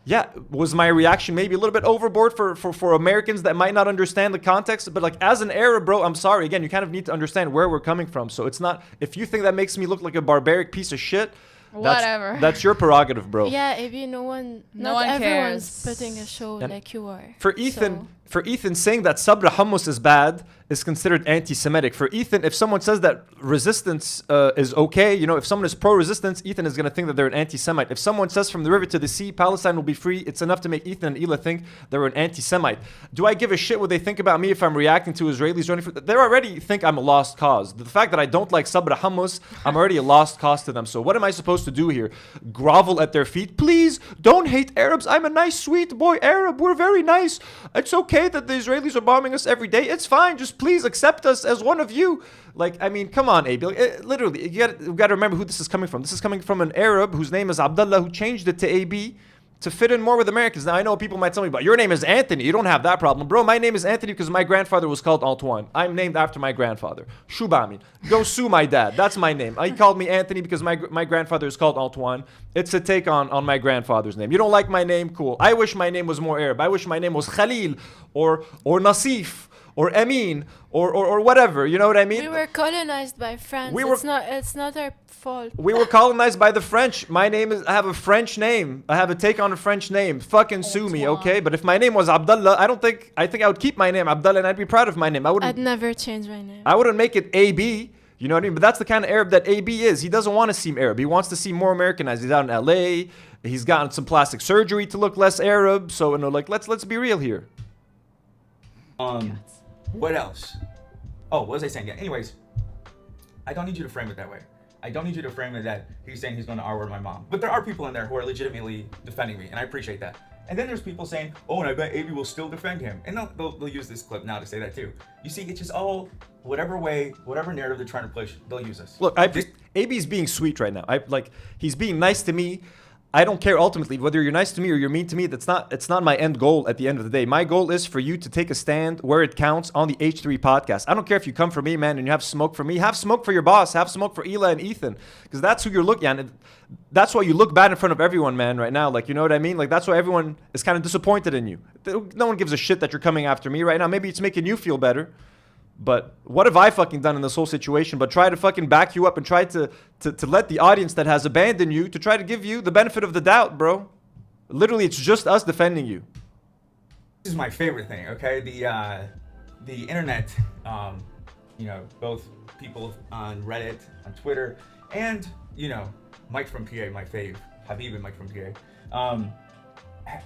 Yeah, was my reaction maybe a little bit overboard for Americans that might not understand the context? But like, as an Arab, bro, I'm sorry. Again, you kind of need to understand where we're coming from. So it's not, if you think that makes me look like a barbaric piece of shit, whatever. That's your prerogative, bro. Yeah, AB, not everyone's cares. putting a show And like you are. For Ethan saying that sabra hummus is bad is considered anti-Semitic. For Ethan, if someone says that resistance is okay, you know, if someone is pro-resistance, Ethan is going to think that they're an anti-Semite. If someone says from the river to the sea, Palestine will be free, it's enough to make Ethan and Hila think they're an anti-Semite. Do I give a shit what they think about me if I'm reacting to Israelis or anything? They already think I'm a lost cause. The fact that I don't like sabra hummus, I'm already a lost cause to them. So what am I supposed to do here? Grovel at their feet? Please, don't hate Arabs. I'm a nice, sweet boy Arab. We're very nice. It's okay that the Israelis are bombing us every day. It's fine. Just please accept us as one of you. Like, I mean, come on, AB. Like, literally, you got to remember who this is coming from. This is coming from an Arab whose name is Abdullah, who changed it to AB to fit in more with Americans. Now, I know people might tell me, but your name is Anthony. You don't have that problem. Bro, my name is Anthony because my grandfather was called Antoine. I'm named after my grandfather. Shubami. Go sue my dad. That's my name. He called me Anthony because my grandfather is called Antoine. It's a take on my grandfather's name. You don't like my name? Cool. I wish my name was more Arab. I wish my name was Khalil or Nasif or Amin or whatever. You know what I mean? We were colonized by France. It's not our fault. We were colonized by the French. I have a French name. I have a take on a French name. Fucking sue me, okay? But if my name was Abdullah, I think I would keep my name Abdullah and I'd be proud of my name. I'd never change my name. I wouldn't make it AB. You know what I mean? But that's the kind of Arab that AB is. He doesn't want to seem Arab. He wants to seem more Americanized. He's out in LA. He's gotten some plastic surgery to look less Arab. So, you know, like, let's be real here. What else? Oh, what was I saying? Yeah, anyways, I don't need you to frame it that way. I don't need you to frame it that he's saying he's going to R-word my mom. But there are people in there who are legitimately defending me, and I appreciate that. And then there's people saying, oh, and I bet AB will still defend him. And they'll use this clip now to say that too. You see, it's just all whatever way, whatever narrative they're trying to push, they'll use us. Look, AB's being sweet right now. He's being nice to me. I don't care ultimately whether you're nice to me or you're mean to me. It's not my end goal at the end of the day. My goal is for you to take a stand where it counts on the H3 podcast. I don't care if you come for me, man, and you have smoke for me. Have smoke for your boss. Have smoke for Hila and Ethan, because that's who you're looking at. And that's why you look bad in front of everyone, man, right now. Like, you know what I mean? Like, that's why everyone is kind of disappointed in you. No one gives a shit that you're coming after me right now. Maybe it's making you feel better. But what have I fucking done in this whole situation but try to fucking back you up and try to let the audience that has abandoned you to try to give you the benefit of the doubt, bro? Literally, it's just us defending you. This is my favorite thing, okay? The internet, you know, both people on Reddit, on Twitter, and, you know, Mike from PA, my fave, Habib and Mike from PA.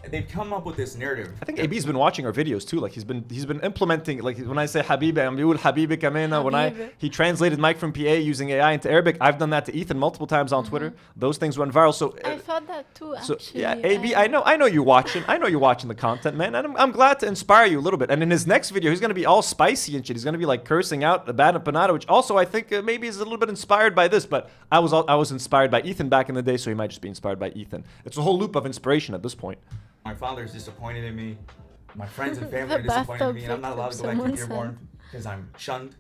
They've come up with this narrative. I think AB's been watching our videos too. Like he's been implementing. Like when I say Habibi, I'm Yul Habibi Kamena. When he translated Mike from PA using AI into Arabic, I've done that to Ethan multiple times on Twitter. Those things went viral. So I thought that too. Actually, so yeah, AB, I know you're watching. I know you're watching the content, man. And I'm glad to inspire you a little bit. And in his next video, he's gonna be all spicy and shit. He's gonna be like cursing out Abana Panada, which also I think maybe is a little bit inspired by this. But I was inspired by Ethan back in the day, so he might just be inspired by Ethan. It's a whole loop of inspiration at this point. My father is disappointed in me. My friends and family are disappointed in me, and I'm not allowed to go back to Dearborn because I'm shunned.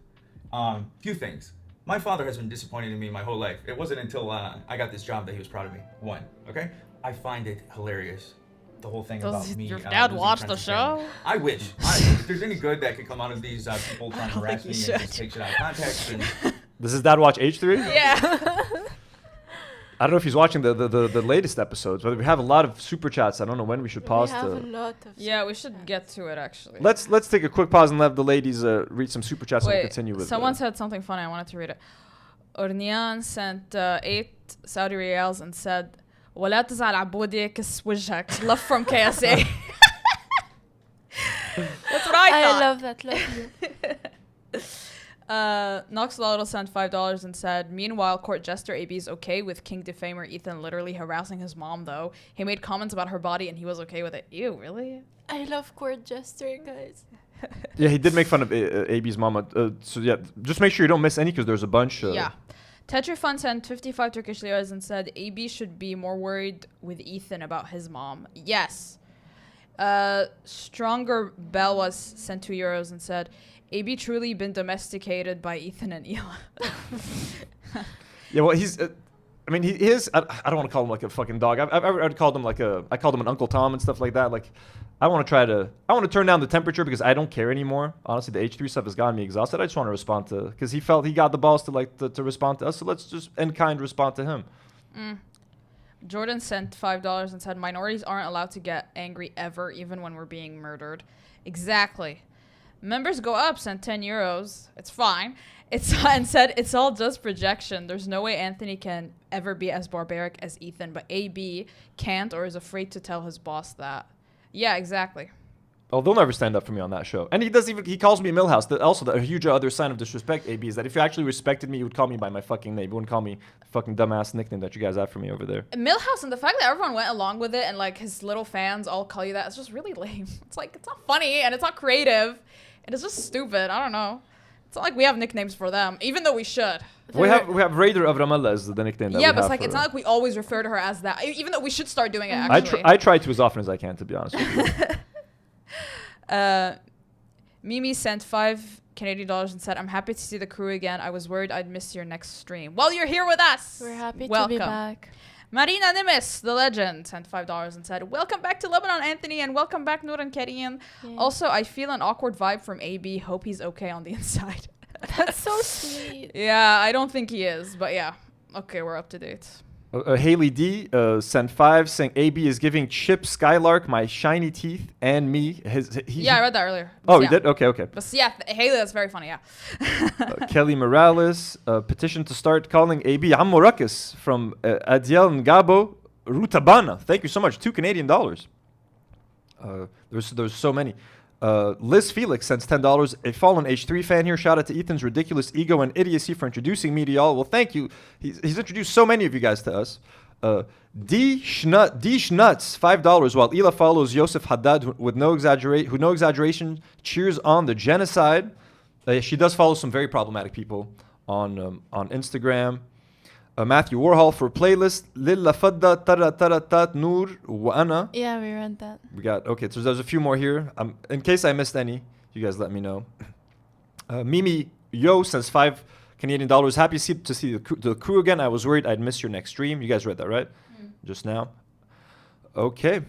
Few things. My father has been disappointed in me my whole life. It wasn't until I got this job that he was proud of me. One, okay? I find it hilarious. The whole thing about me. Your dad watch the show? I wish. If there's any good that could come out of these people trying to harass me and just take shit out of context. And Does his dad watch H3? Yeah. I don't know if he's watching the latest episodes, but we have a lot of super chats. I don't know when we should pause. We have a lot of. Yeah, we should get to it actually. Let's take a quick pause and let the ladies read some super chats. Wait, and we'll continue with. Someone said something funny. I wanted to read it. Ornian sent 8 Saudi riyals and said, "ولا تزعل عبودي كس وجهك." Love from KSA. That's what I thought. I love that. Love you. Noxolotl sent $5 and said, "Meanwhile, court jester AB is okay with King Defamer Ethan literally harassing his mom, though. He made comments about her body and he was okay with it." Ew, really? I love court jester, guys. Yeah, he did make fun of AB's mama. So yeah, just make sure you don't miss any because there's a bunch. Yeah. Tetrafun sent 55 Turkish liras and said, "AB should be more worried with Ethan about his mom." Yes. Stronger Belwas sent €2 and said, "AB truly been domesticated by Ethan and Hila." Yeah, well, he's. I mean, he is. I don't want to call him like a fucking dog. I'd called him like I called him an Uncle Tom and stuff like that. Like, I want to turn down the temperature because I don't care anymore. Honestly, the H3 stuff has gotten me exhausted. I just want to respond to because he felt he got the balls to respond to us. So let's just in kind respond to him. Jordan sent $5 and said, "Minorities aren't allowed to get angry ever, even when we're being murdered." Exactly. Members go up sent €10. It's fine. And said it's all just projection. There's no way Anthony can ever be as barbaric as Ethan, but AB can't or is afraid to tell his boss that. Yeah, exactly. Oh, they'll never stand up for me on that show. And he calls me Millhouse. A huge other sign of disrespect, AB, is that if you actually respected me, you would call me by my fucking name. You wouldn't call me the fucking dumbass nickname that you guys have for me over there. Millhouse, and the fact that everyone went along with it and like his little fans all call you that, it's just really lame. It's like, it's not funny and it's not creative and it's just stupid. I don't know. It's not like we have nicknames for them, even though we should. We have Raider of Ramallah as the nickname that we have. Yeah, but it's like, it's not like we always refer to her as that, even though we should start doing it actually. I try to as often as I can, to be honest with you. Mimi sent $5 Canadian and said, "I'm happy to see the crew again. I was worried I'd miss your next stream." Well, you're here with us. We're happy Welcome. to be back. Marina Nimis, the legend, sent $5 and said, "Welcome back to Lebanon, Anthony, and welcome back, Nour and Karine. Yeah. Also, I feel an awkward vibe from AB. Hope he's okay on the inside." That's so sweet. Yeah, I don't think he is, but yeah. Okay, we're up to date. Haley D sent 5 saying AB is giving Chip Skylark my shiny teeth and me. Yeah, I read that earlier. Oh, yeah. you did? Okay. But yeah, Haley, that's very funny, yeah. Kelly Morales petition to start calling AB Amorakis from Adiel Ngabo Rutabana. Thank you so much. $2 Canadian. There's so many. Liz Felix sends $10. A fallen H3 fan here. Shout out to Ethan's ridiculous ego and idiocy for introducing me to y'all. Well, thank you. He's introduced so many of you guys to us. D Schnuts, $5. While Hila follows Yosef Haddad, who no exaggeration cheers on the genocide. She does follow some very problematic people on Instagram. Matthew Warhol for playlist. Lilla Fadda Tara Tara Tat Nour Wa Yeah, we read that. We got, okay, so there's a few more here. In case I missed any, you guys let me know. Mimi Yo sends $5 Canadian. Happy to see the crew again. I was worried I'd miss your next stream. You guys read that, right? Just now. Okay.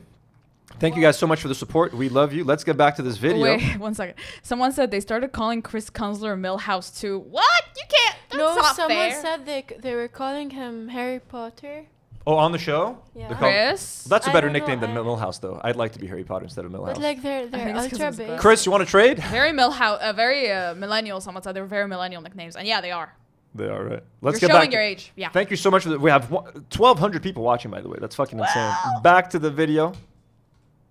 Thank you guys so much for the support. We love you. Let's get back to this video. Wait, 1 second. Someone said they started calling Chris Kunzler Millhouse too. What? You can't. That's No, not someone fair. said they were calling him Harry Potter. Oh, on the show? Yeah. They're called- Chris? That's a I better don't know, nickname than Millhouse, though. I'd like to be Harry Potter instead of Millhouse. But like they're think it's 'cause ultra of his big. glasses. Chris, you want to trade? Very Millhouse, very millennial. Someone said they were very millennial nicknames, and yeah, they are. They are, right. Let's You're get showing back. your age. Yeah. Thank you so much for that. We have 1,200 people watching, by the way. That's fucking insane. Back to the video.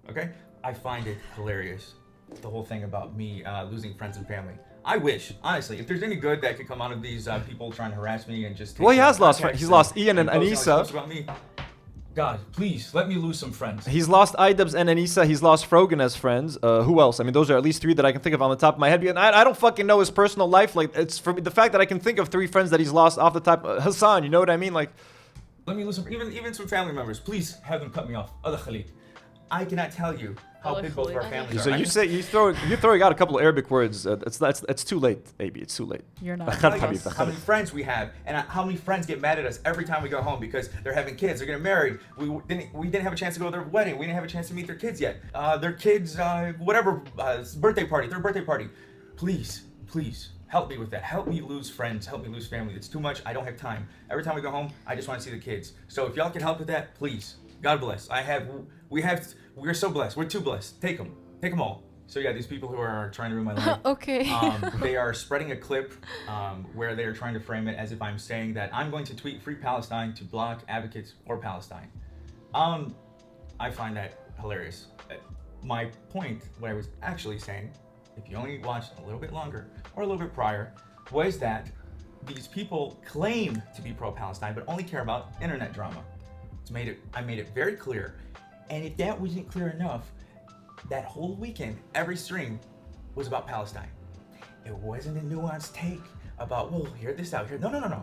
Okay? I find it hilarious, the whole thing about me losing friends and family. I wish, honestly, if there's any good that could come out of these people trying to harass me and just... Well, he has lost context friends. He's lost Ian and posting all these Anissa. posts about me. God, please, let me lose some friends. He's lost Idubs and Anissa. He's lost Frogan as friends. Who else? I mean, those are at least 3 that I can think of on the top of my head. And I don't fucking know his personal life. Like, it's for me, the fact that I can think of 3 friends that he's lost off the top. Hassan, you know what I mean? Like, Let me lose some, even some family members. Please have them cut me off. Other Khalid. I cannot tell you how big both of our families so are. you're throwing out a couple of Arabic words. It's too late, AB. It's too late. You're not. How many friends we have, and how many friends get mad at us every time we go home because they're having kids, they're getting married. We didn't have a chance to go to their wedding. We didn't have a chance to meet their kids yet. Their kids, whatever, birthday party, their birthday party. Please, please help me with that. Help me lose friends. Help me lose family. It's too much. I don't have time. Every time we go home, I just want to see the kids. So if y'all can help with that, please. God bless. We're so blessed. We're too blessed. Take them all. So yeah, these people who are trying to ruin my life. Okay. They are spreading a clip where they are trying to frame it as if I'm saying that I'm going to tweet Free Palestine to block advocates for Palestine. I find that hilarious. My point, what I was actually saying, if you only watched a little bit longer or a little bit prior, was that these people claim to be pro-Palestine but only care about internet drama. I made it very clear. And if that wasn't clear enough, that whole weekend, every stream was about Palestine. It wasn't a nuanced take about, well, hear this out here. No.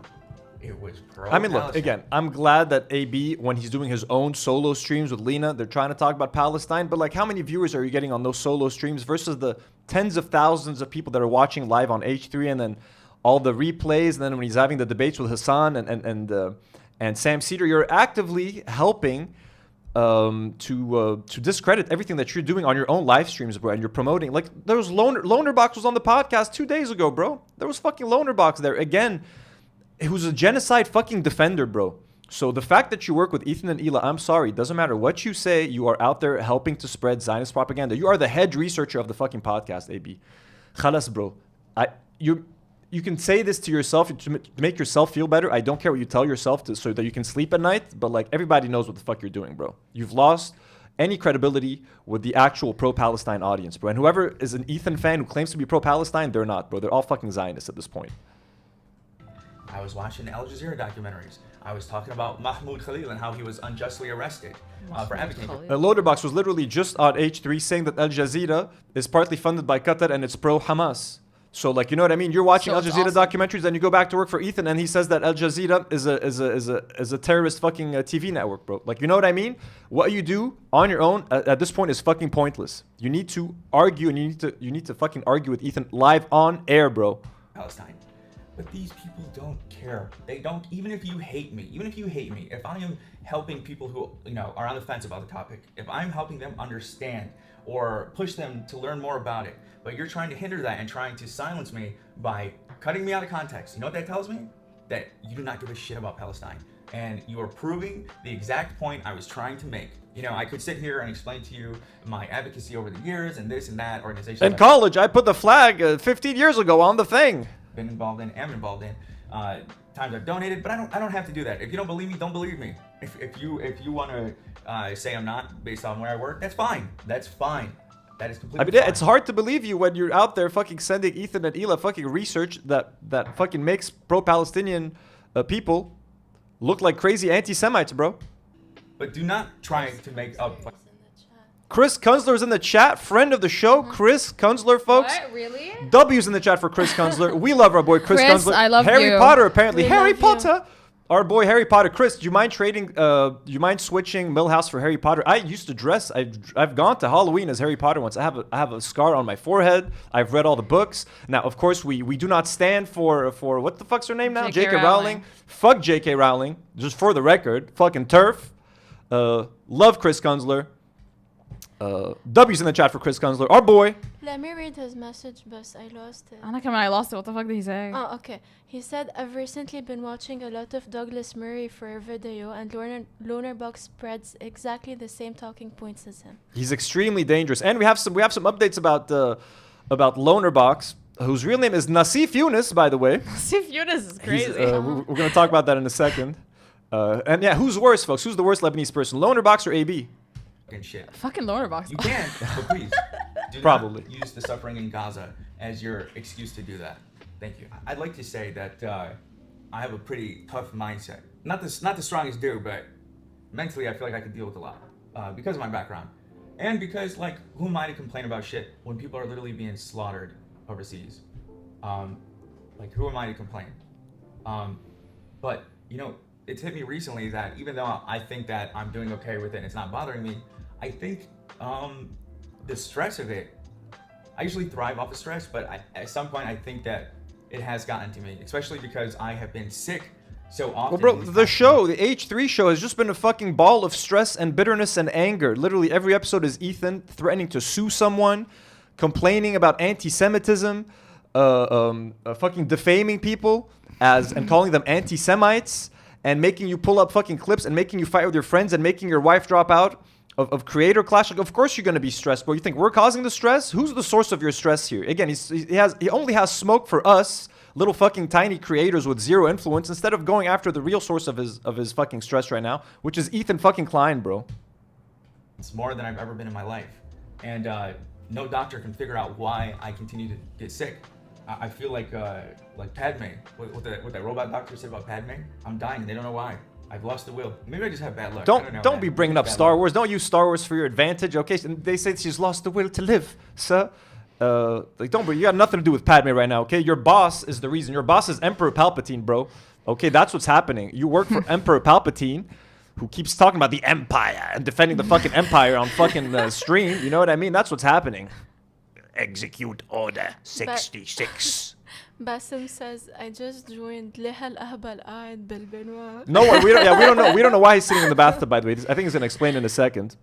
It was pro-Palestine. I mean, look, again, I'm glad that AB, when he's doing his own solo streams with Lena, they're trying to talk about Palestine. But like, how many viewers are you getting on those solo streams versus the tens of thousands of people that are watching live on H3 and then all the replays, and then when he's having the debates with Hassan and Sam Cedar, you're actively helping to discredit everything that you're doing on your own live streams, bro, and you're promoting. Like, there was Lonerbox was on the podcast 2 days ago, bro. There was fucking Lonerbox there again. Who's a genocide fucking defender, bro. So the fact that you work with Ethan and Hila, I'm sorry, it doesn't matter what you say, you are out there helping to spread Zionist propaganda. You are the head researcher of the fucking podcast, AB. Khalas, bro. You can say this to yourself to make yourself feel better. I don't care what you tell yourself so that you can sleep at night, but like, everybody knows what the fuck you're doing, bro. You've lost any credibility with the actual pro-Palestine audience, bro. And whoever is an Ethan fan who claims to be pro-Palestine, they're not, bro. They're all fucking Zionists at this point. I was watching Al Jazeera documentaries. I was talking about Mahmoud Khalil and how he was unjustly arrested for advocating. Loaderbox was literally just on H3 saying that Al Jazeera is partly funded by Qatar and it's pro-Hamas. So, like, you know what I mean? You're watching Al Jazeera documentaries, and you go back to work for Ethan, and he says that Al Jazeera is a terrorist fucking TV network, bro. Like, you know what I mean? What you do on your own at this point is fucking pointless. You need to argue, and you need to fucking argue with Ethan live on air, bro. Palestine. But these people don't care. They don't, even if you hate me, if I am helping people who, are on the fence about the topic, if I'm helping them understand or push them to learn more about it, but you're trying to hinder that and trying to silence me by cutting me out of context, you know what that tells me? That you do not give a shit about Palestine. And you are proving the exact point I was trying to make. I could sit here and explain to you my advocacy over the years and this and that organization. In college, I put the flag 15 years ago on the thing. Am involved in, times I've donated, but I don't have to do that. If you don't believe me, don't believe me. If you want to say I'm not based on where I work, that's fine. That is completely fine. It's hard to believe you when you're out there fucking sending Ethan and Hila fucking research that fucking makes pro-Palestinian people look like crazy anti-Semites, bro. But do not try to make up. Chris Kunzler's in the chat, friend of the show, Chris Kunzler, folks. What? Really? W's in the chat for Chris Kunzler. We love our boy Chris Kunzler. I love Harry you. Potter, apparently. We Harry love Potter. Our boy Harry Potter. Chris, do you mind trading? Do you mind switching Millhouse for Harry Potter? I used to dress. I've gone to Halloween as Harry Potter once. I have a scar on my forehead. I've read all the books. Now, of course, we do not stand for what the fuck's her name now? J.K. J.K. Rowling. Fuck J.K. Rowling. Just for the record, fucking turf. Love Chris Kunzler. W's in the chat for Chris Kunzler. Our boy. Let me read his message, but I lost it. I lost it. What the fuck did he say? Oh, okay. He said, I've recently been watching a lot of Douglas Murray for a video, and Lonerbox spreads exactly the same talking points as him. He's extremely dangerous. And we have some updates about Lonerbox, whose real name is Nassif Yunus, by the way. Nassif Yunus is crazy. We're going to talk about that in a second. And yeah, who's worse, folks? Who's the worst Lebanese person, Lonerbox or AB? Shit. Fucking Lonerbox. You can, but please do Probably. not use the suffering in Gaza as your excuse to do that. Thank you. I'd like to say that I have a pretty tough mindset. Not the strongest dude, but mentally I feel like I could deal with a lot because of my background, and because like who am I to complain about shit when people are literally being slaughtered overseas? Like who am I to complain? But you know, it's hit me recently that even though I think that I'm doing okay with it and it's not bothering me, I think the stress of it, I usually thrive off of stress, but at some point I think that it has gotten to me, especially because I have been sick so often. Well, bro, the H3 show has just been a fucking ball of stress and bitterness and anger. Literally every episode is Ethan threatening to sue someone, complaining about anti-Semitism, fucking defaming people and calling them anti-Semites, and making you pull up fucking clips and making you fight with your friends and making your wife drop out of creator clash. Like, of course you're gonna be stressed, bro. You think we're causing the stress? Who's the source of your stress here? Again, he only has smoke for us, little fucking tiny creators with zero influence, instead of going after the real source of his fucking stress right now, which is Ethan fucking Klein, bro. It's more than I've ever been in my life, and no doctor can figure out why I continue to get sick. I feel like Padme, what that robot doctor said about Padme. I'm dying. They don't know why. I've lost the will. Maybe I just have bad luck. Don't be bringing up Star Wars. Don't use Star Wars for your advantage, okay? And they say she's lost the will to live, sir. You got nothing to do with Padme right now, okay? Your boss is the reason. Your boss is Emperor Palpatine, bro. Okay, that's what's happening. You work for Emperor Palpatine, who keeps talking about the Empire and defending the fucking Empire on fucking stream. You know what I mean? That's what's happening. Execute Order 66. Basim says, I just joined. ليه هالأهبل قاعد بالبنوة. No, we don't know. We don't know why he's sitting in the bathtub, by the way. I think he's gonna explain in a second.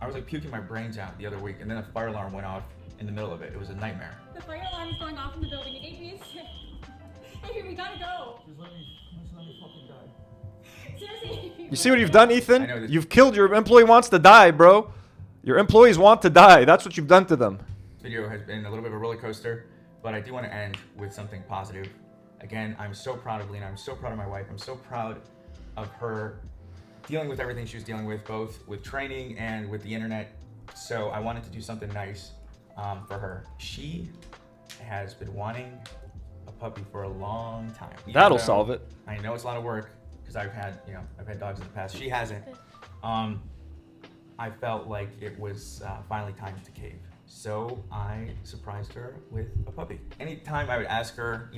I was like puking my brains out the other week, and then a fire alarm went off in the middle of it. It was a nightmare. The fire alarm is going off in the building. It gave me a sick. Hey, we gotta go. Just let me fucking die. Seriously. You see what you've done, Ethan? You've killed your employee wants to die, bro. Your employees want to die. That's what you've done to them. This video has been a little bit of a roller coaster, but I do want to end with something positive. Again, I'm so proud of Lena. I'm so proud of my wife. I'm so proud of her dealing with everything she was dealing with, both with training and with the internet. So I wanted to do something nice for her. She has been wanting a puppy for a long time. That'll solve it. I know it's a lot of work because I've had dogs in the past. She hasn't. I felt like it was finally time to cave. So I surprised her with a puppy. Anytime I would ask her,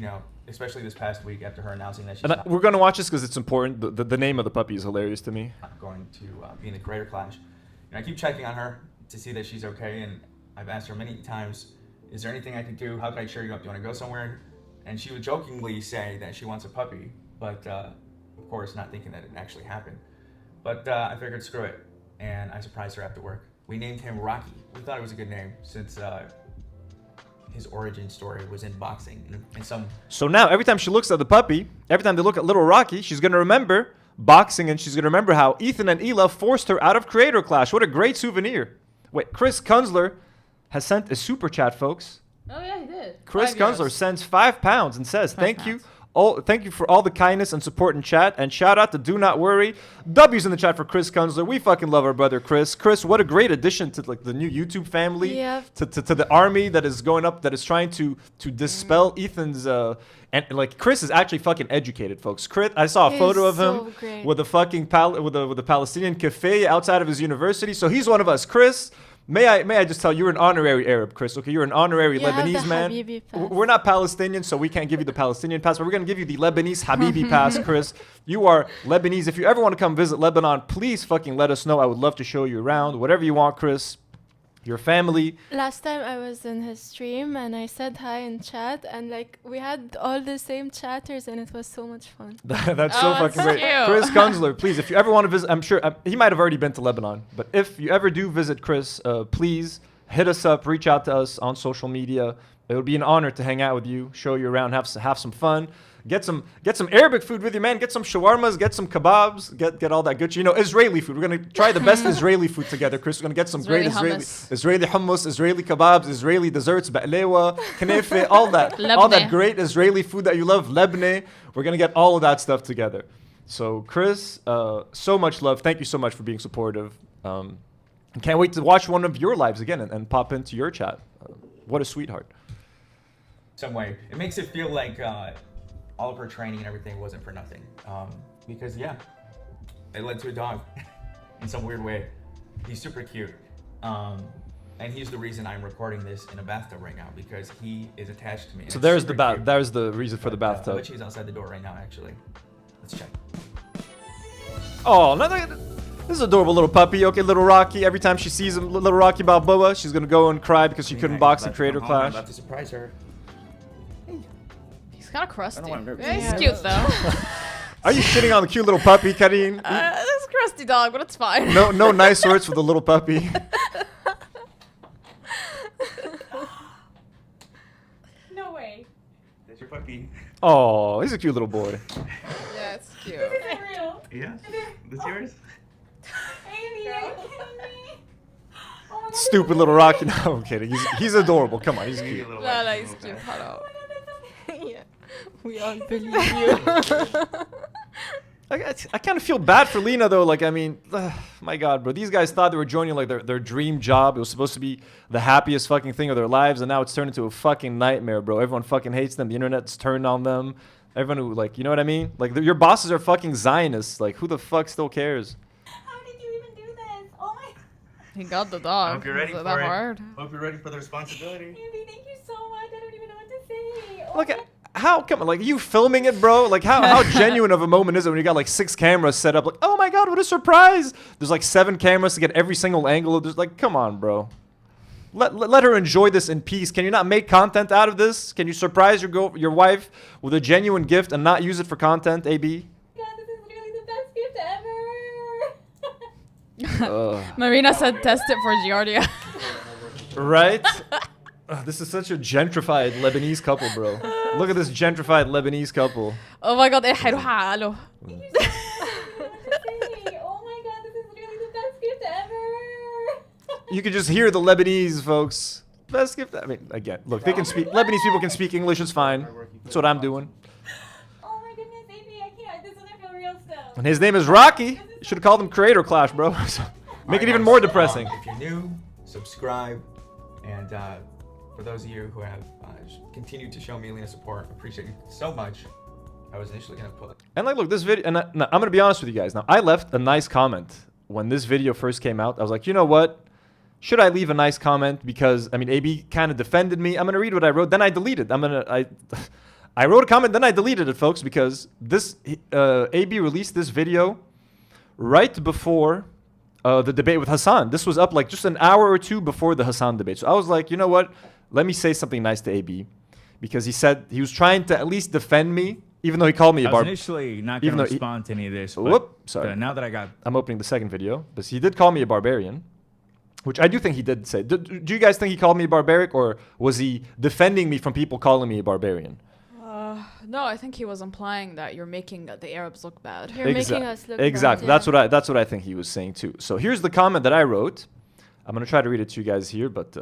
especially this past week after her announcing that she's we're going to watch this because it's important. The name of the puppy is hilarious to me. not going to be in the creator clash. And I keep checking on her to see that she's okay. And I've asked her many times, is there anything I can do? How can I cheer you up? Do you want to go somewhere? And she would jokingly say that she wants a puppy, but of course not thinking that it actually happened. But I figured, screw it. And I surprised her after work. We named him Rocky. We thought it was a good name since his origin story was in boxing. So now, every time she looks at the puppy, every time they look at little Rocky, she's going to remember boxing, and she's going to remember how Ethan and Hila forced her out of Creator Clash. What a great souvenir. Wait, Chris Kunzler has sent a super chat, folks. Oh, yeah, he did. Chris Kunzler sends £5 and says, thank you Thank you for all the kindness and support in chat. And shout out to Do Not Worry. W's in the chat for Chris Kunzler. We fucking love our brother Chris. Chris, what a great addition to like the new YouTube family. Yeah. To the army that is going up, that is trying to dispel Ethan's and like Chris is actually fucking educated, folks. Chris, I saw a photo of him with a fucking with the Palestinian cafe outside of his university. So he's one of us. Chris, may I just tell you, you're an honorary Arab, Chris. Okay, you're an honorary Lebanese man. We're not Palestinian, so we can't give you the Palestinian pass, but we're gonna give you the Lebanese Habibi pass, Chris. You are Lebanese. If you ever want to come visit Lebanon, please fucking let us know. I would love to show you around. Whatever you want, Chris. Your family. Last time I was in his stream and I said hi in chat, and like we had all the same chatters and it was so much fun. That's so fucking great. Chris Kunzler, please, if you ever want to visit, I'm sure he might have already been to Lebanon, but if you ever do visit Chris, please hit us up, reach out to us on social media. It would be an honor to hang out with you, show you around, have some fun. Get some Arabic food with you, man. Get some shawarmas, get some kebabs, get all that good. You know, Israeli food. We're gonna try the best Israeli food together, Chris. We're gonna get some great Israeli hummus, Israeli kebabs, Israeli desserts, ba'lewa, knefe, all that great Israeli food that you love, lebne. We're gonna get all of that stuff together. So, Chris, so much love. Thank you so much for being supportive. Can't wait to watch one of your lives again and pop into your chat. What a sweetheart. Some way, it makes it feel like. All of her training and everything wasn't for nothing. Because yeah, it led to a dog in some weird way. He's super cute. And he's the reason I'm recording this in a bathtub right now, because he is attached to me. So there's the reason for the bathtub. I bet she's outside the door right now, actually. Let's check. Oh, this is adorable little puppy. Okay, little Rocky. Every time she sees him, little Rocky Balboa, she's gonna go and cry because she couldn't box the Creator Clash. I'm about to surprise her. Kind of crusty. He's cute though. Are you shitting on the cute little puppy, Karine? It's a crusty dog, but it's fine. No nice words for the little puppy. No way. That's your puppy. Oh, he's a cute little boy. Yeah, it's cute. This isn't real. Yeah, that's yours. Amy, are you kidding me? Oh my God, Stupid little Rocky. No, I'm kidding. He's adorable. Come on, he's cute. No, he's cute. Hello. Yeah, we all believe you. I kind of feel bad for Lena though. Like, I mean, my God, bro. These guys thought they were joining like their dream job. It was supposed to be the happiest fucking thing of their lives, and now it's turned into a fucking nightmare, bro. Everyone fucking hates them. The internet's turned on them. Everyone who, like, you know what I mean? Like, your bosses are fucking Zionists. Like, who the fuck still cares? How did you even do this? Oh my. He got the dog. Hope you're ready Was for it that it. hard? Hope you're ready for the responsibility. Amy, thank you so much. I don't even know what to say. Oh Look at. How come? Like, are you filming it, bro? Like, how genuine of a moment is it when you got like 6 cameras set up? Like, oh my God, what a surprise! There's like 7 cameras to get every single angle. There's like, come on, bro. Let her enjoy this in peace. Can you not make content out of this? Can you surprise your wife with a genuine gift and not use it for content, AB? God, this is literally the best gift ever. Marina said test it for Giardia. Right? This is such a gentrified Lebanese couple, bro. Look at this gentrified Lebanese couple. Oh my God, حلو حاله. Oh my God, this is literally the best gift ever. You can just hear the Lebanese folks. Best gift. I mean, again, look, they can speak. Lebanese people can speak English. It's fine. That's what I'm doing. Oh my goodness, Amy, I can't. This doesn't feel real still. And his name is Rocky. You should have called him Creator Clash, bro. Make it even more depressing. If you're new, subscribe, and for those of you who have continued to show me Lena support, appreciate you so much. I was initially gonna put. And like, look, this video, and I'm gonna be honest with you guys. Now, I left a nice comment when this video first came out. I was like, you know what? Should I leave a nice comment? Because I mean, AB kind of defended me. I'm gonna read what I wrote. Then I deleted. I wrote a comment. Then I deleted it, folks, because this AB released this video right before the debate with Hassan. This was up like just an hour or 2 before the Hassan debate. So I was like, you know what? Let me say something nice to AB, because he said he was trying to at least defend me, even though he called me a I was initially not going to respond to any of this. Whoop, sorry. Now that I'm opening the second video, but he did call me a barbarian, which I do think he did say. Do you guys think he called me a barbaric, or was he defending me from people calling me a barbarian? No, I think he was implying that you're making the Arabs look bad. You're making us look exactly. bad. That's what I think he was saying too. So here's the comment that I wrote. I'm gonna try to read it to you guys here, but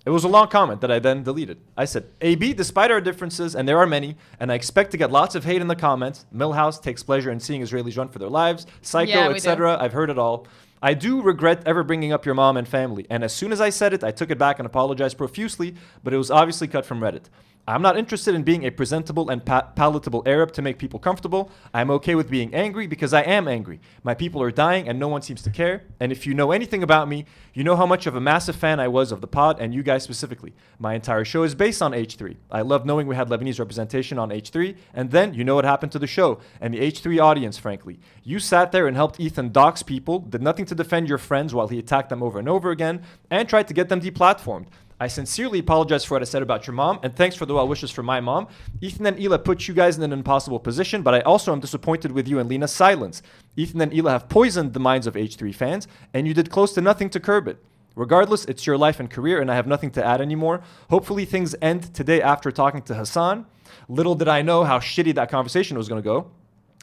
It was a long comment that I then deleted. I said, AB, despite our differences, and there are many, and I expect to get lots of hate in the comments, Millhouse takes pleasure in seeing Israelis run for their lives, Psycho, Yeah, we etc. I've heard it all. I do regret ever bringing up your mom and family, and as soon as I said it, I took it back and apologized profusely, but it was obviously cut from Reddit. I'm not interested in being a presentable and palatable Arab to make people comfortable. I'm okay with being angry because I am angry. My people are dying and no one seems to care. And if you know anything about me, you know how much of a massive fan I was of the pod and you guys specifically. My entire show is based on H3. I love knowing we had Lebanese representation on H3. And then you know what happened to the show and the H3 audience, frankly. You sat there and helped Ethan dox people, did nothing to defend your friends while he attacked them over and over again, and tried to get them deplatformed. I sincerely apologize for what I said about your mom, and thanks for the well wishes for my mom. Ethan and Hila put you guys in an impossible position, but I also am disappointed with you and Lena's silence. Ethan and Hila have poisoned the minds of H3 fans, and you did close to nothing to curb it. Regardless, it's your life and career, and I have nothing to add anymore. Hopefully things end today after talking to Hassan. Little did I know how shitty that conversation was going to go.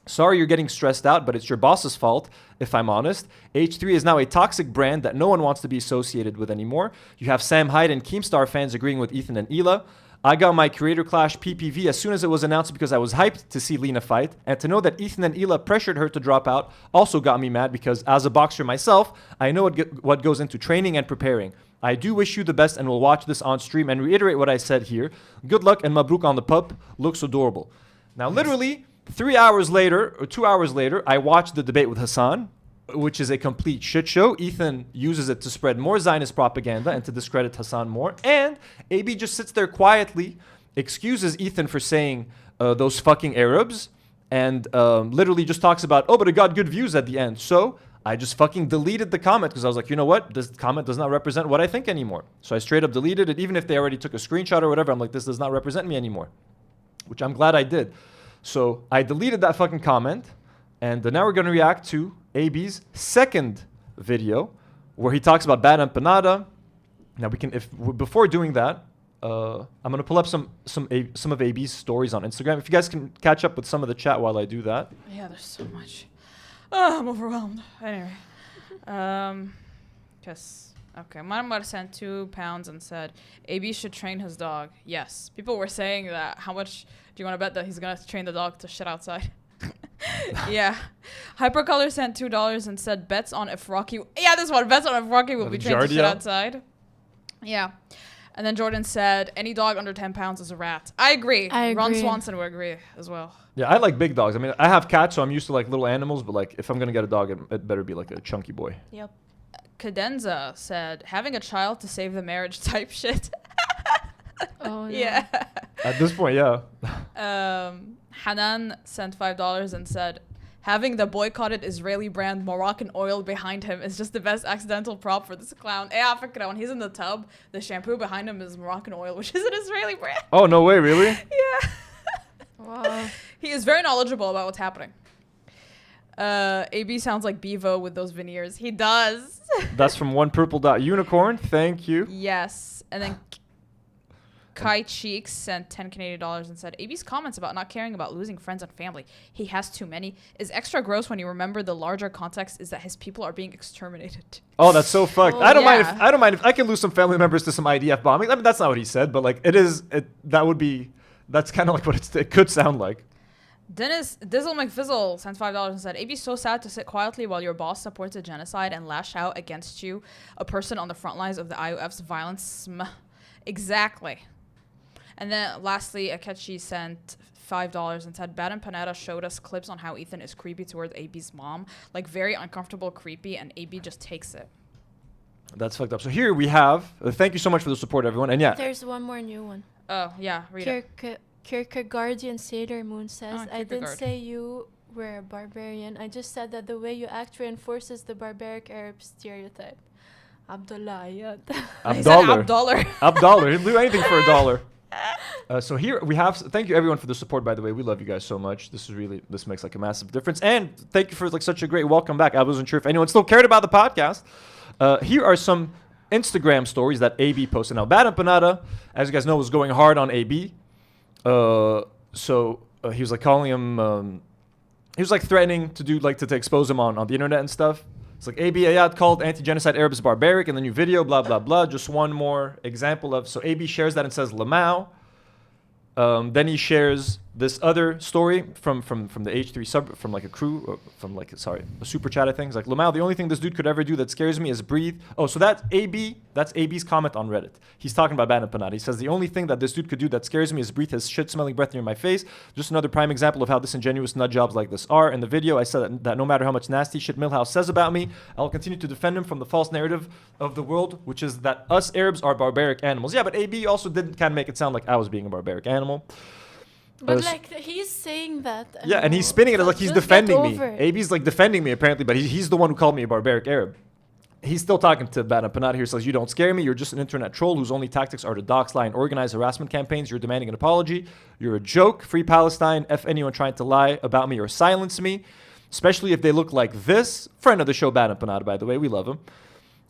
Sorry you're getting stressed out, but it's your boss's fault, if I'm honest. H3 is now a toxic brand that no one wants to be associated with anymore. You have Sam Hyde and Keemstar fans agreeing with Ethan and Hila. I got my Creator Clash PPV as soon as it was announced because I was hyped to see Lena fight. And to know that Ethan and Hila pressured her to drop out also got me mad because as a boxer myself, I know what goes into training and preparing. I do wish you the best and will watch this on stream and reiterate what I said here. Good luck and Mabruk on the pup. Looks adorable. Now, literally, 3 hours later, or 2 hours later, I watched the debate with Hassan, which is a complete shit show. Ethan uses it to spread more Zionist propaganda and to discredit Hassan more. And AB just sits there quietly, excuses Ethan for saying those fucking Arabs, and literally just talks about, oh, but it got good views at the end. So I just fucking deleted the comment because I was like, you know what? This comment does not represent what I think anymore. So I straight up deleted it. Even if they already took a screenshot or whatever, I'm like, this does not represent me anymore, which I'm glad I did. So I deleted that fucking comment, and now we're going to react to AB's second video where he talks about bad empanada. Now we can, before doing that, I'm going to pull up some of AB's stories on Instagram. If you guys can catch up with some of the chat while I do that. Yeah, there's so much. Oh, I'm overwhelmed. Anyway, okay, Manmar sent £2 and said AB should train his dog. Yes, people were saying that. How much do you want to bet that he's gonna train the dog to shit outside? Yeah. Hypercolor sent $2 and said bets on if Rocky. Yeah, this one bets on if Rocky will be trained to shit outside. Yeah. And then Jordan said any dog under 10 pounds is a rat. I agree. Ron Swanson would agree as well. Yeah, I like big dogs. I mean, I have cats, so I'm used to like little animals. But like, if I'm gonna get a dog, it better be like a chunky boy. Yep. Cadenza said having a child to save the marriage type shit. Oh, no. Yeah. At this point, yeah. Hanan sent $5 and said having the boycotted Israeli brand Moroccan oil behind him is just the best accidental prop for this clown. When he's in the tub, the shampoo behind him is Moroccan oil, which is an Israeli brand. Oh, no way, really? Yeah. Wow. He is very knowledgeable about what's happening. AB sounds like Bevo with those veneers. He does. That's from onepurple.unicorn. Thank you. Yes. And then Kai Cheeks sent $10 and said, AB's comments about not caring about losing friends and family, he has too many, is extra gross when you remember the larger context is that his people are being exterminated. Oh, that's so fucked. I don't mind if I can lose some family members to some IDF bombing. I mean, that's not what he said, but like that's kind of like what it could sound like. Dennis Dizzle McFizzle sent $5 and said, AB's so sad to sit quietly while your boss supports a genocide and lash out against you, a person on the front lines of the IOF's violence. Exactly. And then lastly, Akechi sent $5 and said, Bad and Panetta showed us clips on how Ethan is creepy towards AB's mom, like very uncomfortable creepy, and AB just takes it. That's fucked up. So here we have, thank you so much for the support, everyone. And yeah. There's one more new one. Oh, yeah, read it. Kierkegaardian Sailor Moon says, I didn't Kierkegaard. say you were a barbarian. I just said that the way you act reinforces the barbaric Arab stereotype. Abdullah Ayad. Abdullah. He'll do anything for $1. So here we have, thank you everyone for the support, by the way. We love you guys so much. This makes like a massive difference. And thank you for like such a great welcome back. I wasn't sure if anyone still cared about the podcast. Here are some Instagram stories that AB posted. Now, Bad Empanada, as you guys know, was going hard on AB. So he was like calling him, he was like threatening to do like to expose him on the internet and stuff. It's like AB Ayad called anti-genocide Arabs barbaric in the new video, blah, blah, blah. Just one more example of... So AB shares that and says Lamau. Then he shares this other story from the H3 sub, from like a crew, from like, sorry, a super chat, I think. It's like, Lamau, the only thing this dude could ever do that scares me is breathe. Oh, so that's AB's comment on Reddit. He's talking about Ban and Panad. He says, the only thing that this dude could do that scares me is breathe his shit-smelling breath near my face. Just another prime example of how disingenuous nut jobs like this are. In the video, I said that no matter how much nasty shit Milhouse says about me, I'll continue to defend him from the false narrative of the world, which is that us Arabs are barbaric animals. Yeah, but AB also did kind of make it sound like I was being a barbaric animal. But like he's saying that. Yeah, and he's spinning it as like he's defending me. it. AB's like defending me apparently, but he's the one who called me a barbaric Arab. He's still talking to Bana Panad here. Says, you don't scare me. You're just an internet troll whose only tactics are to dox, lie, and organize harassment campaigns. You're demanding an apology. You're a joke. Free Palestine. F anyone trying to lie about me or silence me. Especially if they look like this. Friend of the show, Bana Panad, by the way. We love him.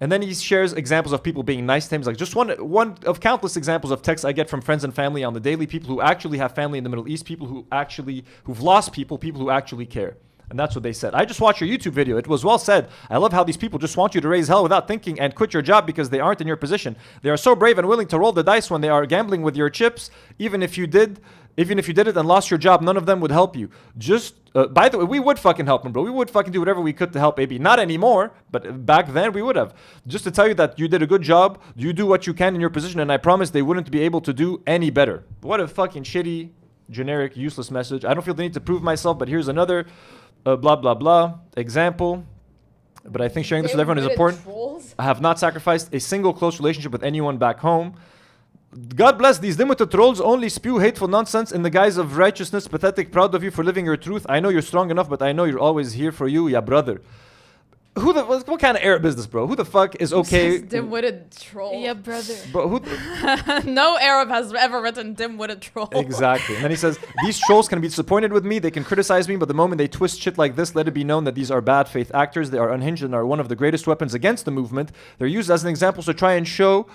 And then he shares examples of people being nice to him. He's like, just one of countless examples of texts I get from friends and family on the daily. People who actually have family in the Middle East. People who've lost people. People who actually care. And that's what they said. I just watched your YouTube video. It was well said. I love how these people just want you to raise hell without thinking and quit your job because they aren't in your position. They are so brave and willing to roll the dice when they are gambling with your chips. Even if you did it and lost your job, none of them would help you. Just, by the way, we would fucking help them, bro. We would fucking do whatever we could to help AB. Not anymore, but back then we would have. Just to tell you that you did a good job. You do what you can in your position, and I promise they wouldn't be able to do any better. What a fucking shitty, generic, useless message. I don't feel the need to prove myself, but here's another blah, blah, blah example. But I think sharing this with everyone is important. I have not sacrificed a single close relationship with anyone back home. God bless these limited trolls only spew hateful nonsense in the guise of righteousness. Pathetic, proud of you for living your truth. I know you're strong enough, but I know you're always here for you, yeah, brother. What kind of Arab business, bro? Who the fuck is okay? Dim-witted troll. Yeah, brother. Bro, no Arab has ever written dim-witted troll. Exactly. And then he says, these trolls can be disappointed with me. They can criticize me, but the moment they twist shit like this, let it be known that these are bad faith actors. They are unhinged and are one of the greatest weapons against the movement. They're used as an example to try and show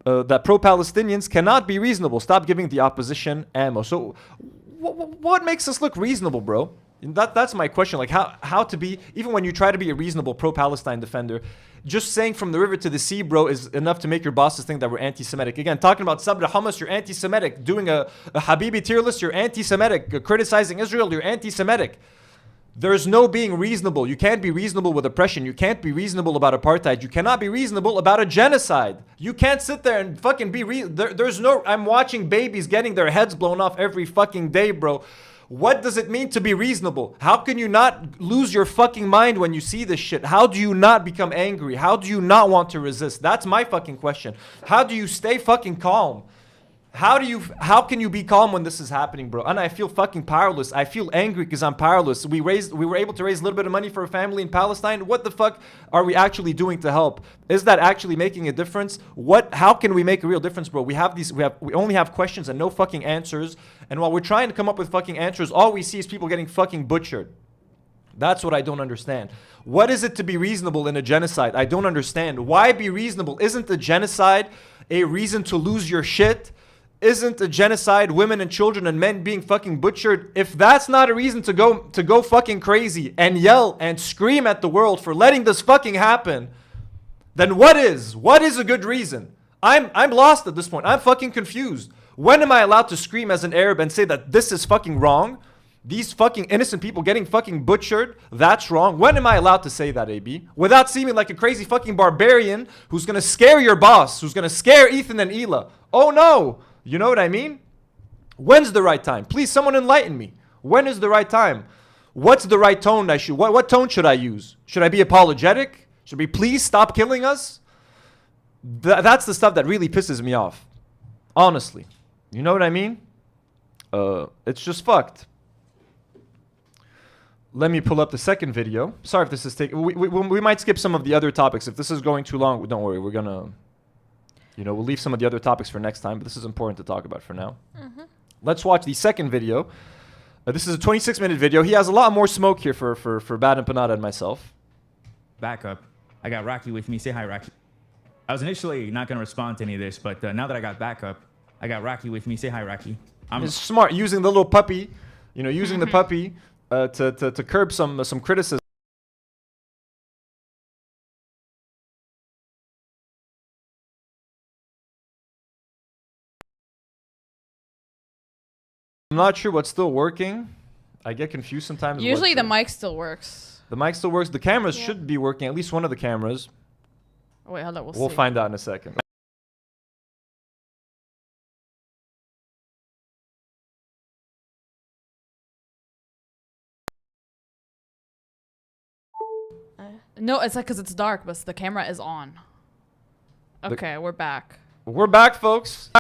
that pro-Palestinians cannot be reasonable. Stop giving the opposition ammo. So what makes us look reasonable, bro? That's my question. Like how to be, even when you try to be a reasonable pro-Palestine defender, just saying from the river to the sea, bro, is enough to make your bosses think that we're anti-Semitic. Again, talking about Sabra Hamas, you're anti-Semitic. Doing a Habibi tier list, you're anti-Semitic. Criticizing Israel, you're anti-Semitic. There's no being reasonable. You can't be reasonable with oppression. You can't be reasonable about apartheid. You cannot be reasonable about a genocide. You can't sit there and fucking be there's no... I'm watching babies getting their heads blown off every fucking day, bro. What does it mean to be reasonable? How can you not lose your fucking mind when you see this shit? How do you not become angry? How do you not want to resist? That's my fucking question. How do you stay fucking calm? How can you be calm when this is happening, bro? And I feel fucking powerless. I feel angry because I'm powerless. We were able to raise a little bit of money for a family in Palestine. What the fuck are we actually doing to help? Is that actually making a difference? How can we make a real difference, bro? We only have questions and no fucking answers. And while we're trying to come up with fucking answers, all we see is people getting fucking butchered. That's what I don't understand. What is it to be reasonable in a genocide? I don't understand. Why be reasonable? Isn't a genocide a reason to lose your shit? Isn't a genocide women and children and men being fucking butchered? If that's not a reason to go fucking crazy and yell and scream at the world for letting this fucking happen, then what is? What is a good reason? I'm lost at this point. I'm fucking confused. When am I allowed to scream as an Arab and say that this is fucking wrong? These fucking innocent people getting fucking butchered, that's wrong. When am I allowed to say that, AB? Without seeming like a crazy fucking barbarian who's gonna scare your boss, who's gonna scare Ethan and Hila. Oh no! You know what I mean? When's the right time? Please, someone enlighten me. When is the right time? What's the right tone I should... What tone should I use? Should I be apologetic? Should we please stop killing us? That's the stuff that really pisses me off. Honestly. You know what I mean? It's just fucked. Let me pull up the second video. Sorry if this is taking... We might skip some of the other topics. If this is going too long, don't worry. We're gonna... we'll leave some of the other topics for next time, but this is important to talk about for now. Let's watch the second video. This is a 26-minute video. He has a lot more smoke here for Bad and Panada and myself. Backup. I got Rocky with me. Say hi, Rocky. I was initially not going to respond to any of this, but now that I got backup, I got Rocky with me. Say hi, Rocky. It's smart, using the little puppy, using the puppy to curb some criticism. I'm not sure what's still working. I get confused sometimes. Usually the mic still works. The mic still works. The cameras should be working. At least one of the cameras. Oh, wait, hold on. We'll see. find out in a second. No, it's like because it's dark, but the camera is on. Okay, we're back. We're back, folks.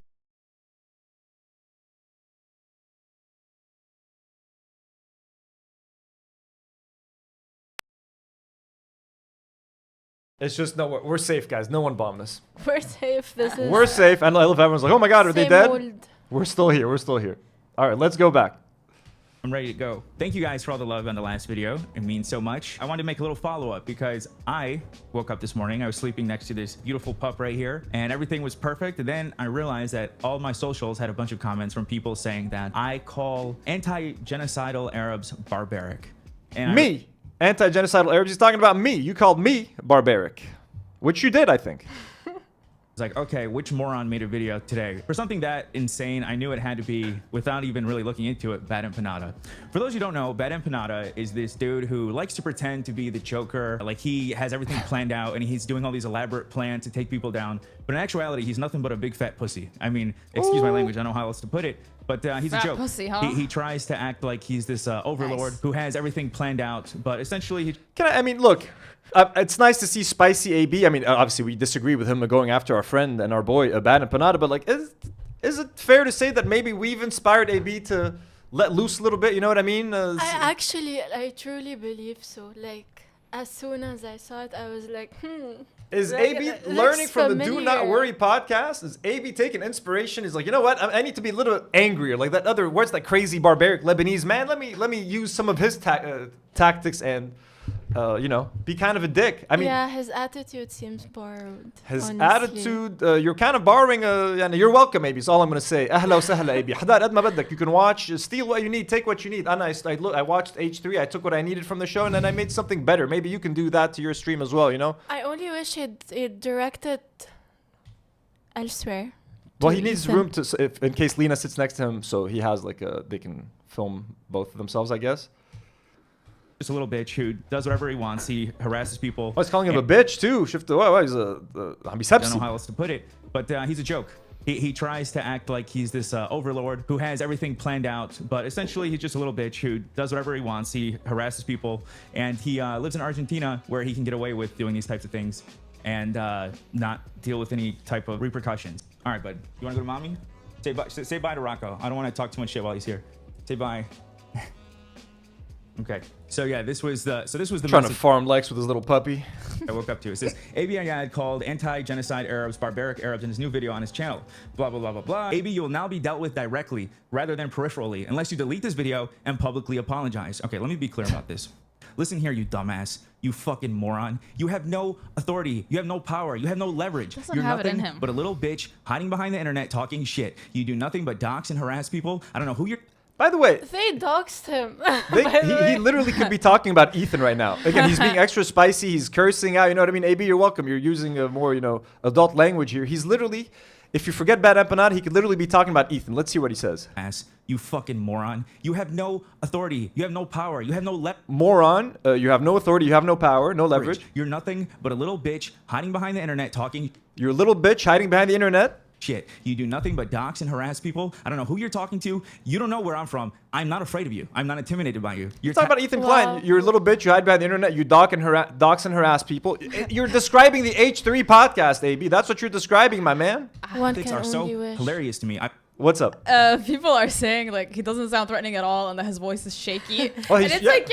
It's just we're safe, guys. No one bombed us. We're safe. This is. We're safe. And I love everyone's like, oh my God, are they Same dead? old. We're still here. We're still here. All right, let's go back. I'm ready to go. Thank you guys for all the love on the last video. It means so much. I wanted to make a little follow-up because I woke up this morning. I was sleeping next to this beautiful pup right here and everything was perfect. And then I realized that all my socials had a bunch of comments from people saying that I call anti-genocidal Arabs barbaric. And Me, anti-genocidal Arabs. He's talking about me. You called me barbaric, which you did, I think. It's like, okay, which moron made a video today? For something that insane, I knew it had to be, without even really looking into it, Bad Empanada. For those who don't know, Bad Empanada is this dude who likes to pretend to be the Joker. Like, he has everything planned out, and he's doing all these elaborate plans to take people down. But in actuality, he's nothing but a big fat pussy. I mean, excuse my language, I don't know how else to put it. But he's Fat a joke. pussy, huh? He tries to act like he's this overlord who has everything planned out, but essentially he... I mean, look, it's nice to see spicy AB. I mean, obviously we disagree with him going after our friend and our boy Bad Empanada, but like, is it fair to say that maybe we've inspired AB to let loose a little bit? You know what I mean? I truly believe so. Like, as soon as I saw it, I was like, Is like, AB it learning looks from the Do Not familiar. Worry podcast? Is AB taking inspiration? He's like, you know what? I need to be a little angrier. Like that other, where's that crazy barbaric Lebanese man? Let me use some of his tactics and, you know, be kind of a dick. I mean, yeah, his attitude seems borrowed. his honestly. attitude, you're kind of borrowing. You're welcome, AB. Is all I'm gonna say. أهلا وسهلا, AB. حضار قد ما بدك. You can watch, steal what you need, take what you need. I watched H3. I took what I needed from the show, and then I made something better. Maybe you can do that to your stream as well. You know. I only wish he'd directed elsewhere. Well, to he needs Ethan. room to, in case Lena sits next to him, so he has like they can film both of themselves, I guess. Just a little bitch who does whatever he wants. He harasses people. Oh, he's calling him a bitch too. Shift to he's I don't know how else to put it, but he's a joke. He tries to act like he's this overlord who has everything planned out, but essentially he's just a little bitch who does whatever he wants. He harasses people, and he lives in Argentina where he can get away with doing these types of things and not deal with any type of repercussions. All right, bud. You want to go to mommy? Say bye to Rocco. I don't want to talk too much shit while he's here. Say bye. Okay. So yeah, this was the trying message to farm likes with his little puppy. I woke up to. It says AB had called anti-genocide Arabs barbaric Arabs in his new video on his channel. Blah blah blah blah blah. AB, you will now be dealt with directly rather than peripherally unless you delete this video and publicly apologize. Okay, let me be clear about this. Listen here, you dumbass. You fucking moron. You have no authority. You have no power. You have no leverage. Doesn't You're have it nothing in him. but a little bitch hiding behind the internet talking shit. You do nothing but dox and harass people. I don't know who you're... By the way, They doxed him. by the he way. literally could be talking about Ethan right now. Again, he's being extra spicy. He's cursing out. You know what I mean? AB, you're welcome. You're using a more, adult language here. He's literally, if you forget Bad Empanada, he could literally be talking about Ethan. Let's see what he says. ass. You fucking moron. You have no authority. You have no power. You have no Moron. You have no authority. You have no power. No leverage. You're nothing but a little bitch hiding behind the internet talking... You're a little bitch hiding behind the internet. Shit. You do nothing but dox and harass people. I don't know who you're talking to. You don't know where I'm from. I'm not afraid of you. I'm not intimidated by you. You're talking about Ethan Klein. You're a little bitch. You hide behind the internet. You dox and harass people. You're describing the H3 podcast, AB. That's what you're describing, my man. One Things can are so only wish. hilarious to me. What's up? People are saying like he doesn't sound threatening at all, and that his voice is shaky. Well, and he's- it's yeah. like,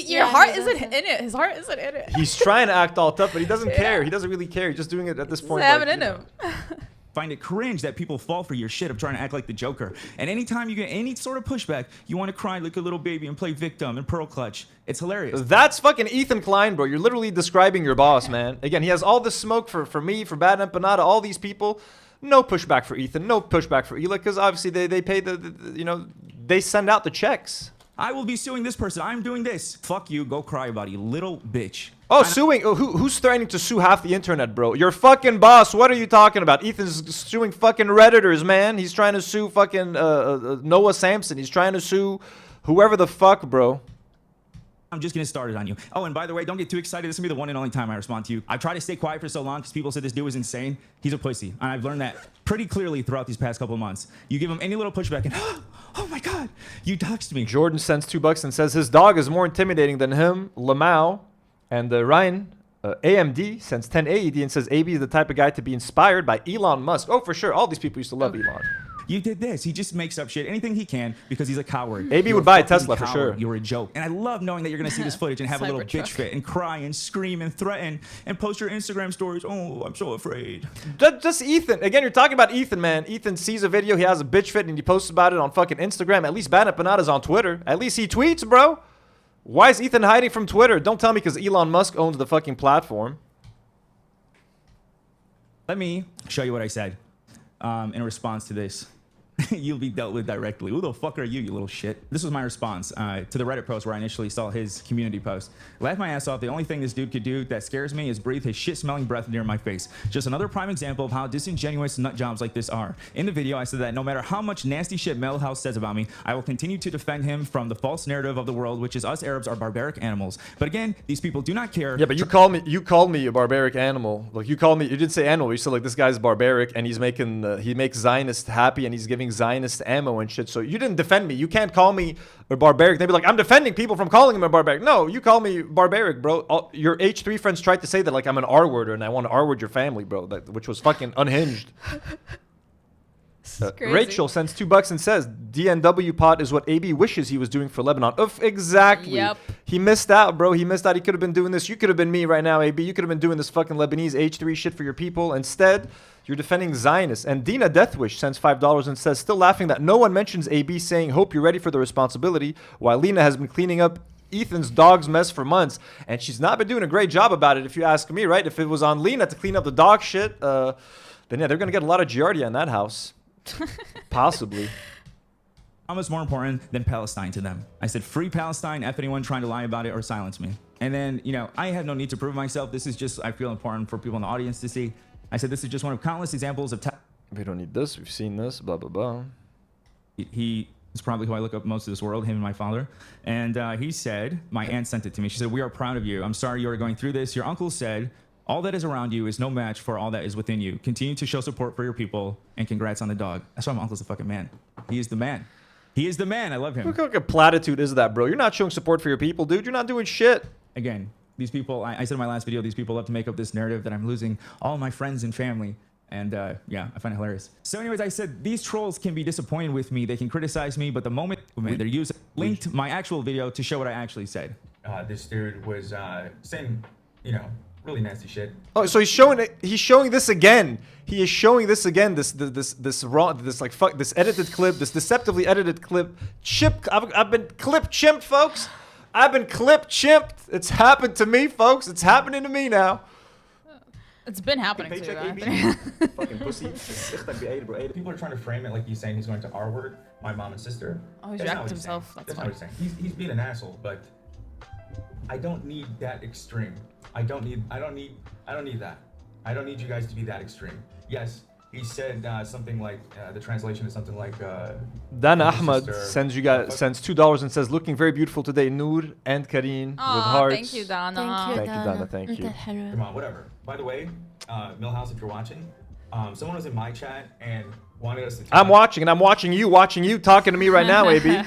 your Yeah, heart he isn't doesn't. in it. His heart isn't in it. He's trying to act all tough, but he doesn't care. He doesn't really care. He's just doing it at this point. Doesn't have like, it in you him. know. Find it cringe that people fall for your shit of trying to act like the Joker. And anytime you get any sort of pushback, you want to cry like a little baby and play victim and pearl clutch. It's hilarious. That's fucking Ethan Klein, bro. You're literally describing your boss, man. Again, he has all this smoke for me, for Bad Empanada, all these people. No pushback for Ethan. No pushback for Hila, because obviously they pay they send out the checks. I will be suing this person. I'm doing this. Fuck you. Go cry about it, you little bitch. Oh, suing. Oh, who's threatening to sue half the internet, bro? Your fucking boss. What are you talking about? Ethan's suing fucking Redditors, man. He's trying to sue fucking Noah Samson. He's trying to sue whoever the fuck, bro. I'm just getting started on you. Oh, and by the way, don't get too excited. This is gonna be the one and only time I respond to you. I've tried to stay quiet for so long because people said this dude was insane. He's a pussy. And I've learned that pretty clearly throughout these past couple of months. You give him any little pushback and, oh my God, you doxed me. Jordan sends $2 and says his dog is more intimidating than him, Lamau. And Ryan, AMD, sends 10 AED and says AB is the type of guy to be inspired by Elon Musk. Oh, for sure. All these people used to love Elon. You did this. He just makes up shit, anything he can, because he's a coward. AB You're would buy a fucking Tesla for sure. You're a joke. And I love knowing that you're going to see this footage and have a little bitch fit and cry and scream and threaten and post your Instagram stories. Oh, I'm so afraid. Just Ethan. Again, you're talking about Ethan, man. Ethan sees a video, he has a bitch fit, and he posts about it on fucking Instagram. At least Bad Panada's on Twitter. At least he tweets, bro. Why is Ethan hiding from Twitter? Don't tell me because Elon Musk owns the fucking platform. Let me show you what I said in response to this. You'll be dealt with directly. Who the fuck are you, you little shit? This was my response to the Reddit post where I initially saw his community post. Laughed my ass off. The only thing this dude could do that scares me is breathe his shit-smelling breath near my face. Just another prime example of how disingenuous nut jobs like this are. In the video, I said that no matter how much nasty shit Melhouse says about me, I will continue to defend him from the false narrative of the world, which is us Arabs are barbaric animals. But again, these people do not care. Yeah, but you called me a barbaric animal. Like you didn't say animal. You said like this guy's barbaric and he's making he makes Zionists happy and he's giving Zionists ammo and shit. So you didn't defend me. You can't call me a barbaric. They'd be like, I'm defending people from calling him a barbaric. No, you call me barbaric, bro. Your H3 friends tried to say that like I'm an R-worder and I want to R-word your family, bro. Which was fucking unhinged. Rachel sends $2 and says, DNW pod is what AB wishes he was doing for Lebanon. Exactly. Yep. He missed out, bro. He missed out. He could have been doing this. You could have been me right now, AB. You could have been doing this fucking Lebanese H3 shit for your people. Instead, you're defending Zionists. And Dina Deathwish sends $5 and says, still laughing that no one mentions AB saying, hope you're ready for the responsibility, while Lena has been cleaning up Ethan's dog's mess for months. And she's not been doing a great job about it, if you ask me, right? If it was on Lena to clean up the dog shit, then yeah, they're going to get a lot of Giardia in that house. Possibly. Almost more important than Palestine to them. I said, free Palestine, F anyone trying to lie about it or silence me. And then, you know, I have no need to prove myself. This is just, I feel important for people in the audience to see. I said, this is just one of countless examples of... We don't need this. We've seen this, blah, blah, blah. He is probably who I look up most of this world, him and my father. And he said, my aunt sent it to me. She said, we are proud of you. I'm sorry you are going through this. Your uncle said, all that is around you is no match for all that is within you. Continue to show support for your people, and congrats on the dog. That's why my uncle's a fucking man. He is the man. He is the man. I love him. Look what a platitude is that, bro. You're not showing support for your people, dude. You're not doing shit. Again, these people, I said in my last video, these people love to make up this narrative that I'm losing all my friends and family. And yeah, I find it hilarious. So anyways, I said, these trolls can be disappointed with me. They can criticize me, but the moment they're using, linked my actual video to show what I actually said. This dude was saying, you know, really nasty shit. Oh, so he's showing this again. He is showing this again. This edited clip, this deceptively edited clip. I've been clip chimped, folks. I've been clip chimped. It's happened to me, folks. It's happening to me now. It's been happening to you, Anthony. Fucking pussy. People are trying to frame it like he's saying he's going to R-word my mom and sister. Oh, he's reacted himself. That's not what he's saying. He's being an asshole, but I don't need that extreme. I don't need that. I don't need you guys to be that extreme. Yes, he said something like the translation is something like. Dan Ahmad sends $2 and says, "Looking very beautiful today, Nour and Karine with hearts." Thank you, Dana. Thank you, Dana. Thank you. Come on, whatever. By the way, Millhouse, if you're watching, someone was in my chat and wanted us to. I'm watching, and I'm watching you talking to me right now, AB.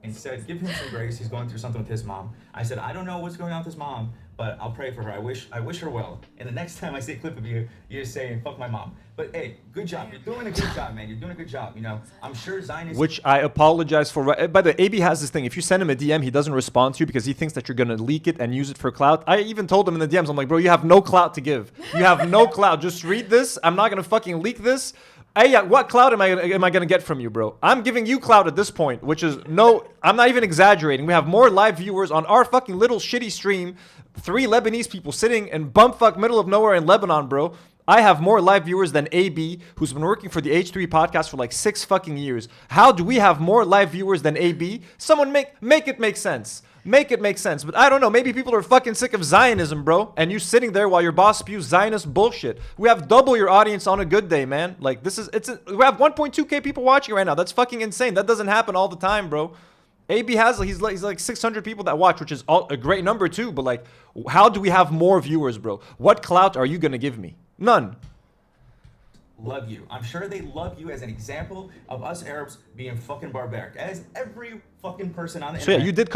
And said, give him some grace. He's going through something with his mom. I said, I don't know what's going on with his mom, but I'll pray for her. I wish her well. And the next time I see a clip of you, you're just saying, fuck my mom. But hey, good job. You're doing a good job, man. You're doing a good job. You know, I'm sure Zionists. Which I apologize for. By the way, AB has this thing. If you send him a DM, he doesn't respond to you because he thinks that you're going to leak it and use it for clout. I even told him in the DMs, I'm like, bro, you have no clout to give. You have no clout. Just read this. I'm not going to fucking leak this. Hey, what clout am I gonna get from you, bro? I'm giving you clout at this point, which is no, I'm not even exaggerating. We have more live viewers on our fucking little shitty stream. 3 Lebanese people sitting in bumfuck middle of nowhere in Lebanon, bro. I have more live viewers than AB, who's been working for the H3 podcast for like 6 fucking years. How do we have more live viewers than AB? Someone make it make sense. Make it make sense. But I don't know. Maybe people are fucking sick of Zionism, bro. And you sitting there while your boss spews Zionist bullshit. We have double your audience on a good day, man. Like, we have 1.2K people watching right now. That's fucking insane. That doesn't happen all the time, bro. AB has, he's like 600 people that watch, which is a great number too. But like, how do we have more viewers, bro? What clout are you going to give me? None. Love you. I'm sure they love you as an example of us Arabs being fucking barbaric. As every fucking person on the internet. So yeah, you did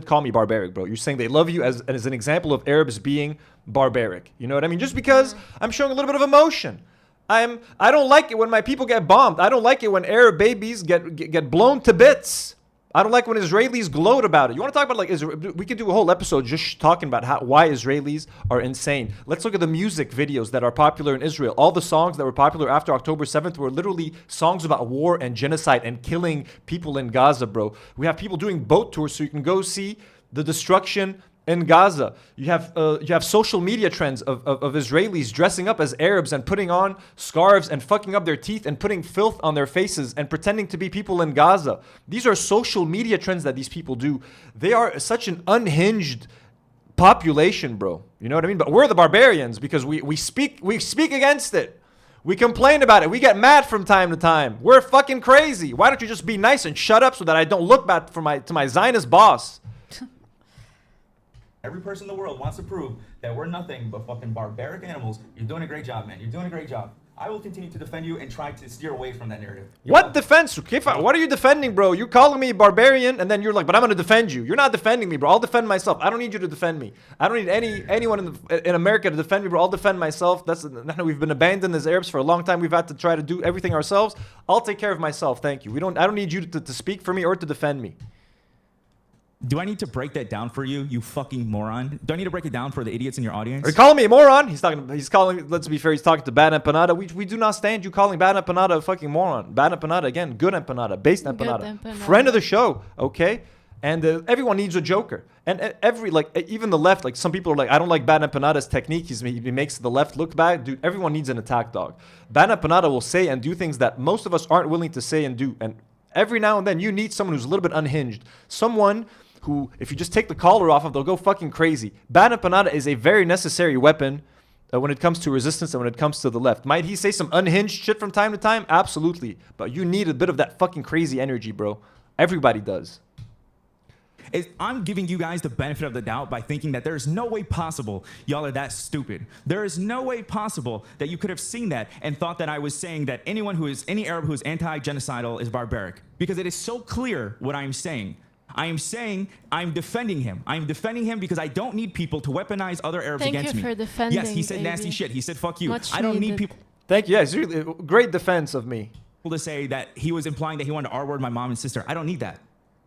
call me barbaric, bro. You're saying they love you as an example of Arabs being barbaric. You know what I mean? Just because I'm showing a little bit of emotion. I don't like it when my people get bombed. I don't like it when Arab babies get blown to bits. I don't like when Israelis gloat about it. You want to talk about like we could do a whole episode just talking about why Israelis are insane. Let's look at the music videos that are popular in Israel. All the songs that were popular after October 7th were literally songs about war and genocide and killing people in Gaza, bro. We have people doing boat tours so you can go see the destruction in Gaza. You have social media trends of Israelis dressing up as Arabs and putting on scarves and fucking up their teeth and putting filth on their faces and pretending to be people in Gaza. These are social media trends that these people do. They are such an unhinged population, bro. You know what I mean? But we're the barbarians because we speak against it. We complain about it. We get mad from time to time. We're fucking crazy. Why don't you just be nice and shut up so that I don't look bad to my Zionist boss? Every person in the world wants to prove that we're nothing but fucking barbaric animals. You're doing a great job, man. You're doing a great job. I will continue to defend you and try to steer away from that narrative. What defense? What are you defending, bro? You're calling me barbarian, and then you're like, but I'm going to defend you. You're not defending me, bro. I'll defend myself. I don't need you to defend me. I don't need anyone in America to defend me, bro. I'll defend myself. We've been abandoned as Arabs for a long time. We've had to try to do everything ourselves. I'll take care of myself. Thank you. I don't need you to speak for me or to defend me. Do I need to break that down for you, you fucking moron? Do I need to break it down for the idiots in your audience? Are you calling me a moron? He's calling, let's be fair, he's talking to Bad Empanada. We do not stand you calling Bad Empanada a fucking moron. Bad Empanada, again, good Empanada, based Empanada. Friend of the show, okay? And everyone needs a joker. And even the left, like some people are like, I don't like Bad Empanada's technique. He makes the left look bad. Dude, everyone needs an attack dog. Bad Empanada will say and do things that most of us aren't willing to say and do. And every now and then you need someone who's a little bit unhinged. Someone who, if you just take the collar off of, they'll go fucking crazy. Bad Empanada is a very necessary weapon when it comes to resistance and when it comes to the left. Might he say some unhinged shit from time to time? Absolutely. But you need a bit of that fucking crazy energy, bro. Everybody does. I'm giving you guys the benefit of the doubt by thinking that there is no way possible y'all are that stupid. There is no way possible that you could have seen that and thought that I was saying that any Arab who is anti-genocidal is barbaric. Because it is so clear what I'm saying. I am saying I'm defending him. I'm defending him because I don't need people to weaponize other Arabs against me. Thank you for defending. Yes, he said nasty shit. He said fuck you. I don't need people. Thank you. Yeah, it's really great defense of me. To say that he was implying that he wanted to R-word my mom and sister. I don't need that.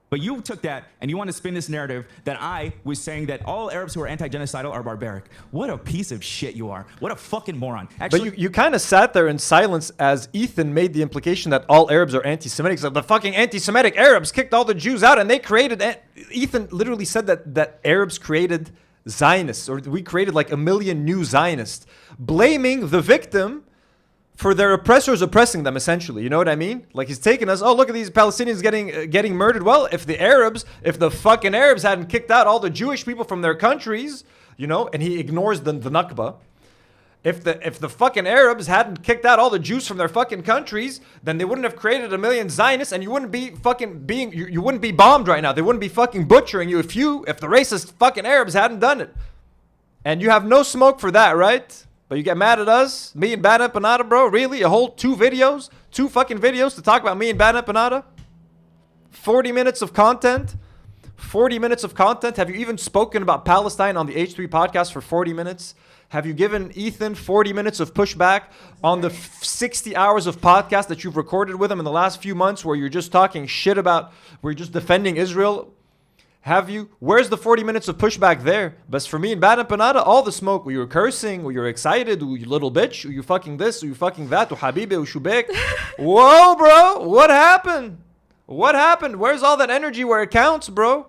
But you took that and you want to spin this narrative that I was saying that all Arabs who are anti-genocidal are barbaric. What a piece of shit you are. What a fucking moron. Actually, but you kind of sat there in silence as Ethan made the implication that all Arabs are anti-Semitic. So the fucking anti-Semitic Arabs kicked all the Jews out and they created... Ethan literally said that Arabs created Zionists, or we created like 1 million new Zionists, blaming the victim for their oppressors oppressing them, essentially. You know what I mean? Like, he's taking us, oh, look at these Palestinians getting murdered. Well, if the fucking Arabs hadn't kicked out all the Jewish people from their countries, you know, and he ignores the Nakba. If the fucking Arabs hadn't kicked out all the Jews from their fucking countries, then they wouldn't have created 1 million Zionists, and you wouldn't be fucking you wouldn't be bombed right now. They wouldn't be fucking butchering you if the racist fucking Arabs hadn't done it. And you have no smoke for that, right? But you get mad at us, me and Bad Empanada, bro? Really? A whole 2 fucking videos to talk about me and Bad Empanada? 40 minutes of content? 40 minutes of content? Have you even spoken about Palestine on the H3 podcast for 40 minutes? Have you given Ethan 40 minutes of pushback on the 60 hours of podcast that you've recorded with him in the last few months where you're just talking shit about, where you're just defending Israel? Have you? Where's the 40 minutes of pushback there? But for me and Bad Empanada, all the smoke, where you're cursing, where you're excited, where you little bitch, where you fucking this, where you fucking that, where habibi, where shubek. Whoa, bro, what happened? What happened? Where's all that energy where it counts, bro?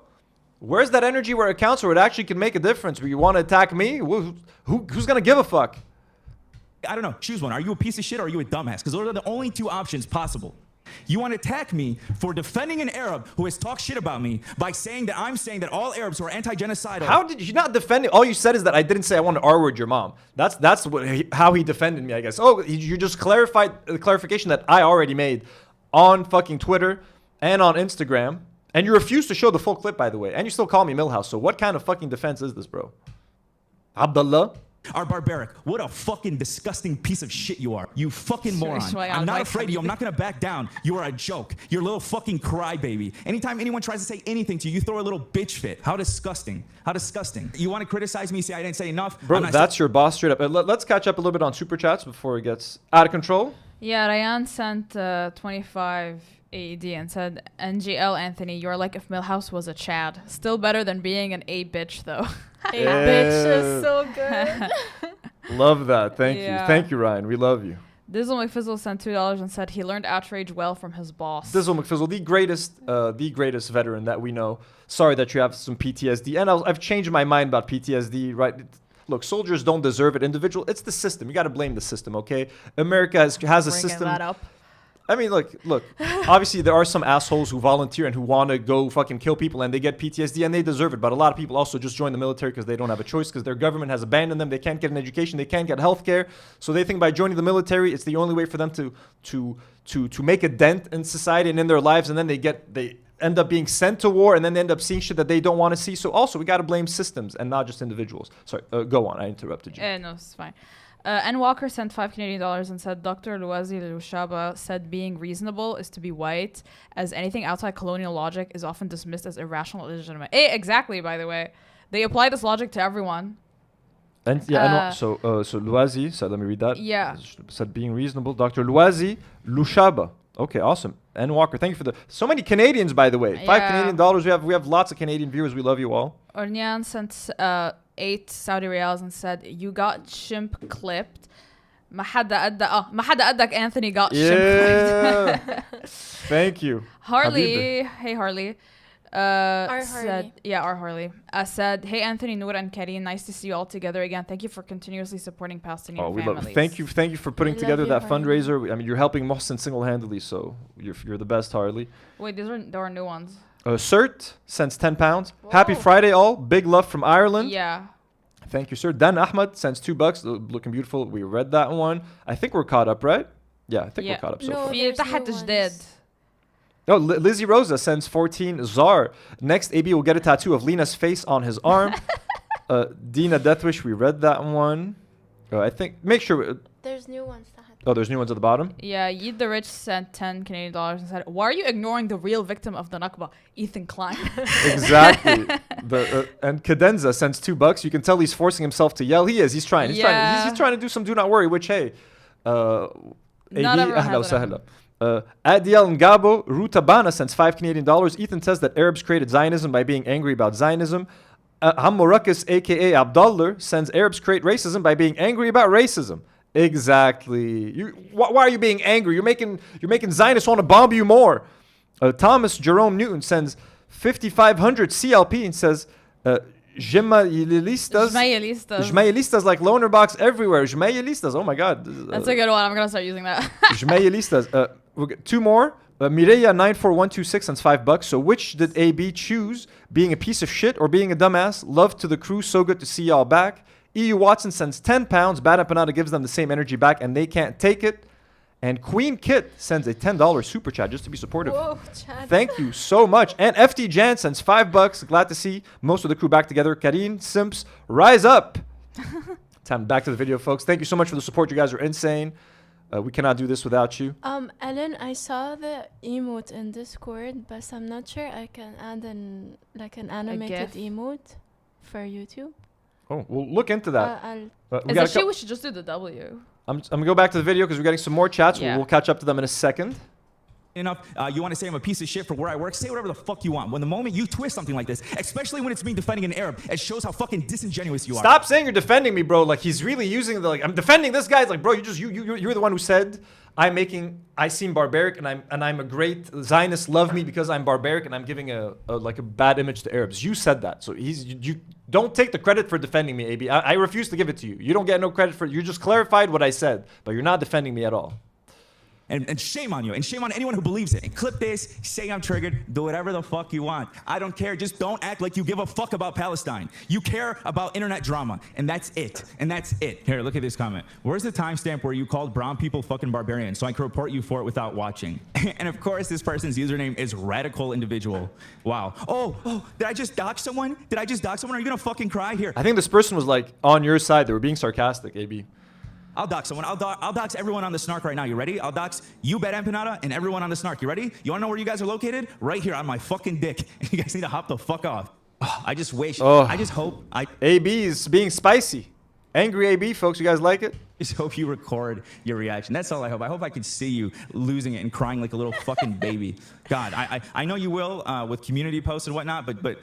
Where's that energy where it counts, where it actually can make a difference? Where you want to attack me? Who's going to give a fuck? I don't know. Choose one. Are you a piece of shit or are you a dumbass? Because those are the only two options possible. You want to attack me for defending an Arab who has talked shit about me by saying that I'm saying that all Arabs who are anti-genocidal. How did you not defend it? All you said is that I didn't say I want to R-word your mom. That's how he defended me, I guess. Oh, you just clarified the clarification that I already made on fucking Twitter and on Instagram. And you refuse to show the full clip, by the way. And you still call me Millhouse. So what kind of fucking defense is this, bro? Abdullah? Are barbaric. What a fucking disgusting piece of shit you are. You fucking moron. I'm not afraid of you. I'm not gonna back down. You are a joke. You're a little fucking crybaby. Anytime anyone tries to say anything to you, you throw a little bitch fit. How disgusting. How disgusting. You want to criticize me, say I didn't say enough? Bro, that's your boss straight up. Let's catch up a little bit on Super Chats before it gets out of control. Yeah, Ryan sent 25 AED and said, NGL Anthony, you're like if Millhouse was a Chad. Still better than being an A bitch, though. A bitch is so good. Love that. Thank you. Thank you, Ryan. We love you. Dizzle McFizzle sent $2 and said he learned outrage well from his boss. Dizzle McFizzle, the greatest veteran that we know. Sorry that you have some PTSD. And I've changed my mind about PTSD, right? Look, soldiers don't deserve it. Individual, it's the system. You got to blame the system, okay? America has a system. That up. I mean, look. Obviously, there are some assholes who volunteer and who want to go fucking kill people, and they get PTSD, and they deserve it. But a lot of people also just join the military because they don't have a choice, because their government has abandoned them. They can't get an education. They can't get health care. So they think by joining the military, it's the only way for them to make a dent in society and in their lives. And then they end up being sent to war, and then they end up seeing shit that they don't want to see. So also, we got to blame systems and not just individuals. Sorry, go on. I interrupted you. No, it's fine. N. Walker sent $5 Canadian and said Dr. Louazi Louchaba said being reasonable is to be white, as anything outside colonial logic is often dismissed as irrational or illegitimate. Exactly, by the way. They apply this logic to everyone. And so Louazi said, let me read that. Yeah. Said being reasonable. Dr. Louazi Louchaba. Okay, awesome. N. Walker, thank you for so many Canadians, by the way. $5 Canadian. We have lots of Canadian viewers. We love you all. Ornyan sent 8 Saudi Riyals and said, you got shimp clipped. ما حدا قدك Anthony got shimp clipped. Thank you. Harley, hey Harley. Our said, our Harley. Said, hey Anthony, Nour and Karine, nice to see you all together again. Thank you for continuously supporting Palestinian families. Thank you for putting together that fundraiser. I mean, you're helping Mohsen single-handedly, so you're the best, Harley. Wait, there are new ones. Cert sends £10. Whoa. Happy Friday, all. Big love from Ireland. Yeah. Thank you, sir. Dan Ahmad sends $2. Looking beautiful. We read that one. I think we're caught up, right? Yeah, I think we're caught up so far. No, Lizzie Rosa sends 14. Czar. Next, AB will get a tattoo of Lena's face on his arm. Dina Deathwish, we read that one. I think, make sure. There's new ones. Oh, there's new ones at the bottom? Yeah, Yid the Rich sent $10 Canadian and said, why are you ignoring the real victim of the Nakba, Ethan Klein? Exactly. And Cadenza sends $2. You can tell he's forcing himself to yell. He is. He's trying. He's trying to do some do not worry, which, hey. Adiel Ngabo Rutabana sends $5 Canadian. Ethan says that Arabs created Zionism by being angry about Zionism. Hammurakas, a.k.a. Abdullah, sends Arabs create racism by being angry about racism. Exactly. Why are you being angry? You're making Zionists want to bomb you more. Thomas Jerome Newton sends 5,500 CLP and says, Jmayelistas like loaner box everywhere. Jmayelistas. Oh my God. That's a good one. I'm gonna start using that. Jmayelistas. We'll get 2 more. Mireya 94126 sends $5. So which did AB choose? Being a piece of shit or being a dumbass? Love to the crew. So good to see y'all back. EU Watson sends £10. Bad Empanada gives them the same energy back, and they can't take it. And Queen Kit sends a $10 super chat just to be supportive. Whoa, Chad. Thank you so much. And FT Jan sends $5. Glad to see most of the crew back together. Karine, Simps, rise up. Time back to the video, folks. Thank you so much for the support. You guys are insane. We cannot do this without you. Ellen, I saw the emote in Discord, but I'm not sure I can add an animated emote for YouTube. Oh, we'll look into that. We should just do the W. I'm going to go back to the video because we're getting some more chats. Yeah. We'll catch up to them in a second. enough. You want to say I'm a piece of shit for where I work? Say whatever the fuck you want. When the moment you twist something like this, especially when it's me defending an Arab, it shows how fucking disingenuous you are. Stop saying you're defending me, bro. Like he's really using the like I'm defending this guy. It's like, bro, you're the one who said I seem barbaric and I'm a great Zionist. Love me because I'm barbaric and I'm giving a bad image to Arabs. You said that, so you don't take the credit for defending me, AB. I refuse to give it to you. You don't get no credit for it. You just clarified what I said, but you're not defending me at all. And shame on you, and shame on anyone who believes it. And clip this, say I'm triggered, do whatever the fuck you want. I don't care, just don't act like you give a fuck about Palestine. You care about internet drama, and that's it. And that's it. Here, look at this comment. Where's the timestamp where you called brown people fucking barbarians so I can report you for it without watching? And of course, this person's username is radical individual. Wow. Oh, did I just dox someone? Are you gonna fucking cry? Here. I think this person was like on your side. They were being sarcastic, AB. I'll dox someone. I'll dox everyone on the snark right now. You ready? I'll dox you, Bet Empanada, and everyone on the snark. You ready? You wanna know where you guys are located? Right here on my fucking dick. You guys need to hop the fuck off. I just wish. I just hope. AB is being spicy. Angry AB, folks. You guys like it? Just hope you record your reaction. That's all I hope. I hope I could see you losing it and crying like a little fucking baby. God, I know you will with community posts and whatnot, but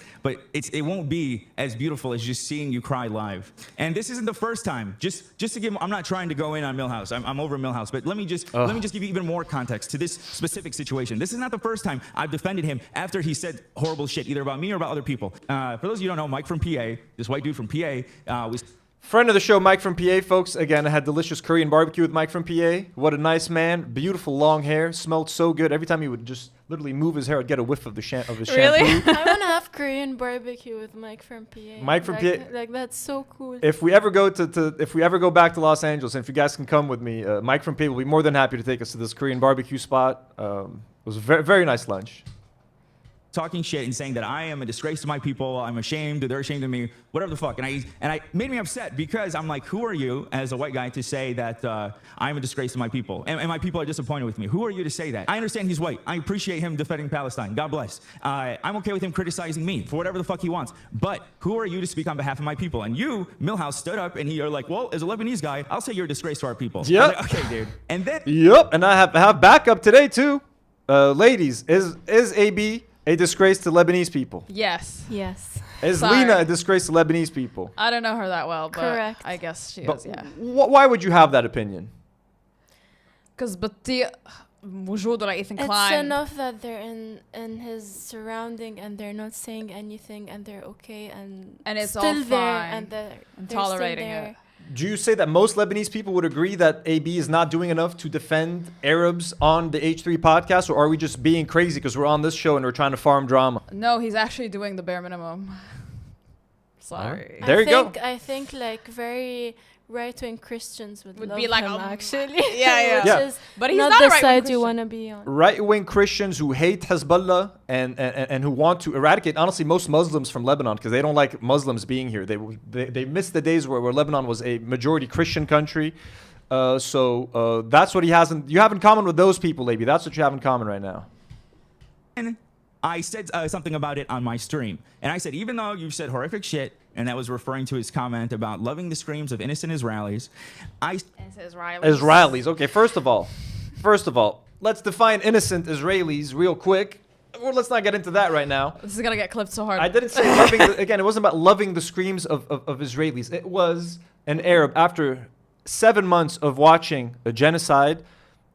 it won't be as beautiful as just seeing you cry live. And this isn't the first time. Just to give, I'm not trying to go in on Milhouse. I'm over Milhouse, but let me just give you even more context to this specific situation. This is not the first time I've defended him after he said horrible shit, either about me or about other people. For those of you who don't know, Mike from PA, this white dude from PA, was. Friend of the show, Mike from PA, folks. Again, I had delicious Korean barbecue with Mike from PA. What a nice man. Beautiful long hair. Smelled so good. Every time he would just literally move his hair, I'd get a whiff of his shampoo. Really? I want to have Korean barbecue with Mike from PA. Mike from PA. Like, that's so cool. If we ever go back to Los Angeles, and if you guys can come with me, Mike from PA will be more than happy to take us to this Korean barbecue spot. It was a very, very nice lunch. Talking shit and saying that I am a disgrace to my people, I'm ashamed, they're ashamed of me, whatever the fuck. And I made me upset because I'm like, who are you as a white guy to say that I'm a disgrace to my people? And my people are disappointed with me. Who are you to say that? I understand he's white. I appreciate him defending Palestine. God bless. I'm okay with him criticizing me for whatever the fuck he wants. But who are you to speak on behalf of my people? And you, Milhouse, stood up and you're like, well, as a Lebanese guy, I'll say you're a disgrace to our people. Yep. Like, okay, dude. And then. Yep. And I have backup today too. Ladies, is AB a disgrace to Lebanese people? Yes. Yes. Is Lena a disgrace to Lebanese people? I don't know her that well, but correct. I guess she is, yeah. Why would you have that opinion? Because وجوده لإيثن It's كلاين. enough that they're in his surrounding and they're not saying anything and they're okay and it's still all there fine and they're tolerating still there. it. Do you say that most Lebanese people would agree that AB is not doing enough to defend Arabs on the H3 podcast, or are we just being crazy because we're on this show and we're trying to farm drama? No, he's actually doing the bare minimum. Sorry. There you go. I think like very right-wing Christians would love be like, him, oh, actually. yeah. Which is But he's not not the a right-wing side you Christian. want to be on. Right-wing Christians who hate Hezbollah and who want to eradicate, honestly, most Muslims from Lebanon because they don't like Muslims being here. They miss the days where Lebanon was a majority Christian country. So that's what you have in common with those people, Lebi. That's what you have in common right now. I said something about it on my stream. And I said, even though you said horrific shit, and that was referring to his comment about loving the screams of innocent Israelis, Israelis. Okay, first of all, let's define innocent Israelis real quick. Well, let's not get into that right now. This is going to get clipped so hard. I didn't say loving, again, it wasn't about loving the screams of Israelis. It was an Arab. After 7 months of watching a genocide,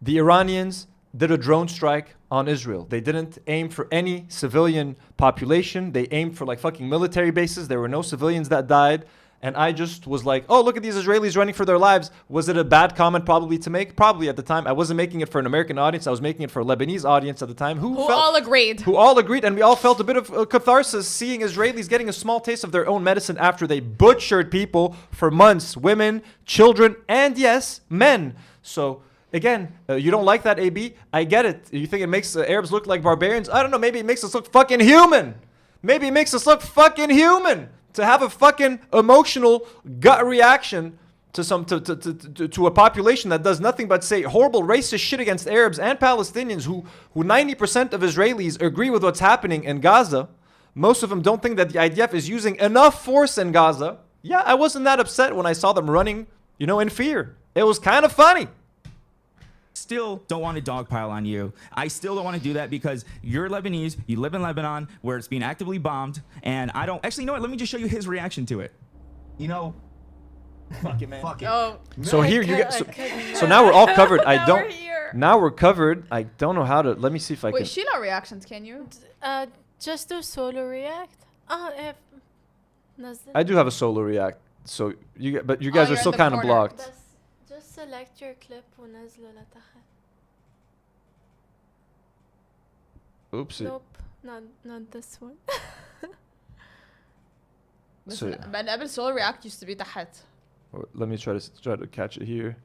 the Iranians did a drone strike on Israel. They didn't aim for any civilian population. They aimed for like fucking military bases. There were no civilians that died. And I just was like, oh, look at these Israelis running for their lives. Was it a bad comment probably to make? Probably at the time. I wasn't making it for an American audience. I was making it for a Lebanese audience at the time. Who all agreed. Who all agreed. And we all felt a bit of catharsis seeing Israelis getting a small taste of their own medicine after they butchered people for months. Women, children, and yes, men. So again, you don't like that, AB? I get it. You think it makes Arabs look like barbarians? I don't know. Maybe it makes us look fucking human. Maybe it makes us look fucking human. To have a fucking emotional gut reaction to a population that does nothing but say horrible racist shit against Arabs and Palestinians who 90% of Israelis agree with what's happening in Gaza. Most of them don't think that the IDF is using enough force in Gaza. Yeah, I wasn't that upset when I saw them running, in fear. It was kind of funny. Still don't want to dogpile on you. I still don't want to do that because you're Lebanese. You live in Lebanon where it's being actively bombed. And I don't actually, you know what? Let me just show you his reaction to it. You know, fuck it, man. Fuck it. Oh. So here you get. So now we're all covered. Now we're covered. I don't know how to. Let me see if I Wait, can. Sheila reactions, can you? Just do solo react. If I do have a solo react. So but you guys are still kind of blocked. Just select your clip ونزله لتحت. Oopsie. Nope, not this one. So, but قبل solo react used to be تحت. let me try to catch it here.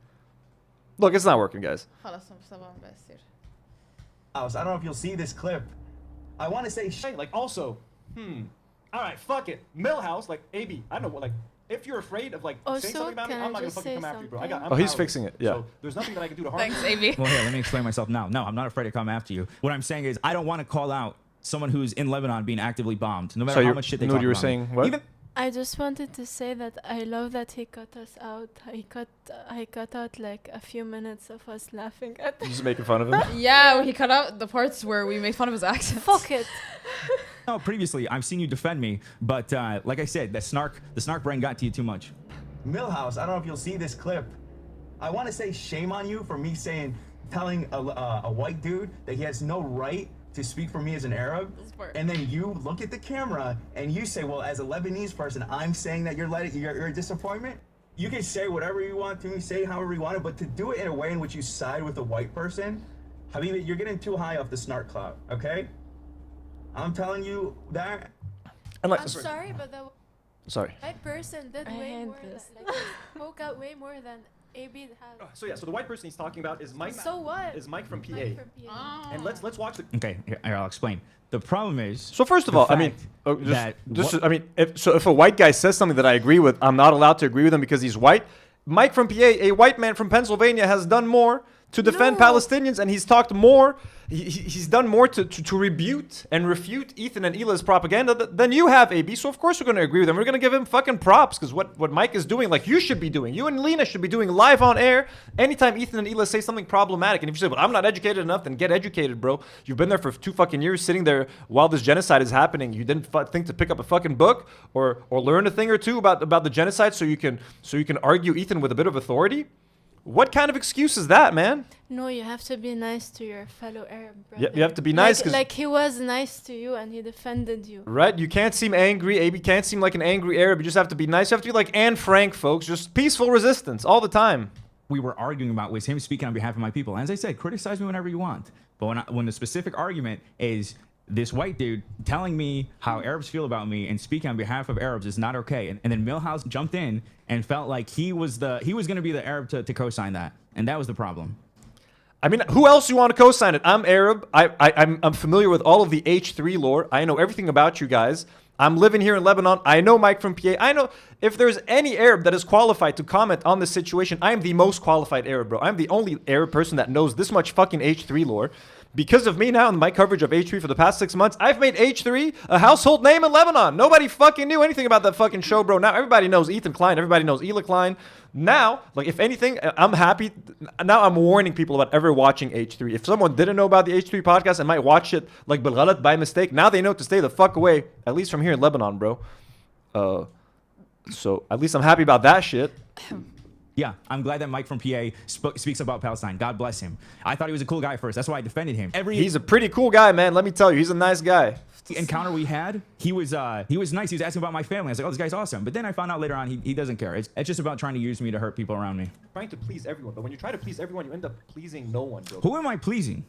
Look, it's not working, guys. I don't know if you'll see this clip. I want to say like also. All right, fuck it. Millhouse, like AB. I don't know, like if you're afraid of like saying something about me, I'm not gonna fucking come after you, bro. I'm he's powerless, fixing it. Yeah. So there's nothing that I can do to harm Thanks, you. AB. Well, here, let me explain myself now. No, I'm not afraid to come after you. What I'm saying is I don't want to call out someone who's in Lebanon being actively bombed, no matter how much shit they talk you were about saying me. what? I just wanted to say that I love that he cut us out. He cut out like a few minutes of us laughing at him. Just making fun of him. Yeah, he cut out the parts where we made fun of his accent. Fuck it. No, previously I've seen you defend me, but like I said, the snark brain got to you too much. Millhouse, I don't know if you'll see this clip. I want to say shame on you for me telling a white dude that he has no right to speak for me as an Arab, and then you look at the camera and you say, well, as a Lebanese person, I'm saying that you're a disappointment. You can say whatever you want to me, say however you want it, but to do it in a way in which you side with a white person, Habibi, you're getting too high off the snark cloud, okay? I'm telling you that. I'm sorry, but the white person did way more. Like, spoke out way more than AB has. So yeah, so the white person he's talking about is Mike. So what? Is Mike from PA. Oh. And let's watch the. Okay, here, I'll explain. The problem is. So first of all, I mean, if a white guy says something that I agree with, I'm not allowed to agree with him because he's white. Mike from PA, a white man from Pennsylvania, has done more to defend Palestinians, and he's talked more. He's done more to rebuke and refute Ethan and Hila's propaganda than you have, AB. So of course we're going to agree with him. We're going to give him fucking props because what Mike is doing, like you should be doing, you and Lena should be doing live on air anytime Ethan and Hila say something problematic. And if you say, well, I'm not educated enough, then get educated, bro. You've been there for 2 fucking years sitting there while this genocide is happening. You didn't think to pick up a fucking book or learn a thing or two about the genocide so you can argue Ethan with a bit of authority? What kind of excuse is that, man? No, you have to be nice to your fellow Arab brother. Yeah, you have to be nice. Like he was nice to you and he defended you. Right? You can't seem angry. AB can't seem like an angry Arab. You just have to be nice. You have to be like Anne Frank, folks. Just peaceful resistance all the time. We were arguing about was him speaking on behalf of my people. As I said, criticize me whenever you want. But when the specific argument is this white dude telling me how Arabs feel about me and speaking on behalf of Arabs is not okay. And then Millhouse jumped in and felt like he was going to be the Arab to co-sign that. And that was the problem. I mean, who else you want to co-sign it? I'm Arab. I'm familiar with all of the H3 lore. I know everything about you guys. I'm living here in Lebanon. I know Mike from PA. I know if there's any Arab that is qualified to comment on this situation, I am the most qualified Arab, bro. I'm the only Arab person that knows this much fucking H3 lore. Because of me now and my coverage of H3 for the past 6 months, I've made H3 a household name in Lebanon. Nobody fucking knew anything about that fucking show, bro. Now everybody knows Ethan Klein. Everybody knows Hila Klein. Now, like, if anything, I'm happy. Now I'm warning people about ever watching H3. If someone didn't know about the H3 podcast and might watch it, like, بالغلط, by mistake, now they know to stay the fuck away, at least from here in Lebanon, bro. So at least I'm happy about that shit. Yeah, I'm glad that Mike from PA speaks about Palestine. God bless him. I thought he was a cool guy first. That's why I defended him. He's a pretty cool guy, man. Let me tell you, he's a nice guy. The encounter we had, he was nice. He was asking about my family. I was like, oh, this guy's awesome. But then I found out later on he doesn't care. It's just about trying to use me to hurt people around me. Trying to please everyone, but when you try to please everyone, you end up pleasing no one, bro. Who am I pleasing?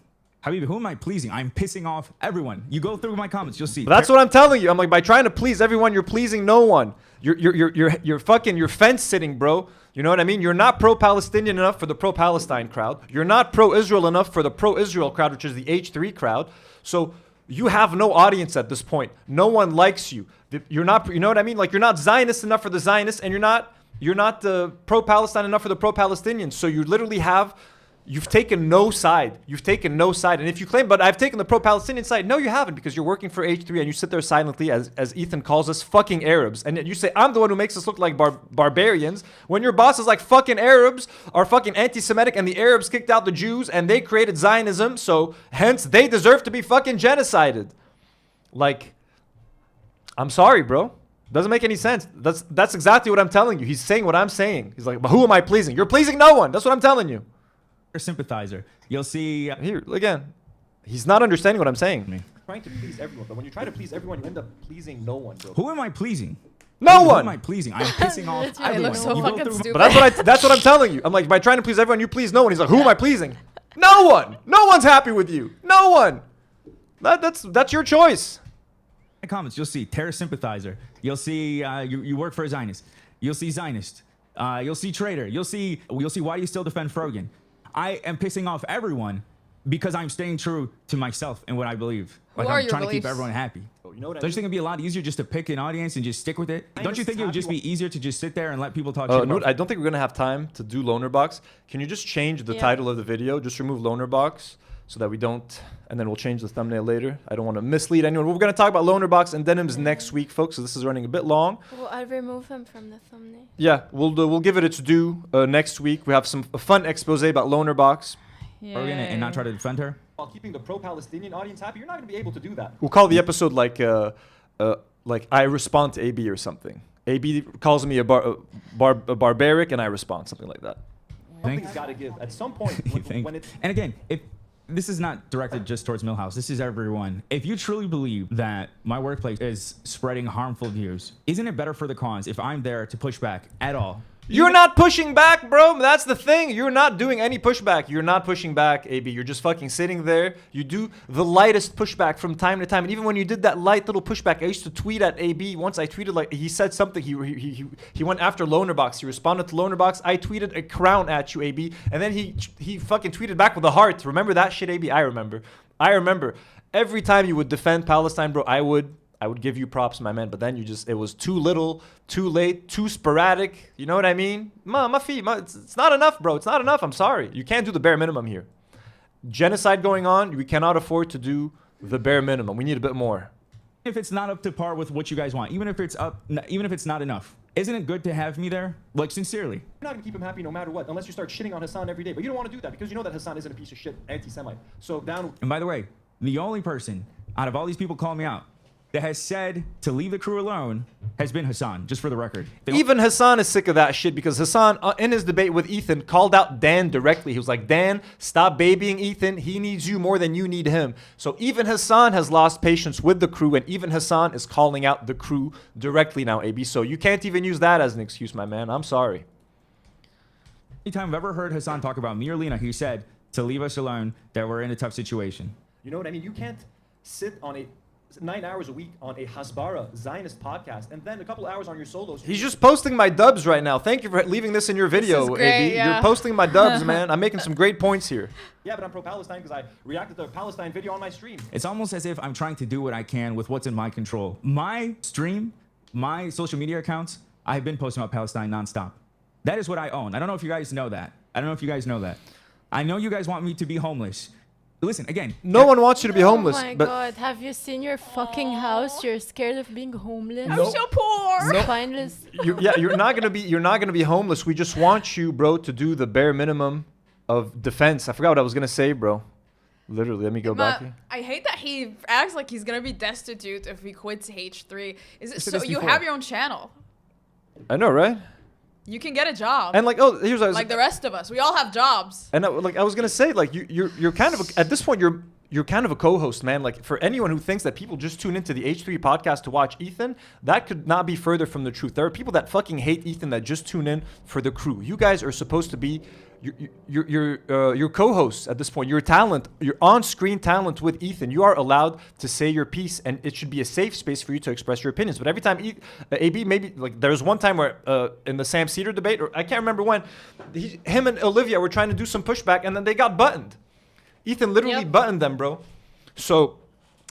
Habibi, who am I pleasing? I'm pissing off everyone. You go through my comments, you'll see. But that's what I'm telling you. I'm like, by trying to please everyone, you're pleasing no one. You're fence sitting, bro. You know what I mean? You're not pro-Palestinian enough for the pro-Palestine crowd. You're not pro-Israel enough for the pro-Israel crowd, which is the H3 crowd. So you have no audience at this point. No one likes you. You're not, you know what I mean? Like, you're not Zionist enough for the Zionists, and you're not pro-Palestine enough for the pro-Palestinians. So you literally have You've taken no side. You've taken no side. And if you claim, but I've taken the pro-Palestinian side, no, you haven't, because you're working for H3 and you sit there silently as Ethan calls us fucking Arabs. And you say, I'm the one who makes us look like barbarians, when your boss is like, fucking Arabs are fucking anti-Semitic and the Arabs kicked out the Jews and they created Zionism, so hence they deserve to be fucking genocided. Like, I'm sorry, bro. Doesn't make any sense. That's exactly what I'm telling you. He's saying what I'm saying. He's like, but who am I pleasing? You're pleasing no one. That's what I'm telling you. Sympathizer. You'll see here again. He's not understanding what I'm saying. Trying to please everyone, but when you try to please everyone, you end up pleasing no one, bro. Who am I pleasing? No one. Who am I pleasing? I'm pissing off everyone. I look so fucking stupid. But that's what I'm telling you. I'm like, by trying to please everyone, you please no one. He's like, who am I pleasing? No one. No one's happy with you. No one. That's your choice. In comments, you'll see terror sympathizer. You'll see you work for a Zionist. You'll see Zionist. You'll see traitor. You'll see why do you still defend Frogan? I am pissing off everyone because I'm staying true to myself and what I believe. Like, I'm trying to keep everyone happy. You know what Don't you think it'd be a lot easier just to pick an audience and just stick with it? Don't you think it would just be easier to just sit there and let people talk shit about I don't think we're gonna have time to do Loner Box. Can you just change the title of the video? Just remove Loner Box so that we don't, and then we'll change the thumbnail later. I don't want to mislead anyone. We're gonna talk about Loner Box and Denims next week, folks. So this is running a bit long. Well, I'll remove him from the thumbnail. Yeah, we'll give it its due next week. We have a fun expose about Loner Box. And not try to defend her. While keeping the pro-Palestinian audience happy, you're not gonna be able to do that. We'll call the episode like I respond to AB or something. AB calls me a barbaric and I respond, something like that. Something's got to give at some point. When it's and again, if this is not directed just towards Millhouse, this is everyone. If you truly believe that my workplace is spreading harmful views, isn't it better for the cause if I'm there to push back at all? You're not pushing back, bro. That's the thing. You're not doing any pushback. You're not pushing back, AB. You're just fucking sitting there. You do the lightest pushback from time to time. And even when you did that light little pushback, I used to tweet at AB. Once I tweeted, like, he said something. He went after Loner Box. He responded to Loner Box. I tweeted a crown at you, AB. And then he fucking tweeted back with a heart. Remember that shit, AB? I remember. Every time you would defend Palestine, bro, I would give you props, my man, but then it was too little, too late, too sporadic. You know what I mean? It's not enough, bro. It's not enough. I'm sorry. You can't do the bare minimum here. Genocide going on. We cannot afford to do the bare minimum. We need a bit more. If it's not up to par with what you guys want, even if it's not enough, isn't it good to have me there? Like, sincerely. You're not gonna keep him happy no matter what, unless you start shitting on Hassan every day. But you don't want to do that because you know that Hassan isn't a piece of shit anti-Semite. So down. And by the way, the only person out of all these people calling me out that has said to leave the crew alone has been Hassan, just for the record. Even Hassan is sick of that shit because Hassan, in his debate with Ethan, called out Dan directly. He was like, Dan, stop babying Ethan. He needs you more than you need him. So even Hassan has lost patience with the crew, and even Hassan is calling out the crew directly now, AB. So you can't even use that as an excuse, my man. I'm sorry. Anytime I've ever heard Hassan talk about me or Lena, he said to leave us alone, that we're in a tough situation. You know what I mean? You can't sit on 9 hours a week on a Hasbara Zionist podcast and then a couple hours on your solos. He's just posting my dubs right now. Thank you for leaving this in your video, this is great, AB. yeah. You're posting my dubs, man. I'm making some great points here. Yeah, but I'm pro-Palestine because I reacted to a Palestine video on my stream. It's almost as if I'm trying to do what I can with what's in my control. My stream, my social media accounts, I've been posting about Palestine nonstop. That is what I own. I don't know if you guys know that. I know you guys want me to be homeless. Listen, again. No one wants you to be homeless. Oh my God, have you seen your fucking house? You're scared of being homeless? I'm so poor. No. Spineless. You're not gonna be homeless. We just want you, bro, to do the bare minimum of defense. I forgot what I was gonna say, bro. Literally, let me go back here. I hate that he acts like he's gonna be destitute if he quits H3. Is it said so this you before. have your own channel? I know, right? You can get a job. And like, here's what I was, like the rest of us. We all have jobs. And I was gonna say, like, you're kind of at this point you're kind of a co-host, man. Like, for anyone who thinks that people just tune into the H3 podcast to watch Ethan, that could not be further from the truth. There are people that fucking hate Ethan that just tune in for the crew. You guys are supposed to be your co-hosts at this point. Your talent, your on-screen talent with Ethan. You are allowed to say your piece, and it should be a safe space for you to express your opinions. But every time AB, maybe like there was one time where in the Sam Cedar debate, or I can't remember when, him and Olivia were trying to do some pushback, and then they got buttoned. Ethan literally buttoned them, bro. So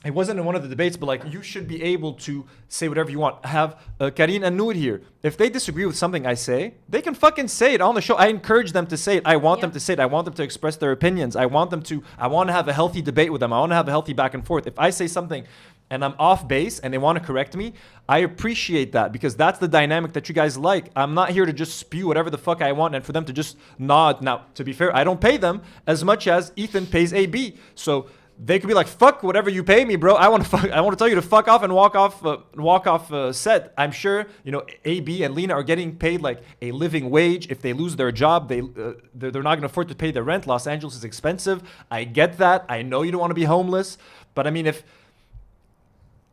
it wasn't in one of the debates, but like you should be able to say whatever you want. Have Karine and Nour here. If they disagree with something I say, they can fucking say it on the show. I encourage them to say it. I want them to say it. I want them to express their opinions. I want to have a healthy debate with them. I want to have a healthy back and forth. If I say something and I'm off base and they want to correct me, I appreciate that because that's the dynamic that you guys like. I'm not here to just spew whatever the fuck I want and for them to just nod. Now, to be fair, I don't pay them as much as Ethan pays AB. So they could be like, fuck whatever you pay me, bro. I want to tell you to fuck off and walk off set. I'm sure, you know, AB and Lena are getting paid like a living wage. If they lose their job, they're not going to afford to pay their rent. Los Angeles is expensive. I get that. I know you don't want to be homeless, but I mean,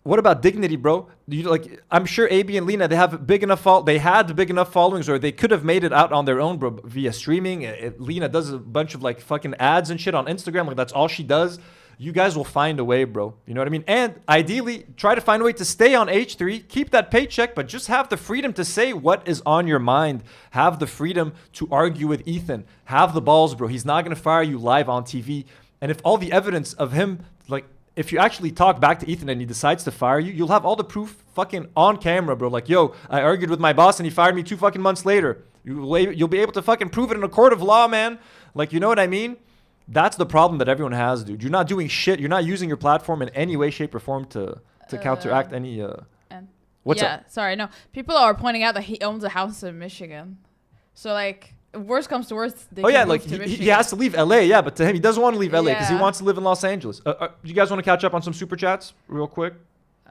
what about dignity, bro? I'm sure AB and Lena, they had big enough followings, or they could have made it out on their own, bro, via streaming. Lena does a bunch of like fucking ads and shit on Instagram. Like that's all she does. You guys will find a way, bro. You know what I mean? And ideally, try to find a way to stay on H3, keep that paycheck, but just have the freedom to say what is on your mind. Have the freedom to argue with Ethan. Have the balls, bro. He's not going to fire you live on TV. And if all the evidence of him, like, if you actually talk back to Ethan and he decides to fire you, you'll have all the proof fucking on camera, bro. Like, yo, I argued with my boss and he fired me 2 fucking months later. You'll be able to fucking prove it in a court of law, man. Like, you know what I mean? That's the problem that everyone has, dude. You're not doing shit. You're not using your platform in any way, shape, or form to counteract any... What's up? Sorry, no. People are pointing out that he owns a house in Michigan. So, like, worst comes to worst, they can move to Michigan. He has to leave LA, yeah, but to him, he doesn't want to leave LA because he wants to live in Los Angeles. Do you guys want to catch up on some super chats real quick?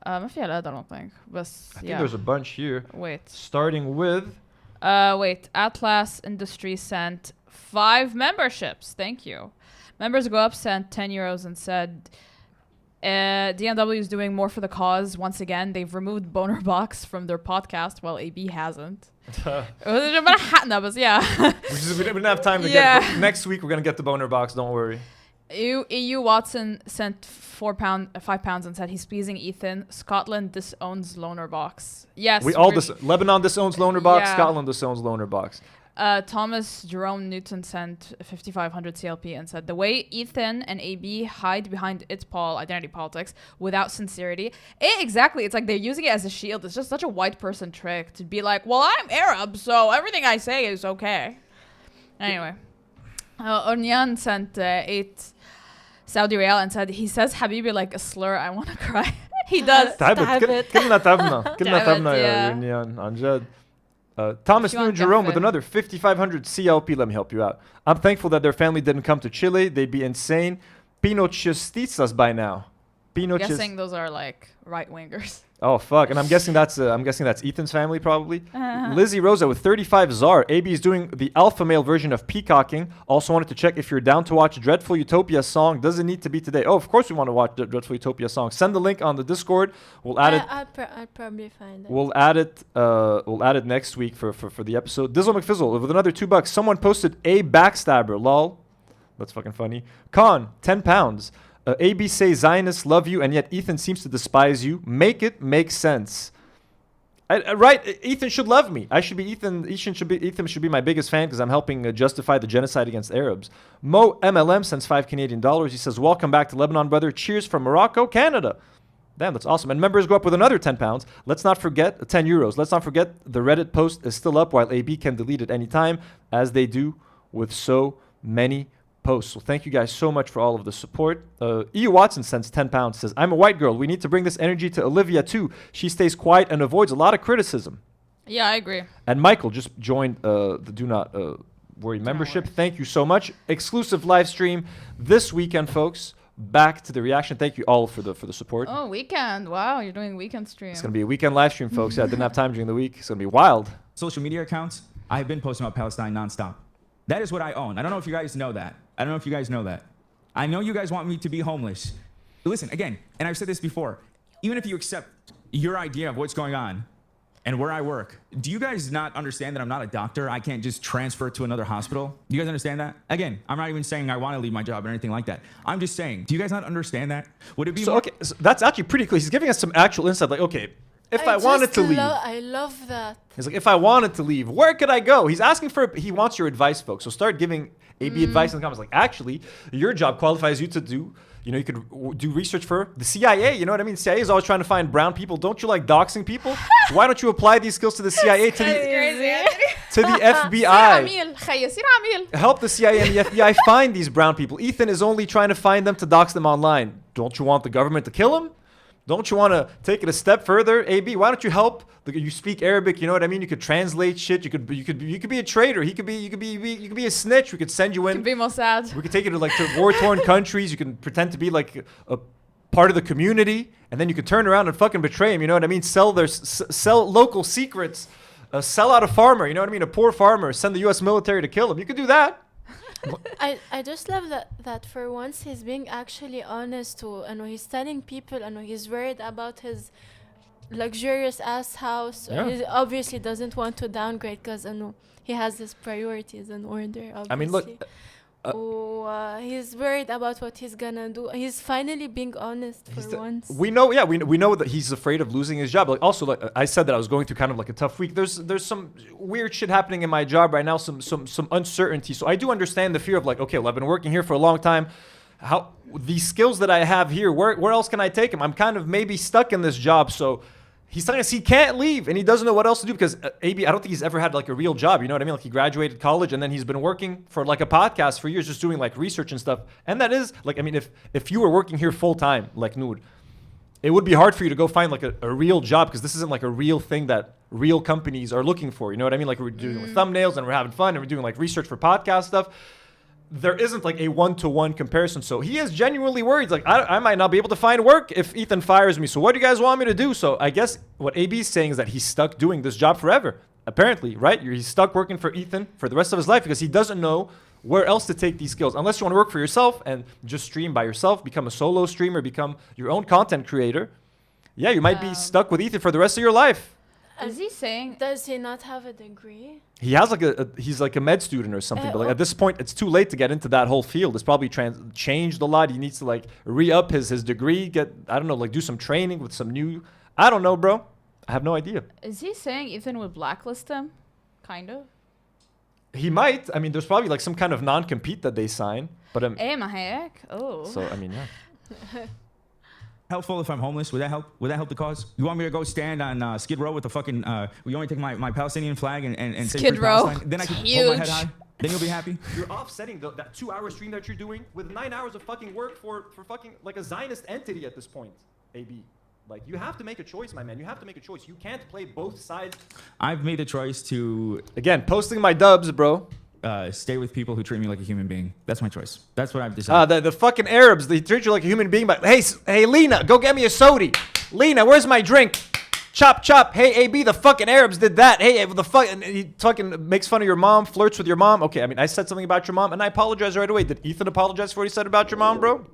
If I don't think. But, I think there's a bunch here. Wait. Starting with... Wait. Atlas Industries sent 5 memberships. Thank you. Members Go Up sent 10 euros and said, DNW is doing more for the cause. Once again, they've removed Boner Box from their podcast, while AB hasn't. Yeah. We didn't have time to get it. Next week, we're going to get the Boner Box. Don't worry. EU Watson sent £5 and said he's pleasing Ethan. Scotland disowns Loner Box. Yes. Lebanon disowns Loner Box. Scotland disowns Loner Box. Thomas Jerome Newton sent 5,500 CLP and said, the way Ethan and AB hide behind identity politics without sincerity. Exactly. It's like they're using it as a shield. It's just such a white person trick to be like, well, I'm Arab, so everything I say is okay. Anyway. Onyan sent 8 Saudi Real and said, he says Habibi like a slur. I want to cry. He does. Thomas New Jerome with another 5,500 CLP. Let me help you out. I'm thankful that their family didn't come to Chile. They'd be insane. Pinochistas by now. I'm guessing those are like right wingers. Oh fuck! And I'm guessing that's Ethan's family probably. Lizzie Rosa with 35 ZAR. AB is doing the alpha male version of peacocking. Also wanted to check if you're down to watch Dreadful Utopia song. Doesn't need to be today. Oh, of course we want to watch the Dreadful Utopia song. Send the link on the Discord. We'll add it. I'd probably find it. We'll add it next week for the episode. Dizzle McFizzle with another $2. Someone posted a backstabber. Lol. That's fucking funny. Con, £10. AB says Zionists love you, and yet Ethan seems to despise you. Make it make sense. Right? Ethan should love me. Ethan should be my biggest fan because I'm helping justify the genocide against Arabs. Mo MLM sends $5 He says, welcome back to Lebanon, brother. Cheers from Morocco, Canada. Damn, that's awesome. And members go up with another £10. Let's not forget 10 euros. Let's not forget the Reddit post is still up while AB can delete it anytime, as they do with so many posts. So thank you guys so much for all of the support. E. Watson sends £10. Says, I'm a white girl. We need to bring this energy to Olivia too. She stays quiet and avoids a lot of criticism. Yeah, I agree. And Michael just joined the Do Not Worry membership. Thank you so much. Exclusive live stream this weekend, folks. Back to the reaction. Thank you all for the support. Oh, weekend. Wow, you're doing a weekend stream. It's going to be a weekend live stream, folks. Yeah, I didn't have time during the week. It's going to be wild. Social media accounts, I've been posting about Palestine nonstop. That is what I own. I don't know if you guys know that. I know you guys want me to be homeless. But listen, again, and I've said this before, even if you accept your idea of what's going on and where I work, do you guys not understand that I'm not a doctor? I can't just transfer to another hospital. Do you guys understand that? Again, I'm not even saying I want to leave my job or anything like that. I'm just saying, do you guys not understand that? Would it be so that's actually pretty clear. He's giving us some actual insight. Like, okay, if I wanted to leave. I love that. He's like, if I wanted to leave, where could I go? He's asking he wants your advice, folks. So start giving AB advice in the comments. Like, actually, your job qualifies you to do, You know, you could do research for the CIA. You know what I mean? CIA is always trying to find brown people. Don't you like doxing people? So why don't you apply these skills to the CIA, to the FBI? Help the CIA and the FBI find these brown people. Ethan is only trying to find them to dox them online. Don't you want the government to kill them? Don't you want to take it a step further, AB? Why don't you help? You speak Arabic, you know what I mean? You could translate shit. You could be a traitor. You could be a snitch. We could send you in. You could be Mossad. We could take you to war-torn countries. You can pretend to be like a part of the community, and then you could turn around and fucking betray him. You know what I mean? Sell local secrets. Sell out a farmer. You know what I mean? A poor farmer. Send the U.S. military to kill him. You could do that. I just love that for once he's being actually honest too, and he's telling people, and he's worried about his luxurious ass house. Yeah. He obviously doesn't want to downgrade because he has his priorities in order. Obviously. I mean, look. He's worried about what he's gonna do. He's finally being honest for once. We know that he's afraid of losing his job. Like, also, like I said, that I was going through kind of like a tough week. There's some weird shit happening in my job right now. Some uncertainty. So I do understand the fear of like, okay, well, I've been working here for a long time. How these skills that I have here, where else can I take them? I'm kind of maybe stuck in this job. So he's telling us he can't leave, and he doesn't know what else to do because AB, I don't think he's ever had like a real job. You know what I mean? Like he graduated college, and then he's been working for like a podcast for years, just doing like research and stuff. And that is like, I mean, if you were working here full time, like Nour, it would be hard for you to go find like a real job because this isn't like a real thing that real companies are looking for. You know what I mean? Like we're doing thumbnails and we're having fun and we're doing like research for podcast stuff. There isn't like a one-to-one comparison. So he is genuinely worried. Like, I might not be able to find work if Ethan fires me. So what do you guys want me to do? So I guess what AB is saying is that he's stuck doing this job forever. Apparently, right? He's stuck working for Ethan for the rest of his life because he doesn't know where else to take these skills. Unless you want to work for yourself and just stream by yourself, become a solo streamer, become your own content creator. Yeah, you might be stuck with Ethan for the rest of your life. Is he saying? Does he not have a degree? He has like he's like a med student or something, but like at this point, it's too late to get into that whole field. It's probably changed a lot. He needs to like re-up his degree, like do some training with some new. I don't know, bro. I have no idea. Is he saying Ethan would blacklist him? Kind of. He might. I mean, there's probably like some kind of non-compete that they sign, but Oh. So I mean, yeah. Helpful if I'm homeless? Would that help? Would that help the cause? You want me to go stand on Skid Row with the fucking? You want me to take my Palestinian flag and say Skid Row? Then I can hold my head high. Then you'll be happy. You're offsetting that 2-hour stream that you're doing with 9 hours of fucking work for fucking like a Zionist entity at this point. AB, like you have to make a choice, my man. You have to make a choice. You can't play both sides. I've made the choice to again posting my dubs, bro. Stay with people who treat me like a human being. That's my choice. That's what I've decided. The fucking Arabs, they treat you like a human being. But hey, Lena, go get me a sodi. Lena, where's my drink? Chop, chop. Hey, AB, the fucking Arabs did that. Hey, the fucking he fucking makes fun of your mom, flirts with your mom. Okay, I mean, I said something about your mom, and I apologize right away. Did Ethan apologize for what he said about your mom, bro?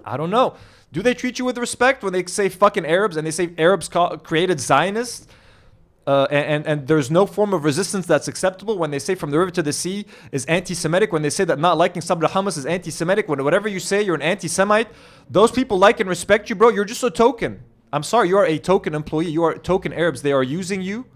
I don't know. Do they treat you with respect when they say fucking Arabs and they say Arabs created Zionists? And there's no form of resistance that's acceptable when they say from the river to the sea is anti-Semitic, when they say that not liking Sabra Hamas is anti-Semitic, when whatever you say, you're an anti-Semite. Those people like and respect you, bro. You're just a token. I'm sorry, you are a token employee. You are token Arabs. They are using you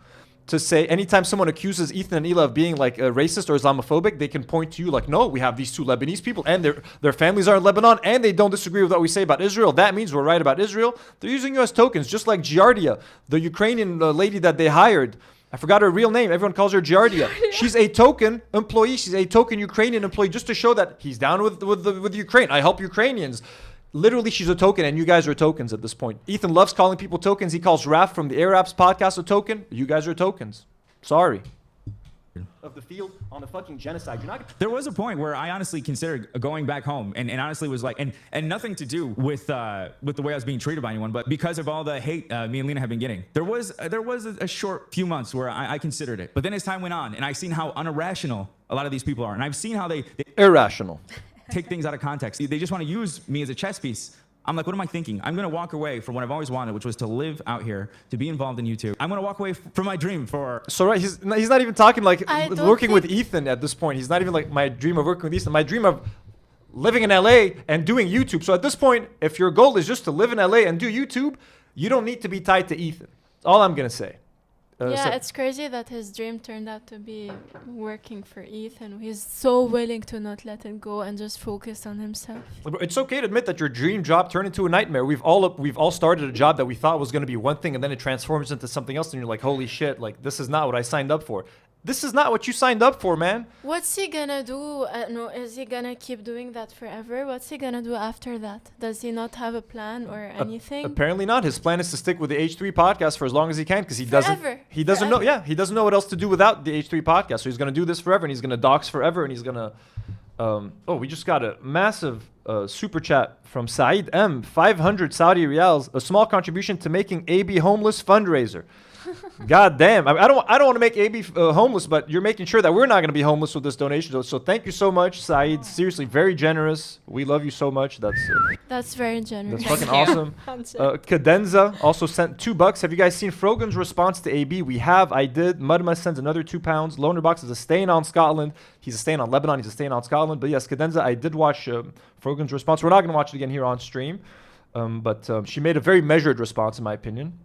to say anytime someone accuses Ethan and Hila of being like a racist or Islamophobic, they can point to you like, no, we have these two Lebanese people and their families are in Lebanon and they don't disagree with what we say about Israel. That means we're right about Israel. They're using you as tokens, just like Giardia, the Ukrainian lady that they hired. I forgot her real name. Everyone calls her Giardia. She's a token employee. She's a token Ukrainian employee just to show that he's down with Ukraine. I help Ukrainians. Literally, she's a token, and you guys are tokens at this point. Ethan loves calling people tokens. He calls Raf from the Arabs podcast a token. You guys are tokens. Sorry. Of the field on a fucking genocide. You're not. There was a point where I honestly considered going back home, and honestly was like, and nothing to do with the way I was being treated by anyone, but because of all the hate me and Lena have been getting. There was a short few months where I considered it, but then as time went on, and I've seen how unirrational a lot of these people are, and I've seen how they irrational. Take things out of context. They just want to use me as a chess piece. I'm like, what am I thinking? I'm going to walk away from what I've always wanted, which was to live out here, to be involved in YouTube. I'm going to walk away from my dream for... So, right, he's not even talking like working with Ethan at this point. He's not even like my dream of working with Ethan. My dream of living in LA and doing YouTube. So at this point, if your goal is just to live in LA and do YouTube, you don't need to be tied to Ethan. That's all I'm going to say. Yeah, it's crazy that his dream turned out to be working for Ethan. He's so willing to not let it go and just focus on himself. It's okay to admit that your dream job turned into a nightmare. We've all started a job that we thought was going to be one thing, and then it transforms into something else, and you're like, holy shit, like this is not what I signed up for. This is not what you signed up for, man. What's he gonna do? No, is he gonna keep doing that forever? What's he gonna do after that? Does he not have a plan or anything? Apparently not. His plan is to stick with the H3 podcast for as long as he can, because he doesn't know. Yeah, he doesn't know what else to do without the H3 podcast. So he's gonna do this forever, and he's gonna dox forever, and he's gonna. We just got a massive super chat from Saeed M. 500 Saudi riyals, a small contribution to making AB homeless fundraiser. God damn. I don't want to make AB homeless, but you're making sure that we're not going to be homeless with this donation. So thank you so much, Saeed. Seriously, very generous. We love you so much. That's very generous. That's fucking awesome. Cadenza also sent $2. Have you guys seen Frogan's response to AB? We have. I did. Mudma sends another £2. Lonerbox is a stain on Scotland. He's a stain on Lebanon. He's a stain on Scotland. But yes, Cadenza, I did watch Frogan's response. We're not going to watch it again here on stream. But she made a very measured response, in my opinion.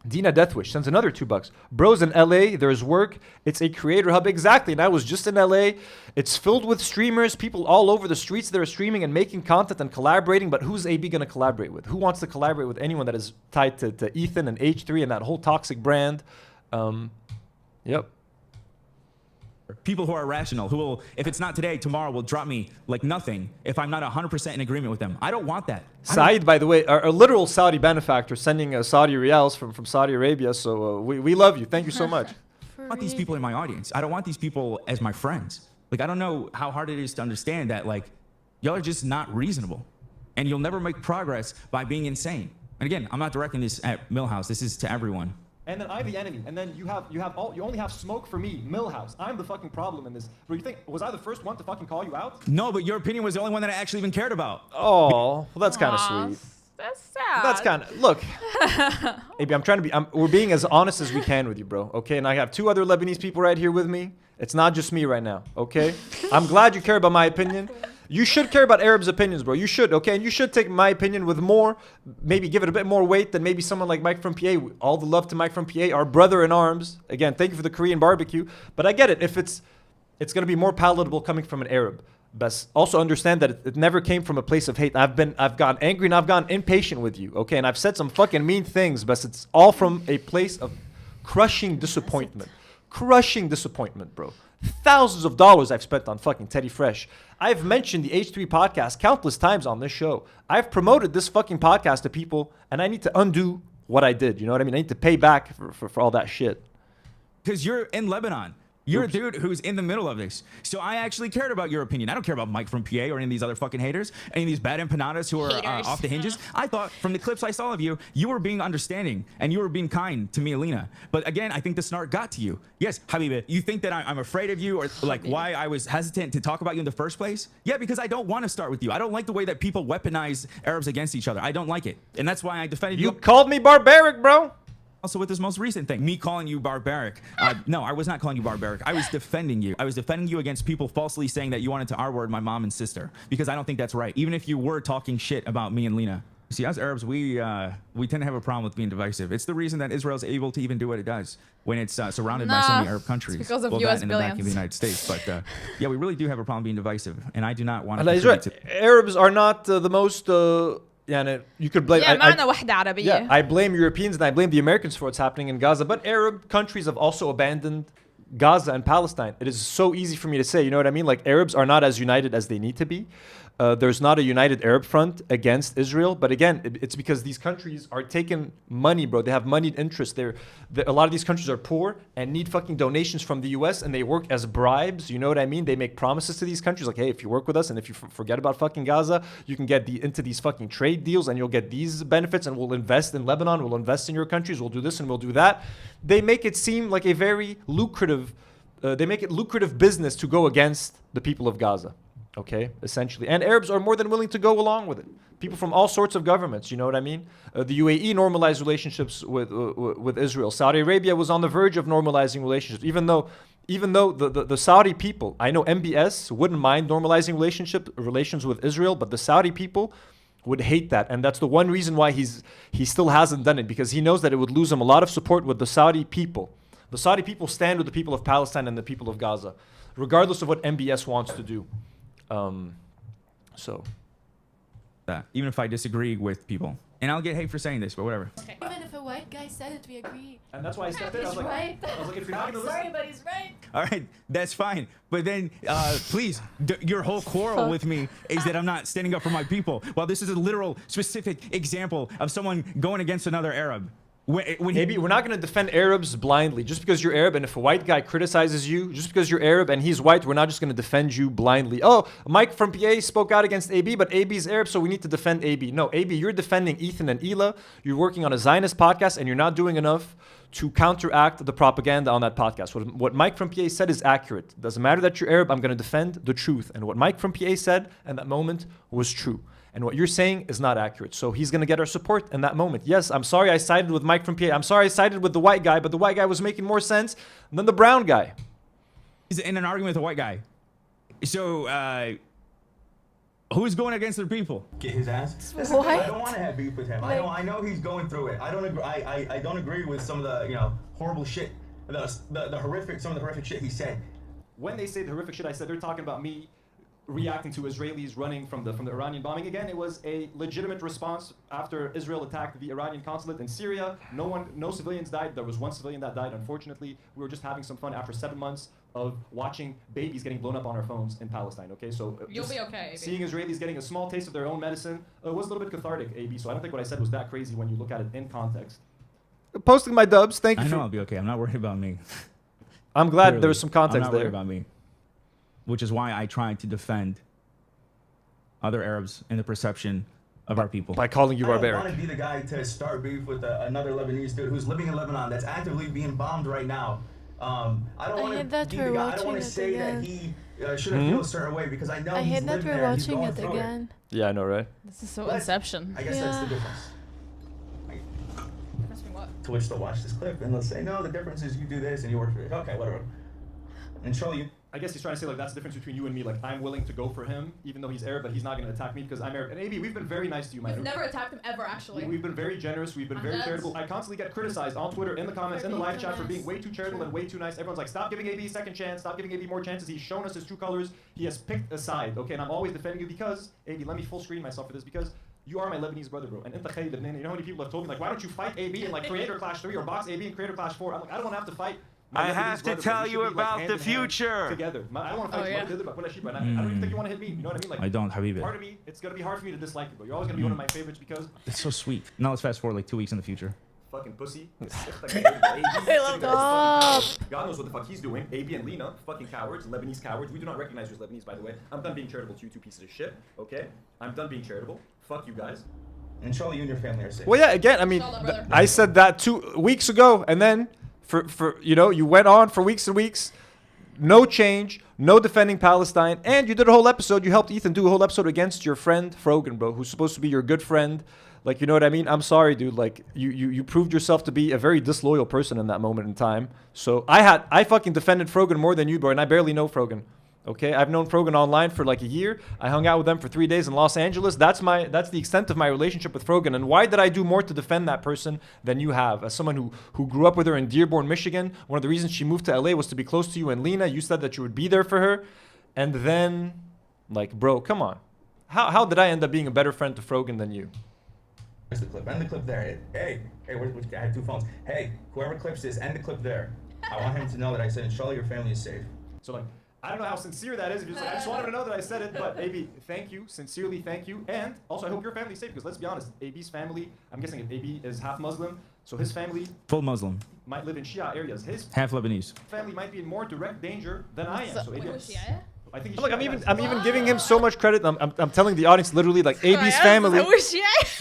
Dina Deathwish sends another $2. Bros in LA, there's work. It's a creator hub. Exactly. And I was just in LA. It's filled with streamers, people all over the streets that are streaming and making content and collaborating. But who's AB going to collaborate with? Who wants to collaborate with anyone that is tied to Ethan and H3 and that whole toxic brand? Yep. People who are rational, who will, if it's not today, tomorrow will drop me like nothing if I'm not 100% in agreement with them. I don't want that. Saeed, by the way, a literal Saudi benefactor sending Saudi riyals from Saudi Arabia. So we love you. Thank you so much. I don't want these people in my audience. I don't want these people as my friends. Like, I don't know how hard it is to understand that, like, y'all are just not reasonable. And you'll never make progress by being insane. And again, I'm not directing this at Millhouse. This is to everyone. And then I'm the enemy. And then you only have smoke for me, Millhouse. I'm the fucking problem in this. Bro, you think, was I the first one to fucking call you out? No, but your opinion was the only one that I actually even cared about. Oh, well, that's kind of sweet. That's sad. That's kind of, look, AB, we're being as honest as we can with you, bro, okay? And I have 2 other Lebanese people right here with me. It's not just me right now, okay? I'm glad you care about my opinion. You should care about Arabs' opinions, bro. You should, okay? And you should take my opinion with more, maybe give it a bit more weight than maybe someone like Mike from PA. All the love to Mike from PA, our brother in arms. Again, thank you for the Korean barbecue. But I get it. If it's going to be more palatable coming from an Arab. But also understand that it never came from a place of hate. I've gotten angry and I've gotten impatient with you, okay? And I've said some fucking mean things, but it's all from a place of crushing disappointment. Crushing disappointment, bro. Thousands of dollars I've spent on fucking Teddy Fresh. I've mentioned the H3 podcast countless times on this show. I've promoted this fucking podcast to people, and I need to undo what I did. You know what I mean? I need to pay back for all that shit. Because you're in Lebanon. You're a dude who's in the middle of this. So I actually cared about your opinion. I don't care about Mike from PA or any of these other fucking haters, any of these bad empanadas who are off the hinges. I thought from the clips I saw of you, you were being understanding and you were being kind to me, Alina. But again, I think the snark got to you. Yes, Habibi, you think that I'm afraid of you or like why I was hesitant to talk about you in the first place? Yeah, because I don't want to start with you. I don't like the way that people weaponize Arabs against each other. I don't like it. And that's why I defended you. You called me barbaric, bro. Also with this most recent thing, me calling you barbaric. No, I was not calling you barbaric. I was defending you. I was defending you against people falsely saying that you wanted to R-word my mom and sister because I don't think that's right. Even if you were talking shit about me and Lena. See, as Arabs, we tend to have a problem with being divisive. It's the reason that Israel's able to even do what it does when it's surrounded by so many Arab countries. It's because of well, US that in the back of the United States. But yeah, we really do have a problem being divisive, and I do not want to. Arabs are not the most. Yeah, you could blame. I blame Europeans and I blame the Americans for what's happening in Gaza. But Arab countries have also abandoned Gaza and Palestine. It is so easy for me to say. You know what I mean? Like Arabs are not as united as they need to be. There's not a united Arab front against Israel. But again, it's because these countries are taking money, bro. They have moneyed interests. A lot of these countries are poor and need fucking donations from the U.S. and they work as bribes. You know what I mean? They make promises to these countries like, hey, if you work with us and if you forget about fucking Gaza, you can get into these fucking trade deals and you'll get these benefits and we'll invest in Lebanon, we'll invest in your countries, we'll do this and we'll do that. They make it seem like a very lucrative, they make it lucrative business to go against the people of Gaza. Okay, essentially. And Arabs are more than willing to go along with it. People from all sorts of governments, you know what I mean? The UAE normalized relationships with Israel. Saudi Arabia was on the verge of normalizing relationships, even though the Saudi people, I know MBS wouldn't mind normalizing relations with Israel, but the Saudi people would hate that. And that's the one reason why he still hasn't done it, because he knows that it would lose him a lot of support with the Saudi people. The Saudi people stand with the people of Palestine and the people of Gaza, regardless of what MBS wants to do. So. That even if I disagree with people, and I'll get hate for saying this, but whatever. Even if a white guy said it, we agree. And that's why I stepped in. I was He's like, right. if you're not gonna Sorry, listen, but he's right. All right, that's fine. But then, please, your whole quarrel with me is that I'm not standing up for my people. Well, this is a literal, specific example of someone going against another Arab. Maybe we're not going to defend Arabs blindly. Just because you're Arab and if a white guy criticizes you, just because you're Arab and he's white, we're not just going to defend you blindly. Oh, Mike from PA spoke out against AB, but AB's Arab, so we need to defend AB. No, AB, you're defending Ethan and Hila. You're working on a Zionist podcast and you're not doing enough to counteract the propaganda on that podcast. What Mike from PA said is accurate. It doesn't matter that you're Arab, I'm going to defend the truth. And what Mike from PA said in that moment was true. And what you're saying is not accurate. So he's going to get our support in that moment. Yes, I'm sorry I sided with Mike from PA. I'm sorry I sided with the white guy, but the white guy was making more sense than the brown guy. He's in an argument with a white guy. So, who's going against the people? Get his ass. Listen, I don't want to have beef with him. I know he's going through it. I don't agree. I don't agree with some of the horrible shit, the horrific, some of the horrific shit he said. When they say the horrific shit I said, they're talking about me reacting to Israelis running from the Iranian bombing. Again, it was a legitimate response after Israel attacked the Iranian consulate in Syria. No civilians died. There was one civilian that died, unfortunately. We were just having some fun after 7 months of watching babies getting blown up on our phones in Palestine, okay? So you'll be okay, AB. Seeing Israelis getting a small taste of their own medicine was a little bit cathartic, AB, so I don't think what I said was that crazy when you look at it in context. Posting my dubs, thank you. I know I'll be okay. I'm not worried about me. I'm glad there was some context I'm not worried there. about me. Which is why I try to defend other Arabs in the perception of our people. By calling you barbaric. I don't want to be the guy to start beef with another Lebanese dude who's living in Lebanon that's actively being bombed right now. I don't want to be the guy. I don't want to say that he shouldn't feel a certain way because I know he's living there. He's going through it. Yeah, I know, right? This is so Inception. I guess that's the difference. Twitch to watch this clip and they'll say, no, the difference is you do this and you work for it. Okay, whatever. And show you. I guess he's trying to say, like, that's the difference between you and me. Like, I'm willing to go for him, even though he's Arab, but he's not going to attack me because I'm Arab. And AB, we've been very nice to you, man. You've never attacked him ever, actually. We've been very generous. We've been very charitable. I constantly get criticized on Twitter, in the comments, in the live chat for being way too charitable and way too nice. Everyone's like, stop giving AB a second chance. Stop giving AB more chances. He's shown us his true colors. He has picked a side, okay? And I'm always defending you because, AB, let me full screen myself for this because you are my Lebanese brother, bro. And you know how many people have told me, like, why don't you fight AB in, like, Creator Clash 3 or box AB in Creator Clash 4? I'm like, I don't want to have to fight. I have to tell you about the future. Together. I don't want to fight you. I don't even think you want to hit me. You know what I mean? Like, I don't, Habibi. Part of me, it's going to be hard for me to dislike you, but you're always going to be one of my favorites because... It's so sweet. Now let's fast forward like 2 weeks in the future. Fucking pussy. I love that. God knows what the fuck he's doing. AB and Lena, fucking cowards, Lebanese cowards. We do not recognize you as Lebanese, by the way. I'm done being charitable to you two pieces of shit, okay? I'm done being charitable. Fuck you guys. Inshallah, you and your family are safe. Well, yeah, again, I mean, I said that 2 weeks ago, and then... For you went on for weeks and weeks, no change, no defending Palestine, and you did a whole episode. You helped Ethan do a whole episode against your friend Frogan, bro, who's supposed to be your good friend. Like, you know what I mean? I'm sorry, dude. Like, you proved yourself to be a very disloyal person in that moment in time. So I fucking defended Frogan more than you, bro, and I barely know Frogan. Okay, I've known Frogan online for like a year. I hung out with them for 3 days in Los Angeles. That's the extent of my relationship with Frogan. And why did I do more to defend that person than you have? As someone who grew up with her in Dearborn, Michigan, one of the reasons she moved to LA was to be close to you and Lena. You said that you would be there for her. And then, like, bro, come on. How did I end up being a better friend to Frogan than you? Where's the clip? End the clip there. Hey, which guy? I have 2 phones. Hey, whoever clips this, end the clip there. I want him to know that I said, inshallah, your family is safe. So, like, I don't know how sincere that is. If you're just like, I just wanted to know that I said it, but AB, thank you, sincerely thank you, and also I hope your family's safe because let's be honest, AB's family, I'm guessing if AB is half Muslim, so his family full Muslim might live in Shia areas. His half Lebanese family might be in more direct danger than I am. So AB, I think Look, I'm even giving him so much credit. I'm telling the audience literally like AB's family,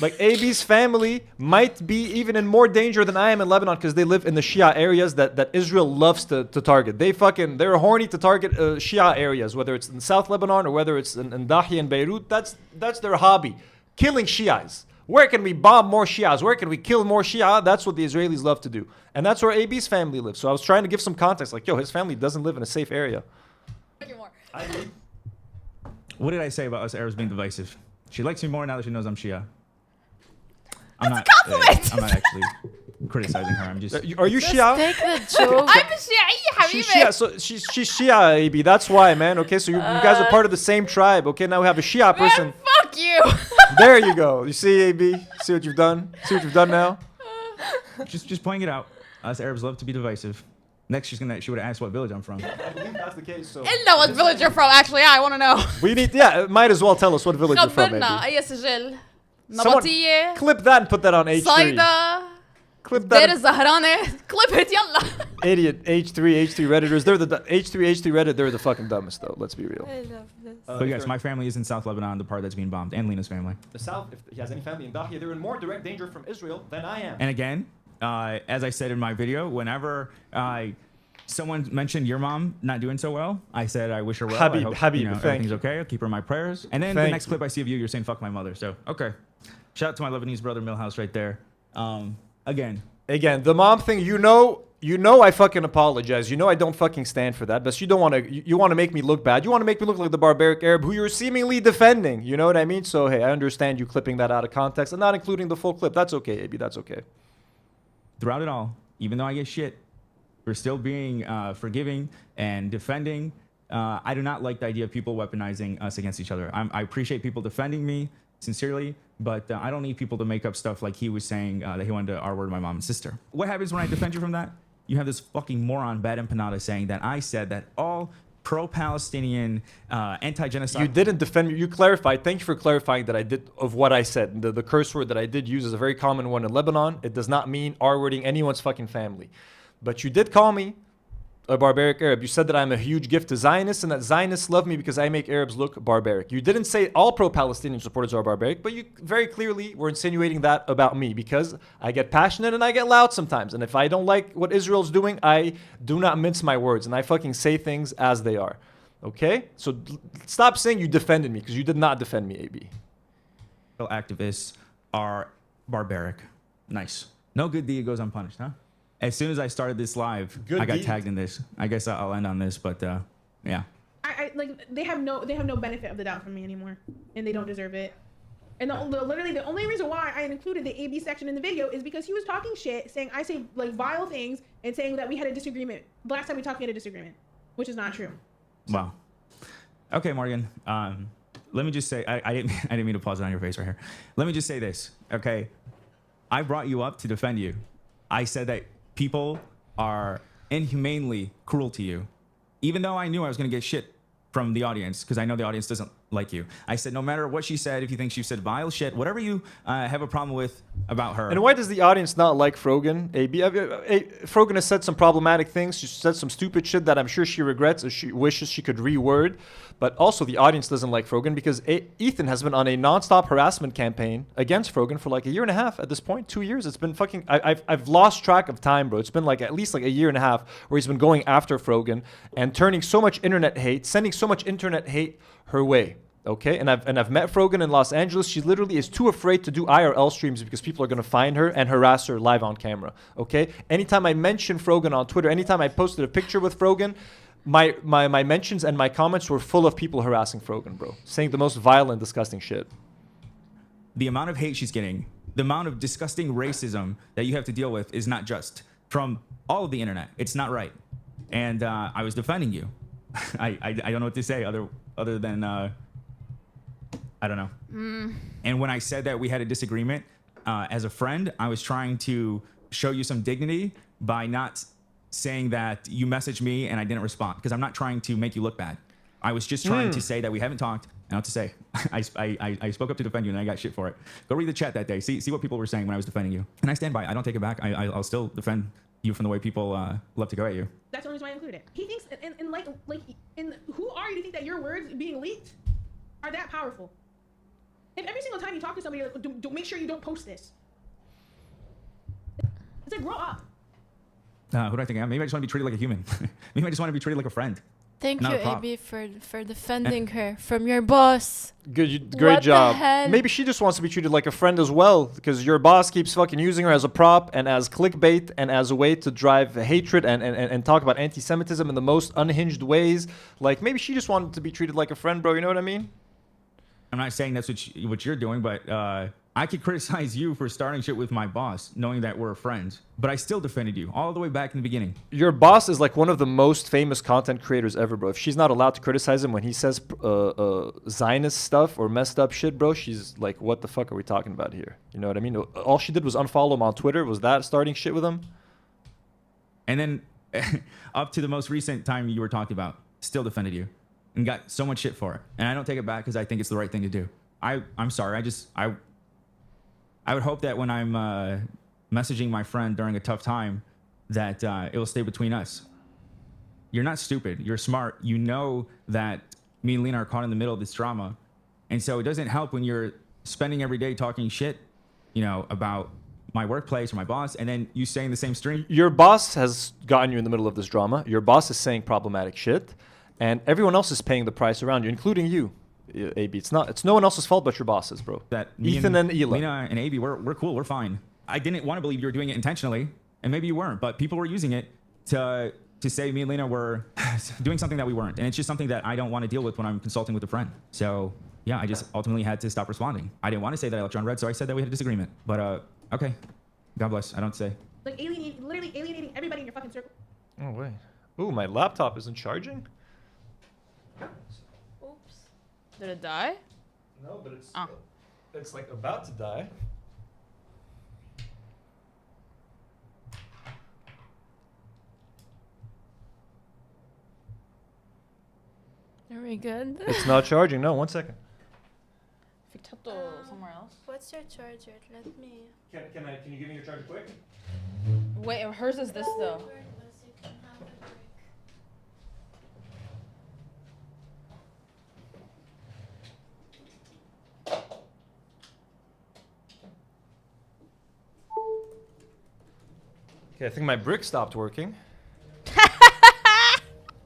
like AB's family might be even in more danger than I am in Lebanon because they live in the Shia areas that Israel loves to target. They're horny to target Shia areas, whether it's in South Lebanon or whether it's in Dahi and Beirut. That's their hobby, killing Shias. Where can we bomb more Shias? Where can we kill more Shia? That's what the Israelis love to do, and that's where AB's family lives. So I was trying to give some context, like, yo, his family doesn't live in a safe area. What did I say about us Arabs being divisive? She likes me more now that she knows I'm Shia. I'm not. I'm not actually criticizing her. I'm just. Are you Shia? Take the joke. I'm a Shia, She's Shia, so she's Shia, AB. That's why, man. Okay, so you guys are part of the same tribe. Okay, now we have a Shia person. Man, fuck you. There you go. You see, AB? See what you've done? See what you've done now? Just pointing it out. Us Arabs love to be divisive. Next, she would have asked what village I'm from. I believe that's the case. So. I know what village you're from. Actually, I want to know. We need, might as well tell us what village you're from, maybe. أي سجل. Someone نبطية. clip that and put that on H3. صيدا. Clip دير that. الزهرانة. Clip it, يلا. Idiot H3 Redditors. They're the H3 Reddit. They're the fucking dumbest, though. Let's be real. I love this. But yes, my family is in South Lebanon, the part that's being bombed, and Lena's family. The South, if he has any family in Dahia, they're in more direct danger from Israel than I am. And again, as I said in my video, whenever someone mentioned your mom not doing so well, I said I wish her well. Habib, I hope, Habib, you know, thank everything's you. okay. I'll keep her in my prayers. And then the next clip I see of you, you're saying fuck my mother. So okay, shout out to my Lebanese brother Milhouse right there. Again, the mom thing, you know I fucking apologize. You know I don't fucking stand for that. But you don't want to. You want to make me look bad. You want to make me look like the barbaric Arab who you're seemingly defending. You know what I mean? So hey, I understand you clipping that out of context and not including the full clip. That's okay, AB. That's okay. Throughout it all, even though I get shit, we're still being forgiving and defending. I do not like the idea of people weaponizing us against each other. I appreciate people defending me sincerely, but I don't need people to make up stuff like he was saying that he wanted to R-word my mom and sister. What happens when I defend you from that? You have this fucking moron, Bad Empanada, saying that I said that all pro-Palestinian, anti-genocide... You didn't defend me. You clarified. Thank you for clarifying that I did of what I said. The curse word that I did use is a very common one in Lebanon. It does not mean R-wording anyone's fucking family. But you did call me a barbaric Arab. You said that I'm a huge gift to Zionists and that Zionists love me because I make Arabs look barbaric. You didn't say all pro-Palestinian supporters are barbaric, but you very clearly were insinuating that about me because I get passionate and I get loud sometimes. And if I don't like what Israel's doing, I do not mince my words and I fucking say things as they are. Okay? So stop saying you defended me because you did not defend me, AB. Activists are barbaric. Nice. No good deed goes unpunished, huh? As soon as I started this live, I got tagged in this. I guess I'll end on this, but yeah. I like they have no benefit of the doubt from me anymore, and they don't deserve it. And literally the only reason why I included the AB section in the video is because he was talking shit, saying I say like vile things, and saying that we had a disagreement. The last time we talked, we had a disagreement, which is not true. Wow. Okay, Morgan. Let me just say I didn't mean to pause it on your face right here. Let me just say this, okay? I brought you up to defend you. I said that people are inhumanely cruel to you, even though I knew I was going to get shit from the audience because I know the audience doesn't like you. I said, no matter what she said, if you think she said vile shit, whatever you have a problem with about her. And why does the audience not like Frogan? AB, Frogan has said some problematic things. She said some stupid shit that I'm sure she regrets or she wishes she could reword. But also the audience doesn't like Frogan because Ethan has been on a non-stop harassment campaign against Frogan for like a year and a half at this point, 2 years. It's been fucking, I've lost track of time, bro. It's been like at least like a year and a half where he's been going after Frogan and turning so much internet hate, sending so much internet hate her way. Okay, and I've met Frogan in Los Angeles. She literally is too afraid to do IRL streams because people are gonna find her and harass her live on camera. Okay, anytime I mention Frogan on Twitter, anytime I posted a picture with Frogan, my mentions and my comments were full of people harassing Frogan, bro, saying the most violent, disgusting shit. The amount of hate she's getting, the amount of disgusting racism that you have to deal with is not just from all of the internet. It's not right. And I was defending you. I don't know what to say other than I don't know. And when I said that we had a disagreement, as a friend, I was trying to show you some dignity by not saying that you messaged me and I didn't respond because I'm not trying to make you look bad. I was just trying to say that we haven't talked. And what to say, I spoke up to defend you and I got shit for it. Go read the chat that day. See what people were saying when I was defending you. And I stand by it. I don't take it back. I'll still defend you from the way people love to go at you. That's the only reason why I included it. He thinks, and who are you to think that your words being leaked are that powerful? If every single time you talk to somebody, like, don't make sure you don't post this. It's like, grow up. Who do I think I am? Maybe I just want to be treated like a human. Maybe I just want to be treated like a friend. Thank you, AB, for defending her from your boss. Great job. Maybe she just wants to be treated like a friend as well, because your boss keeps fucking using her as a prop and as clickbait and as a way to drive hatred and talk about anti-Semitism in the most unhinged ways. Like, maybe she just wanted to be treated like a friend, bro. You know what I mean? I'm not saying that's what you're doing, but I could criticize you for starting shit with my boss, knowing that we're friends, but I still defended you all the way back in the beginning. Your boss is like one of the most famous content creators ever, bro. If she's not allowed to criticize him when he says Zionist stuff or messed up shit, bro, she's like, what the fuck are we talking about here? You know what I mean? All she did was unfollow him on Twitter. Was that starting shit with him? And then up to the most recent time you were talking about, still defended you and got so much shit for it. And I don't take it back because I think it's the right thing to do. I'm sorry. I would hope that when I'm messaging my friend during a tough time, that it will stay between us. You're not stupid. You're smart. You know that me and Lena are caught in the middle of this drama. And so it doesn't help when you're spending every day talking shit, about my workplace or my boss, and then you say in the same stream. Your boss has gotten you in the middle of this drama. Your boss is saying problematic shit, and everyone else is paying the price around you, including you. AB, it's no one else's fault but your bosses, bro. That Ethan and Hila. Lena and AB, we're cool, we're fine. I didn't want to believe you were doing it intentionally, and maybe you weren't, but people were using it to say me and Lena were doing something that we weren't, and it's just something that I don't want to deal with when I'm consulting with a friend. So yeah, I just ultimately had to stop responding. I didn't want to say that I left you on red, so I said that we had a disagreement. But okay, God bless. I don't say. Like literally alienating everybody in your fucking circle. Oh wait. Ooh, my laptop isn't charging. Did it die? No, but it's like about to die. Are we good? It's not charging. No, 1 second. Somewhere else. What's your charger? Let me. Can you give me your charger quick? Wait, hers is this though. Okay, I think my brick stopped working.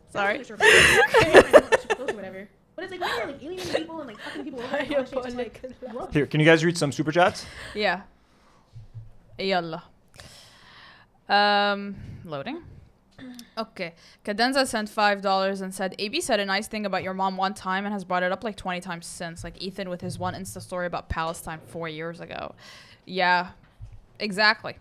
Sorry. Whatever. But it's like when you're like alienating people and like fucking people over and all that shit, just like Here, can you guys read some super chats? Yeah. Yalla. Loading. Okay. Cadenza sent $5 and said, AB said a nice thing about your mom one time and has brought it up like 20 times since. Like Ethan with his one Insta story about Palestine 4 years ago. Yeah, exactly.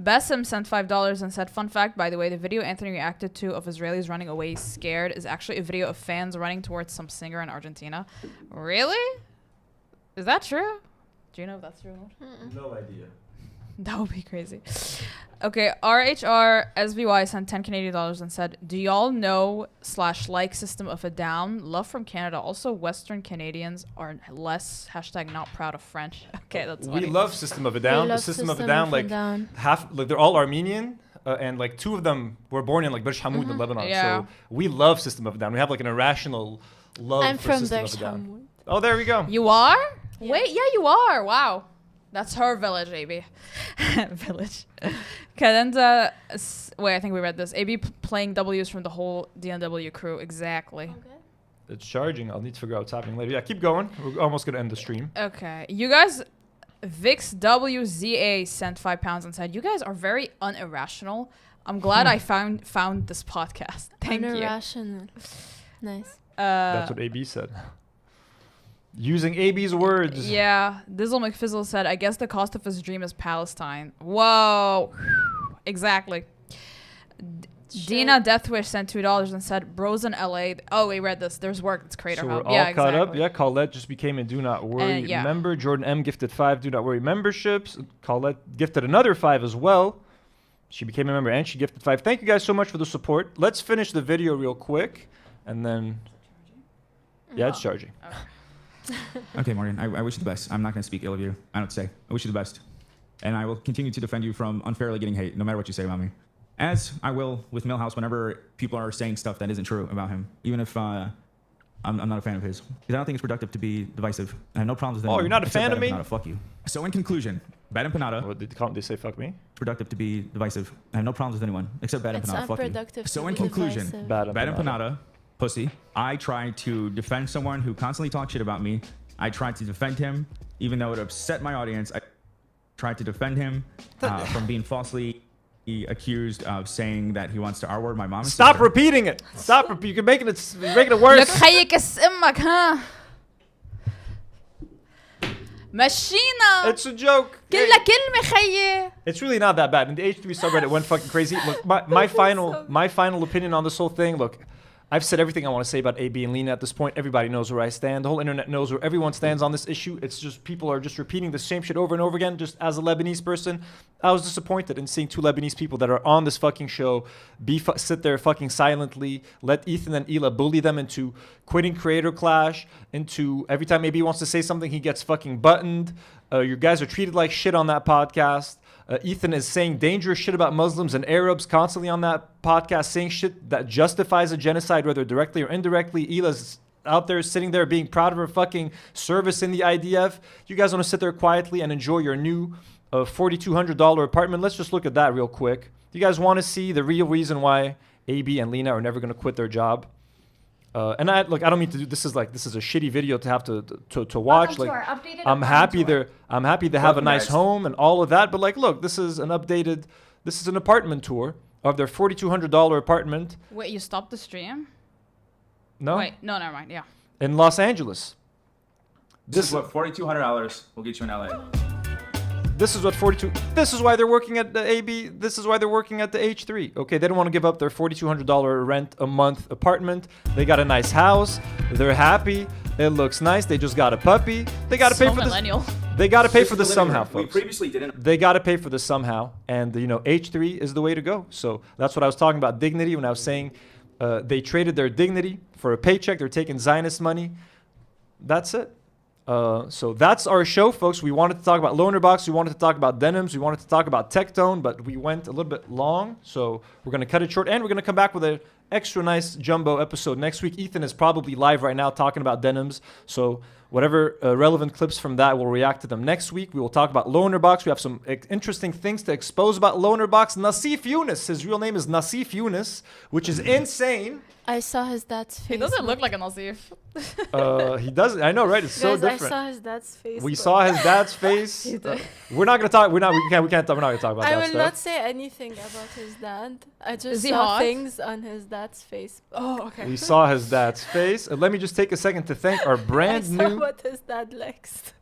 Bassem sent $5 and said, fun fact, by the way, the video Anthony reacted to of Israelis running away scared is actually a video of fans running towards some singer in Argentina. Really? Is that true? Do you know if that's true? No idea. That would be crazy. Okay, RHR SVY sent 10 Canadian dollars and said, do y'all know / like System of a Down? Love from Canada. Also, Western Canadians are less # not proud of French. Okay, that's funny. We love System of a Down. The System of a Down, like half, like they're all Armenian, and like 2 of them were born in like Berj Hamoud in Lebanon. Yeah. So we love System of a Down. We have like an irrational love for System of a Down. Oh, there we go. You are? Yeah. Wait, yeah, you are. Wow. That's her village, AB. Village. Cadenza, wait, I think we read this. AB playing W's from the whole DNW crew. Exactly. Okay. It's charging. I'll need to figure out what's happening later. Yeah, keep going. We're almost going to end the stream. Okay. You guys, VixWZA sent £5 and said, you guys are very unirrational. I'm glad I found this podcast. Thank you. Unirrational. Nice. That's what AB said. Using AB's words. Yeah. Dizzle McFizzle said, I guess the cost of his dream is Palestine. Whoa. Exactly. Dina Deathwish sent $2 and said, bros in LA. Oh, we read this. There's work. It's Crater So Hub. we're all caught up. Yeah, Colette just became a Do Not Worry yeah. member. Jordan M gifted 5 Do Not Worry memberships. Colette gifted another 5 as well. She became a member and she gifted 5. Thank you guys so much for the support. Let's finish the video real quick. And then... Yeah, it's charging. Okay, Morgan, I wish you the best. I'm not going to speak ill of you. I don't say. I wish you the best. And I will continue to defend you from unfairly getting hate, no matter what you say about me. As I will with Millhouse whenever people are saying stuff that isn't true about him, even if I'm not a fan of his. Because I don't think it's productive to be divisive. I have no problems with anyone. Oh, you're not a fan of me? Fuck you. So in conclusion, Bad Empanada. What, can't they say fuck me? It's productive to be divisive. I have no problems with anyone except Bad Empanada. Fuck you. So in conclusion, Bad Empanada. Pussy. I tried to defend someone who constantly talks shit about me. I tried to defend him, even though it upset my audience. I tried to defend him from being falsely accused of saying that he wants to R-word my mom. Stop repeating it. Stop. You're making it worse. مشينا. It's a joke. كلها كلمة خيي. It's really not that bad. And the H3 subreddit went fucking crazy. Look, my final opinion on this whole thing. Look, I've said everything I want to say about AB and Lena at this point. Everybody knows where I stand. The whole internet knows where everyone stands on this issue. It's just people are just repeating the same shit over and over again. Just as a Lebanese person, I was disappointed in seeing two Lebanese people that are on this fucking show sit there fucking silently, let Ethan and Hila bully them into quitting Creator Clash, into every time AB wants to say something, he gets fucking buttoned. You guys are treated like shit on that podcast. Ethan is saying dangerous shit about Muslims and Arabs constantly on that podcast, saying shit that justifies a genocide, whether directly or indirectly. Hila's out there sitting there being proud of her fucking service in the IDF. You guys want to sit there quietly and enjoy your new $4,200 apartment? Let's just look at that real quick. You guys want to see the real reason why AB and Lena are never going to quit their job? And I don't mean to do this is a shitty video to have to watch. Welcome to like our updated I'm happy they have a nice home and all of that, but like look, this is an apartment tour of their $4,200 apartment. Wait, you stopped the stream? No. Wait, no, never mind. Yeah. In Los Angeles. This is what $4,200 will get you in LA. This is why they're working at the AB. This is why they're working at the H3. Okay, they don't want to give up their $4,200 rent a month apartment. They got a nice house. They're happy. It looks nice. They just got a puppy. They got to pay for this. They got to pay for this somehow, folks. We previously didn't. They got to pay for this somehow, and H3 is the way to go. So that's what I was talking about dignity when I was saying they traded their dignity for a paycheck. They're taking Zionist money. That's it. So that's our show, folks. We wanted to talk about Loner Box. We wanted to talk about denims. We wanted to talk about Tectone, but we went a little bit long. So we're going to cut it short, and we're going to come back with an extra nice jumbo episode next week. Ethan is probably live right now talking about denims. So whatever relevant clips from that, we'll react to them next week. We will talk about Loner Box. We have some interesting things to expose about Loner Box. Nasif Yunus. His real name is Nasif Yunus, which is insane. I saw his dad's face. He doesn't look like a Nasif. He doesn't. I know, right? It's so different. I saw his dad's face. We saw his dad's face. We're not gonna talk. We can't. We're not gonna talk about that I stuff. will not say anything about his dad. I just he saw hot? things on his dad's face. Oh, okay. We saw his dad's face. Let me just take a second to thank our brand I saw new. what his dad likes.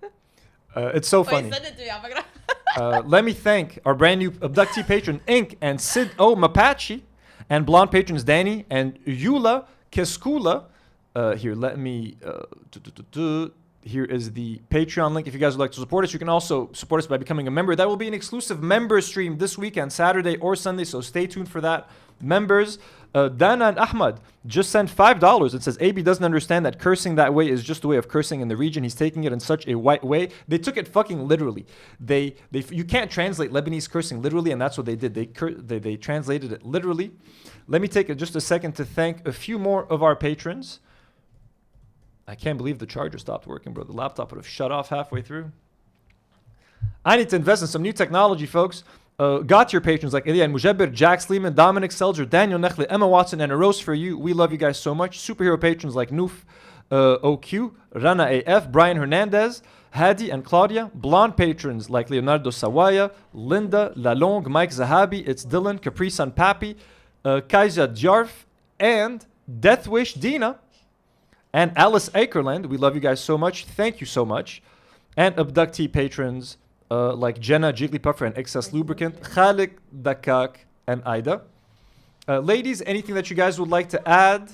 It's so funny. Send it to me. Let me thank our brand new abductee patron Ink and Sid O Mapachi, and blonde patrons Danny and Yula Keskula. Here, let me. Here is the Patreon link. If you guys would like to support us, you can also support us by becoming a member. That will be an exclusive member stream this weekend, Saturday or Sunday, so stay tuned for that. Members, Dana and Ahmad just sent $5. It says, AB doesn't understand that cursing that way is just a way of cursing in the region. He's taking it in such a white way. They took it fucking literally. You can't translate Lebanese cursing literally, and that's what they did. They translated it literally. Let me take just a second to thank a few more of our patrons. I can't believe the charger stopped working, bro. The laptop would have shut off halfway through. I need to invest in some new technology, folks. Got your patrons like Ilya and Mujabir, Jack Sleeman, Dominic Selger, Daniel Nechle, Emma Watson, and a roast for you. We love you guys so much. Superhero patrons like Noof, OQ, Rana AF, Brian Hernandez, Hadi and Claudia. Blonde patrons like Leonardo Sawaya, Linda, Lalong, Mike Zahabi, It's Dylan, Caprice and Pappy, Kaiza Djarf, and Deathwish Dina. And Alice Akerland, we love you guys so much. Thank you so much. And abductee patrons like Jenna, Jigglypuffer, and Excess Lubricant, Khalik, Dakak, and Ida. Ladies, anything that you guys would like to add?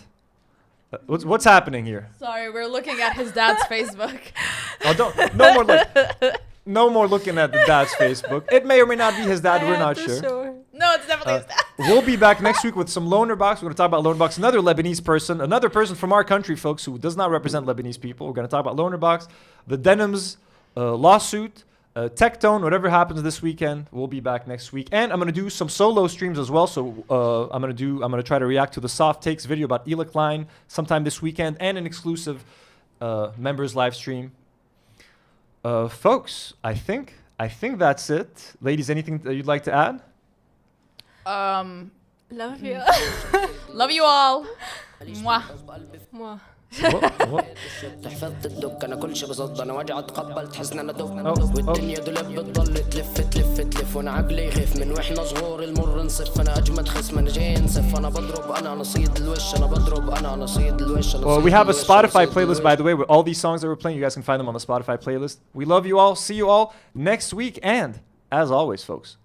What's happening here? Sorry, we're looking at his dad's Facebook. No more looking at the dad's Facebook. It may or may not be his dad. We're not sure. No, it's definitely his dad. We'll be back next week with some Loner Box. We're going to talk about Loner Box. Another person from our country, folks, who does not represent Lebanese people. We're going to talk about Loner Box, the Denims lawsuit, Tectone, whatever happens this weekend. We'll be back next week. And I'm going to do some solo streams as well. So I'm going to try to react to the Soft Takes video about Hila Klein sometime this weekend, and an exclusive members live stream. Folks, I think that's it. Ladies, anything that you'd like to add? Love you. Love you all. Mwah. Mwah. حفظت الدك انا كل شي بصد انا وجع اتقبل تحس ان انا دق والدنيا دولاب بتضل تلف تلف تلف بخف وانا عقلي يخف من واحنا صغار المر نصف انا اجمد خصم انا جاي انسف انا بضرب انا نصيد الوش انا بضرب انا نصيد الوش. Well, we have a Spotify playlist, by the way, with all these songs that we're playing. You guys can find them on the Spotify playlist. We love you all. See you all next week. And as always, folks,